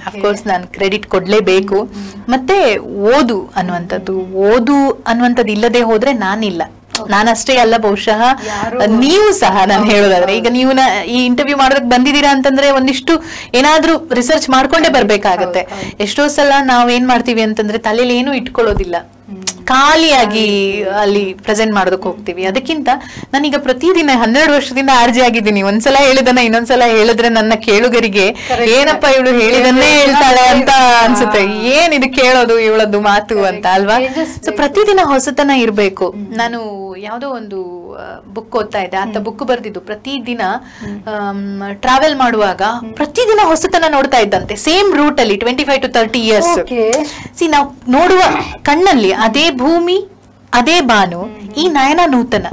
[SPEAKER 2] ಅಫ್ಕೋರ್ಸ್ ನಾನು ಕ್ರೆಡಿಟ್ ಕೊಡ್ಲೇಬೇಕು. ಮತ್ತೆ ಓದು ಅನ್ನುವಂಥದ್ದು ಇಲ್ಲದೆ ಹೋದ್ರೆ ನಾನಿಲ್ಲ. ನಾನಷ್ಟೇ ಅಲ್ಲ, ಬಹುಶಃ ನೀವು ಸಹ. ನಾನು ಹೇಳೋದಾದ್ರೆ ಈಗ ನೀವು ಈ ಇಂಟರ್ವ್ಯೂ ಮಾಡೋದಕ್ಕೆ ಬಂದಿದ್ದೀರಾ ಅಂತಂದ್ರೆ ಒಂದಿಷ್ಟು ಏನಾದ್ರೂ ರಿಸರ್ಚ್ ಮಾಡ್ಕೊಂಡೇ ಬರ್ಬೇಕಾಗತ್ತೆ. ಎಷ್ಟೋ ಸಲ ನಾವೇನ್ ಮಾಡ್ತೀವಿ ಅಂತಂದ್ರೆ ತಲೆಯಲ್ಲಿ ಏನು ಇಟ್ಕೊಳ್ಳೋದಿಲ್ಲ, ಖಾಲಿಯಾಗಿ ಅಲ್ಲಿ ಪ್ರೆಸೆಂಟ್ ಮಾಡೋದಕ್ಕೆ ಹೋಗ್ತೀವಿ. ಅದಕ್ಕಿಂತ ನಾನೀಗ ಪ್ರತಿದಿನ 12 ವರ್ಷದಿಂದ ಆರ್ಜಿ ಆಗಿದ್ದೀನಿ. ಒಂದ್ಸಲ ಹೇಳಿದನ್ನ ಇನ್ನೊಂದ್ಸಲ ಹೇಳಿದ್ರೆ ನನ್ನ ಕೇಳುಗರಿಗೆ ಏನಪ್ಪ ಇವಳು ಹೇಳಿದನ್ನೇ ಹೇಳ್ತಾಳೆ ಅಂತ ಅನ್ಸುತ್ತೆ. ಏನ್ ಇದು ಕೇಳೋದು ಇವಳದ್ದು ಮಾತು ಅಂತ ಅಲ್ವಾ. ಸೊ ಪ್ರತಿದಿನ ಹೊಸತನ ಇರ್ಬೇಕು. ನಾನು ಯಾವ್ದೋ ಒಂದು ಬುಕ್ ಓದ್ತಾ ಇದ್ದೆ, ಅಂತ ಬುಕ್ ಬರ್ದಿದ್ದು ಪ್ರತಿದಿನ ಟ್ರಾವೆಲ್ ಮಾಡುವಾಗ ಪ್ರತಿದಿನ ಹೊಸತನ ನೋಡ್ತಾ ಇದ್ದಂತೆ. ಸೇಮ್ ರೂಟ್ ಅಲ್ಲಿ 25 to 30 years. ನಾವು ನೋಡುವ ಕಣ್ಣಲ್ಲಿ ಅದೇ ಭೂಮಿ, ಅದೇ ಬಾನು, ಈ ನಯನ ನೂತನ.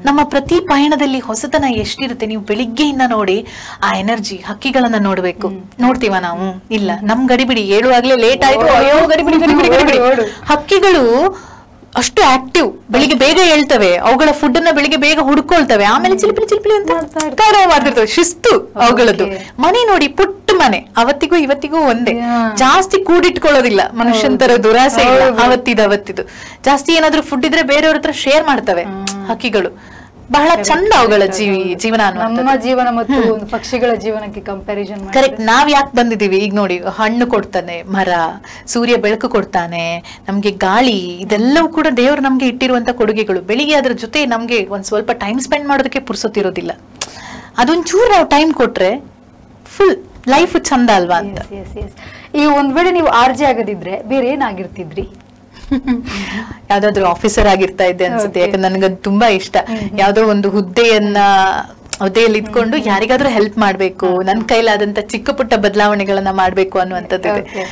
[SPEAKER 2] ನಮ್ಮ ಪ್ರತಿ ಪಯಣದಲ್ಲಿ ಹೊಸತನ ಎಷ್ಟಿರುತ್ತೆ. ನೀವು ಬೆಳಿಗ್ಗೆಯಿಂದ ನೋಡಿ ಆ ಎನರ್ಜಿ. ಹಕ್ಕಿಗಳನ್ನ ನೋಡ್ಬೇಕು, ನೋಡ್ತೀವ ನಾವು? ಇಲ್ಲ, ನಮ್ ಗಡಿಬಿಡಿ ಏಳುವಾಗ್ಲೇ ಲೇಟ್ ಆಯ್ತು, ಅಯ್ಯೋ ಗಡಿಬಿಡಿ. ಹಕ್ಕಿಗಳು ಅಷ್ಟು ಆಕ್ಟಿವ್, ಬೆಳಿಗ್ಗೆ ಬೇಗ ಹೇಳ್ತವೆ, ಅವುಗಳ ಫುಡ್ ಅನ್ನ ಬೆಳಿಗ್ಗೆ ಬೇಗ ಹುಡ್ಕೊಳ್ತವೆ, ಆಮೇಲೆ ಚಿಲಿಪಿಲಿ ಅಂತ ಮಾಡ್ತಿರ್ತವೆ. ಶಿಸ್ತು ಅವುಗಳದ್ದು. ಮನೆ ನೋಡಿ, ಪುಟ್ಟ ಮನೆ, ಅವತ್ತಿಗೂ ಇವತ್ತಿಗೂ ಒಂದೇ. ಜಾಸ್ತಿ ಕೂಡಿಟ್ಕೊಳ್ಳೋದಿಲ್ಲ, ಮನುಷ್ಯನ್ ತರ ದುರಾಸೆ ಇಲ್ಲ. ಅವತ್ತಿದು ಜಾಸ್ತಿ ಏನಾದ್ರೂ ಫುಡ್ ಇದ್ರೆ ಬೇರೆಯವ್ರ ಹತ್ರ ಶೇರ್ ಮಾಡ್ತವೆ ಹಕ್ಕಿಗಳು. ಬಹಳ ಚಂದ ಅವುಗಳ ಜೀವನ.
[SPEAKER 1] ನಮ್ಮ ಜೀವನ ಮತ್ತು ಒಂದು ಪಕ್ಷಿಗಳ ಜೀವನಕ್ಕೆ ಕಂಪ್ಯಾರಿಸನ್
[SPEAKER 2] ಕರೆಕ್ಟ್. ನಾವ್ ಯಾಕೆ ಬಂದಿದೀವಿ ಈಗ ನೋಡಿ, ಹಣ್ಣು ಕೊಡ್ತಾನೆ ಮರ, ಸೂರ್ಯ ಬೆಳಕು ಕೊಡ್ತಾನೆ, ನಮ್ಗೆ ಗಾಳಿ, ಇದೆಲ್ಲವೂ ಕೂಡ ದೇವರು ನಮ್ಗೆ ಇಟ್ಟಿರುವಂತ ಕೊಡುಗೆಗಳು. ಬೆಳಿಗ್ಗೆ ಅದ್ರ ಜೊತೆ ನಮ್ಗೆ ಒಂದ್ ಸ್ವಲ್ಪ ಟೈಮ್ ಸ್ಪೆಂಡ್ ಮಾಡೋದಕ್ಕೆ ಪುರ್ಸೊತ್ತಿರೋದಿಲ್ಲ. ಅದೊಂಚೂರು ನಾವು ಟೈಮ್ ಕೊಟ್ರೆ ಫುಲ್ ಲೈಫ್ ಚಂದ ಅಲ್ವಾ ಅಂತ.
[SPEAKER 1] ಈ ಒಂದ್ ವೇಳೆ ನೀವು ಆರ್ಜೆ ಆಗದಿದ್ರೆ ಬೇರೆ ಏನಾಗಿರ್ತಿದ್ರಿ?
[SPEAKER 2] ಯಾವ್ದಾದ್ರು ಆಫೀಸರ್ ಆಗಿರ್ತಾ ಇದ್ದೆ ಅನ್ಸುತ್ತೆ. ಯಾಕಂದ್ರೆ ನನ್ಗದ್ ತುಂಬಾ ಇಷ್ಟ. ಯಾವ್ದೋ ಒಂದು ಹುದ್ದೆಯಲ್ಲಿ ಇದ್ಕೊಂಡು ಯಾರಿಗಾದ್ರೂ ಹೆಲ್ಪ್ ಮಾಡ್ಬೇಕು, ನನ್ ಕೈಲಾದಂತ ಚಿಕ್ಕ ಪುಟ್ಟ ಬದಲಾವಣೆಗಳನ್ನ ಮಾಡ್ಬೇಕು ಅನ್ನುವಂಥದ್ದು ಇದೆ.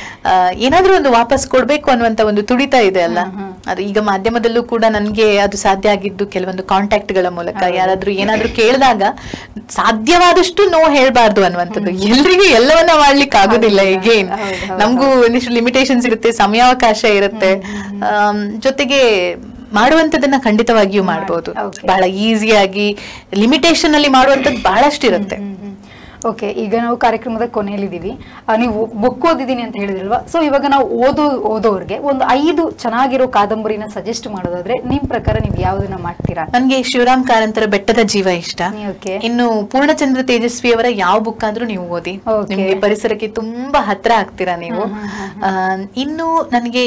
[SPEAKER 2] ಏನಾದ್ರೂ ಒಂದು ವಾಪಸ್ ಕೊಡ್ಬೇಕು ಅನ್ನುವಂತ ಒಂದು ತುಡಿತ ಇದೆ ಅಲ್ಲ. ಅದು ಈಗ ಮಾಧ್ಯಮದಲ್ಲೂ ಕೂಡ ನನ್ಗೆ ಅದು ಸಾಧ್ಯ ಆಗಿದ್ದು ಕೆಲವೊಂದು ಕಾಂಟ್ಯಾಕ್ಟ್ ಗಳ ಮೂಲಕ. ಯಾರಾದ್ರೂ ಏನಾದ್ರೂ ಕೇಳಿದಾಗ ಸಾಧ್ಯವಾದಷ್ಟು ನೋ ಹೇಳ್ಬಾರ್ದು ಅನ್ನುವಂಥದ್ದು. ಎಲ್ರಿಗೂ ಎಲ್ಲವನ್ನ ಮಾಡ್ಲಿಕ್ಕೆ ಆಗುದಿಲ್ಲ. ಈಗೇನ್ ನಮಗೂ ಒಂದಿಷ್ಟು ಲಿಮಿಟೇಷನ್ಸ್ ಇರುತ್ತೆ, ಸಮಯಾವಕಾಶ ಇರುತ್ತೆ. ಜೊತೆಗೆ ಮಾಡುವಂತದನ್ನ ಖಂಡಿತವಾಗಿಯೂ ಮಾಡಬಹುದು. ಬಹಳ ಈಸಿಯಾಗಿ ಲಿಮಿಟೇಷನ್ ಅಲ್ಲಿ ಮಾಡುವಂತದ್ದು ಬಹಳಷ್ಟು ಇರುತ್ತೆ.
[SPEAKER 1] ಓಕೆ, ಈಗ ನಾವು ಕಾರ್ಯಕ್ರಮದ ಕೊನೆಯಲ್ಲಿದ್ದೀವಿ. ನೀವು ಬುಕ್ ಓದಿದ್ದೀನಿ ಅಂತ ಹೇಳಿದ್ರಲ್ವಾ, ಸೊ ಇವಾಗ ನಾವು ಓದೋರ್ಗೆ ಒಂದು 5 ಚೆನ್ನಾಗಿರೋ ಕಾದಂಬರಿನ ಸಜೆಸ್ಟ್ ಮಾಡೋದಾದ್ರೆ ನಿಮ್ ಪ್ರಕಾರ ನೀವು ಯಾವ್ದನ್ನ ಮಾಡ್ತೀರಾ?
[SPEAKER 2] ನನ್ಗೆ ಶಿವರಾಮ್ ಕಾರಂತರ ಬೆಟ್ಟದ ಜೀವ ಇಷ್ಟ. ಇನ್ನು ಪೂರ್ಣಚಂದ್ರ ತೇಜಸ್ವಿ ಅವರ ಯಾವ ಬುಕ್ ಆದ್ರೂ ನೀವು ಓದಿ, ನಿಮ್ಗೆ ಪರಿಸರಕ್ಕೆ ತುಂಬಾ ಹತ್ರ ಆಗ್ತೀರಾ ನೀವು. ಇನ್ನು ನನಗೆ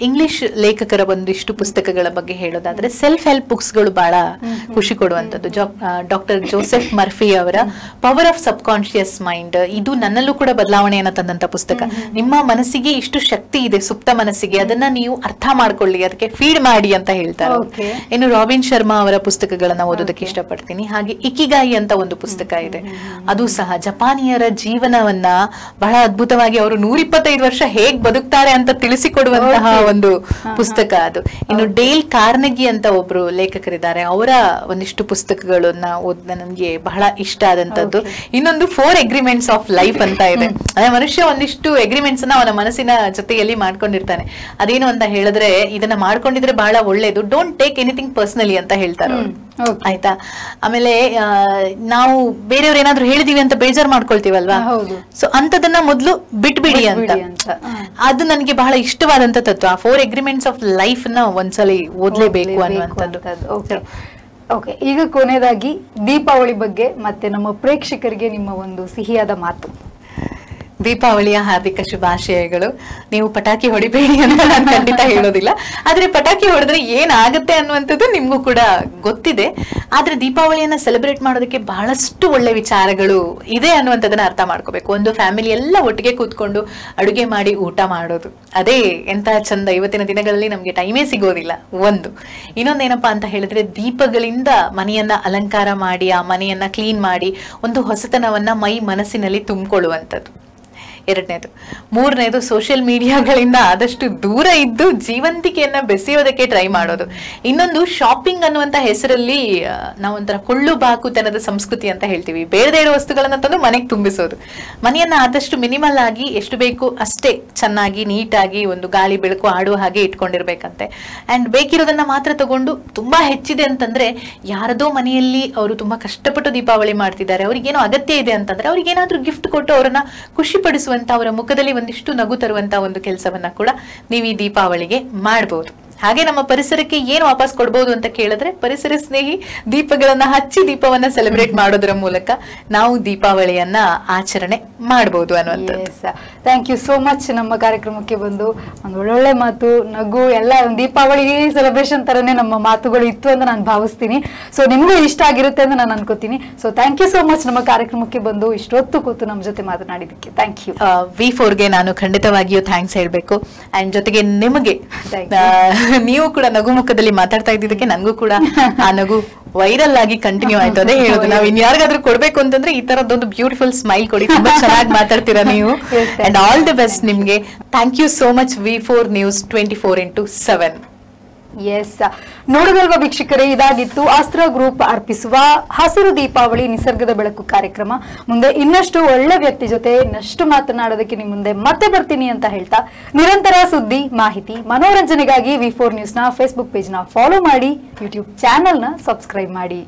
[SPEAKER 2] ಇಂಗ್ಲಿಷ್ ಲೇಖಕರ ಒಂದಿಷ್ಟು ಪುಸ್ತಕಗಳ ಬಗ್ಗೆ ಹೇಳೋದಾದ್ರೆ ಸೆಲ್ಫ್ ಹೆಲ್ಪ್ ಬುಕ್ಸ್ಗಳು ಬಹಳ ಖುಷಿ ಕೊಡುವಂಥದ್ದು. ಡಾಕ್ಟರ್ ಜೋಸೆಫ್ ಮರ್ಫಿ ಅವರ power of sub conscious mind, ಇದು ನನ್ನಲ್ಲೂ ಕೂಡ ಬದಲಾವಣೆಯನ್ನ ತಂದಂತ ಪುಸ್ತಕ. ನಿಮ್ಮ ಮನಸ್ಸಿಗೆ ಇಷ್ಟು ಶಕ್ತಿ ಇದೆ, ಸುಪ್ತ ಮನಸ್ಸಿಗೆ, ಅದನ್ನ ನೀವು ಅರ್ಥ ಮಾಡ್ಕೊಳ್ಳಿ, ಅದಕ್ಕೆ ಫೀಡ್ ಮಾಡಿ ಅಂತ ಹೇಳ್ತಾರೆ. ಇನ್ನು ರಾಬಿನ್ ಶರ್ಮಾ ಅವರ ಪುಸ್ತಕಗಳನ್ನ ಓದೋದಕ್ಕೆ ಇಷ್ಟಪಡ್ತೀನಿ. ಹಾಗೆ ಇಕಿಗಾಯಿ ಅಂತ ಒಂದು ಪುಸ್ತಕ ಇದೆ, ಅದು ಸಹ ಜಪಾನಿಯರ ಜೀವನವನ್ನ ಬಹಳ ಅದ್ಭುತವಾಗಿ ಅವರು 125 ವರ್ಷ ಹೇಗ್ ಬದುಕ್ತಾರೆ ಅಂತ ತಿಳಿಸಿಕೊಡುವಂತಹ ಒಂದು ಪುಸ್ತಕ ಅದು. ಇನ್ನು ಡೇಲ್ ಕಾರ್ನೆಗಿ ಅಂತ ಒಬ್ರು ಲೇಖಕರಿದ್ದಾರೆ, ಅವರ ಒಂದಿಷ್ಟು ಪುಸ್ತಕಗಳನ್ನ ಓದ್ ನನ್ಗೆ ಬಹಳ ಇಷ್ಟ ಆದಂತದ್ದು. ಇನ್ನೊಂದು 4 ಅಗ್ರಿಮೆಂಟ್ಸ್ ಆಫ್ ಲೈಫ್ ಅಂತ ಇದೆ. ಅದೇ ಮನುಷ್ಯ ಒಂದಿಷ್ಟು ಅಗ್ರಿಮೆಂಟ್ಸ್ ಅನ್ನ ಅವನ ಮನಸ್ಸಿನ ಜೊತೆಯಲ್ಲಿ ಮಾಡ್ಕೊಂಡಿರ್ತಾನೆ. ಅದೇನು ಅಂತ ಹೇಳಿದ್ರೆ, ಇದನ್ನ ಮಾಡ್ಕೊಂಡಿದ್ರೆ ಬಹಳ ಒಳ್ಳೇದು, ಡೋಂಟ್ ಟೇಕ್ ಎನಿಥಿಂಗ್ ಪರ್ಸನಲಿ ಅಂತ ಹೇಳ್ತಾರೆ ಅವರು. ಆಯ್ತಾ? ಆಮೇಲೆ ನಾವು ಬೇರೆಯವ್ರು ಏನಾದ್ರು ಹೇಳಿದೀವಿ ಅಂತ ಬೇಜಾರ್ ಮಾಡ್ಕೊಳ್ತೀವಲ್ವಾ, ಸೊ ಅಂತದನ್ನ ಮೊದ್ಲು ಬಿಟ್ಬಿಡಿ ಅಂತ. ಅದು ನನಗೆ ಬಹಳ ಇಷ್ಟವಾದಂತ ತತ್ವ. 4 ಅಗ್ರಿಮೆಂಟ್ಸ್ ಆಫ್ ಲೈಫ್ ನ ಒಂದ್ಸಲಿ ಓದ್ಲೇಬೇಕು ಅನ್ನುವಂಥದ್ದು.
[SPEAKER 1] ಓಕೆ, ಈಗ ಕೊನೆಯದಾಗಿ ದೀಪಾವಳಿ ಬಗ್ಗೆ ಮತ್ತೆ ನಮ್ಮ ಪ್ರೇಕ್ಷಕರಿಗೆ ನಿಮ್ಮ ಒಂದು ಸಿಹಿಯಾದ ಮಾತು.
[SPEAKER 2] ದೀಪಾವಳಿಯ ಹಾರ್ದಿಕ ಶುಭಾಶಯಗಳು. ನೀವು ಪಟಾಕಿ ಹೊಡಿಬೇಡಿ ಅಂತ ನಾನು ಖಂಡಿತ ಹೇಳೋದಿಲ್ಲ, ಆದ್ರೆ ಪಟಾಕಿ ಹೊಡೆದ್ರೆ ಏನಾಗುತ್ತೆ ಅನ್ನುವಂಥದ್ದು ನಿಮ್ಗೂ ಕೂಡ ಗೊತ್ತಿದೆ. ಆದ್ರೆ ದೀಪಾವಳಿಯನ್ನ ಸೆಲೆಬ್ರೇಟ್ ಮಾಡೋದಕ್ಕೆ ಬಹಳಷ್ಟು ಒಳ್ಳೆ ವಿಚಾರಗಳು ಇದೆ ಅನ್ನುವಂಥದ್ದನ್ನ ಅರ್ಥ ಮಾಡ್ಕೋಬೇಕು. ಒಂದು ಫ್ಯಾಮಿಲಿ ಎಲ್ಲ ಒಟ್ಟಿಗೆ ಕೂತ್ಕೊಂಡು ಅಡುಗೆ ಮಾಡಿ ಊಟ ಮಾಡೋದು, ಅದೇ ಎಂತ ಚಂದ. ಇವತ್ತಿನ ದಿನಗಳಲ್ಲಿ ನಮ್ಗೆ ಟೈಮೇ ಸಿಗೋದಿಲ್ಲ. ಇನ್ನೊಂದೇನಪ್ಪಾ ಅಂತ ಹೇಳಿದ್ರೆ, ದೀಪಗಳಿಂದ ಮನೆಯನ್ನ ಅಲಂಕಾರ ಮಾಡಿ, ಆ ಮನೆಯನ್ನ ಕ್ಲೀನ್ ಮಾಡಿ ಒಂದು ಹೊಸತನವನ್ನ ಮೈ ಮನಸ್ಸಿನಲ್ಲಿ ತುಂಬಿಕೊಳ್ಳುವಂಥದ್ದು. 2ನೇದು. 3ನೇದು, ಸೋಷಿಯಲ್ ಮೀಡಿಯಾಗಳಿಂದ ಆದಷ್ಟು ದೂರ ಇದ್ದು ಜೀವಂತಿಕೆಯನ್ನ ಬೆಸೆಯೋದಕ್ಕೆ ಟ್ರೈ ಮಾಡೋದು. ಇನ್ನೊಂದು, ಶಾಪಿಂಗ್ ಅನ್ನುವಂತ ಹೆಸರಲ್ಲಿ ನಾವೊಂಥರ ಕೊಳ್ಳು ಬಾಕುತನದ ಸಂಸ್ಕೃತಿ ಅಂತ ಹೇಳ್ತೀವಿ. ಬೇಡದೇ ಇರೋ ವಸ್ತುಗಳನ್ನ ತಂದು ಮನೆಗೆ ತುಂಬಿಸೋದು. ಮನೆಯನ್ನ ಆದಷ್ಟು ಮಿನಿಮಲ್ ಆಗಿ, ಎಷ್ಟು ಬೇಕು ಅಷ್ಟೇ ಚೆನ್ನಾಗಿ ನೀಟಾಗಿ ಒಂದು ಗಾಳಿ ಬೆಳಕು ಆಡುವ ಹಾಗೆ ಇಟ್ಕೊಂಡಿರ್ಬೇಕಂತೆ. ಅಂಡ್ ಬೇಕಿರೋದನ್ನ ಮಾತ್ರ ತಗೊಂಡು, ತುಂಬಾ ಹೆಚ್ಚಿದೆ ಅಂತಂದ್ರೆ, ಯಾರದೋ ಮನೆಯಲ್ಲಿ ಅವರು ತುಂಬಾ ಕಷ್ಟಪಟ್ಟು ದೀಪಾವಳಿ ಮಾಡ್ತಿದ್ದಾರೆ, ಅವ್ರಿಗೇನೋ ಅಗತ್ಯ ಇದೆ ಅಂತಂದ್ರೆ ಅವ್ರಿಗೇನಾದ್ರೂ ಗಿಫ್ಟ್ ಕೊಟ್ಟು ಅವರನ್ನ ಖುಷಿ ಪಡಿಸುವಂತ, ಅವರ ಮುಖದಲ್ಲಿ ಒಂದಿಷ್ಟು ನಗು ತರುವಂತ ಒಂದು ಕೆಲಸವನ್ನ ಕೂಡ ನೀವು ಈ ದೀಪಾವಳಿಗೆ ಮಾಡಬಹುದು. ಹಾಗೆ ನಮ್ಮ ಪರಿಸರಕ್ಕೆ ಏನು ವಾಪಸ್ ಕೊಡಬಹುದು ಅಂತ ಕೇಳಿದ್ರೆ, ಪರಿಸರ ಸ್ನೇಹಿ ದೀಪಗಳನ್ನ ಹಚ್ಚಿ ದೀಪವನ್ನ ಸೆಲೆಬ್ರೇಟ್ ಮಾಡೋದ್ರ ಮೂಲಕ ನಾವು ದೀಪಾವಳಿಯನ್ನ ಆಚರಣೆ ಮಾಡಬಹುದು ಅನ್ನುವಂಥದ್ದು.
[SPEAKER 1] Thank you so much. ನಮ್ಮ ಕಾರ್ಯಕ್ರಮಕ್ಕೆ ಬಂದು ಒಂದು ಒಳ್ಳೊಳ್ಳೆ ಮಾತು, ನಗು, ಎಲ್ಲ ದೀಪಾವಳಿ ಸೆಲೆಬ್ರೇಷನ್ ತರನೇ ನಮ್ಮ ಮಾತುಗಳು ಇತ್ತು ಅಂತ ನಾನು ಭಾವಿಸ್ತೀನಿ. ಸೊ ನಿಮ್ಗೂ ಇಷ್ಟ ಆಗಿರುತ್ತೆ ಅಂತ ನಾನು ಅನ್ಕೋತೀನಿ. So thank you so much ನಮ್ಮ ಕಾರ್ಯಕ್ರಮಕ್ಕೆ ಬಂದು ಇಷ್ಟೊತ್ತು ಕೂತು ನಮ್ಮ ಜೊತೆ ಮಾತನಾಡಿದ್ದಕ್ಕೆ. Thank you.
[SPEAKER 2] V4ಗೆ ನಾನು ಖಂಡಿತವಾಗಿಯೂ ಥ್ಯಾಂಕ್ಸ್ ಹೇಳ್ಬೇಕು. ಅಂಡ್ ಜೊತೆಗೆ ನಿಮಗೆ, ನೀವು ಕೂಡ ನಗು ಮುಖದಲ್ಲಿ ಮಾತಾಡ್ತಾ ಇದ್ದಿದ್ದಕ್ಕೆ ನನಗೂ ಕೂಡ ಆ ನಗು ವೈರಲ್ ಆಗಿ ಕಂಟಿನ್ಯೂ ಆಯ್ತು. ಅದೇ ಹೇಳೋದು, ನಾವು ಇನ್ಯಾರಿಗಾದ್ರೂ ಕೊಡ್ಬೇಕು ಅಂತಂದ್ರೆ ಈ ತರದೊಂದು ಬ್ಯೂಟಿಫುಲ್ ಸ್ಮೈಲ್ ಕೊಡಿ. ತುಂಬಾ ಚೆನ್ನಾಗಿ ಮಾತಾಡ್ತೀರಾ ನೀವು. ಅಂಡ್ ಆಲ್ ದಿ ಬೆಸ್ಟ್ ನಿಮ್ಗೆ. Thank you so much V4 news 24x7.
[SPEAKER 1] Yes, ನೋಡಿದಲ್ವಾ ವೀಕ್ಷಕರೇ, ಇದಾಗಿತ್ತು ಅಸ್ತ್ರ ಗ್ರೂಪ್ ಅರ್ಪಿಸುವ ಹಸಿರು ದೀಪಾವಳಿ ನಿಸರ್ಗದ ಬೆಳಕು ಕಾರ್ಯಕ್ರಮ. ಮುಂದೆ ಇನ್ನಷ್ಟು ಒಳ್ಳೆ ವ್ಯಕ್ತಿ ಜೊತೆ ಇನ್ನಷ್ಟು ಮಾತನಾಡೋದಕ್ಕೆ ನಿಮ್ಮ ಮುಂದೆ ಮತ್ತೆ ಬರ್ತೀನಿ ಅಂತ ಹೇಳ್ತಾ, ನಿರಂತರ ಸುದ್ದಿ, ಮಾಹಿತಿ, ಮನೋರಂಜನೆಗಾಗಿ V4 ನ್ಯೂಸ್ನ ಫೇಸ್ಬುಕ್ ಪೇಜ್ನ ಫಾಲೋ ಮಾಡಿ, ಯೂಟ್ಯೂಬ್ ಚಾನೆಲ್ನ ಸಬ್ಸ್ಕ್ರೈಬ್ ಮಾಡಿ.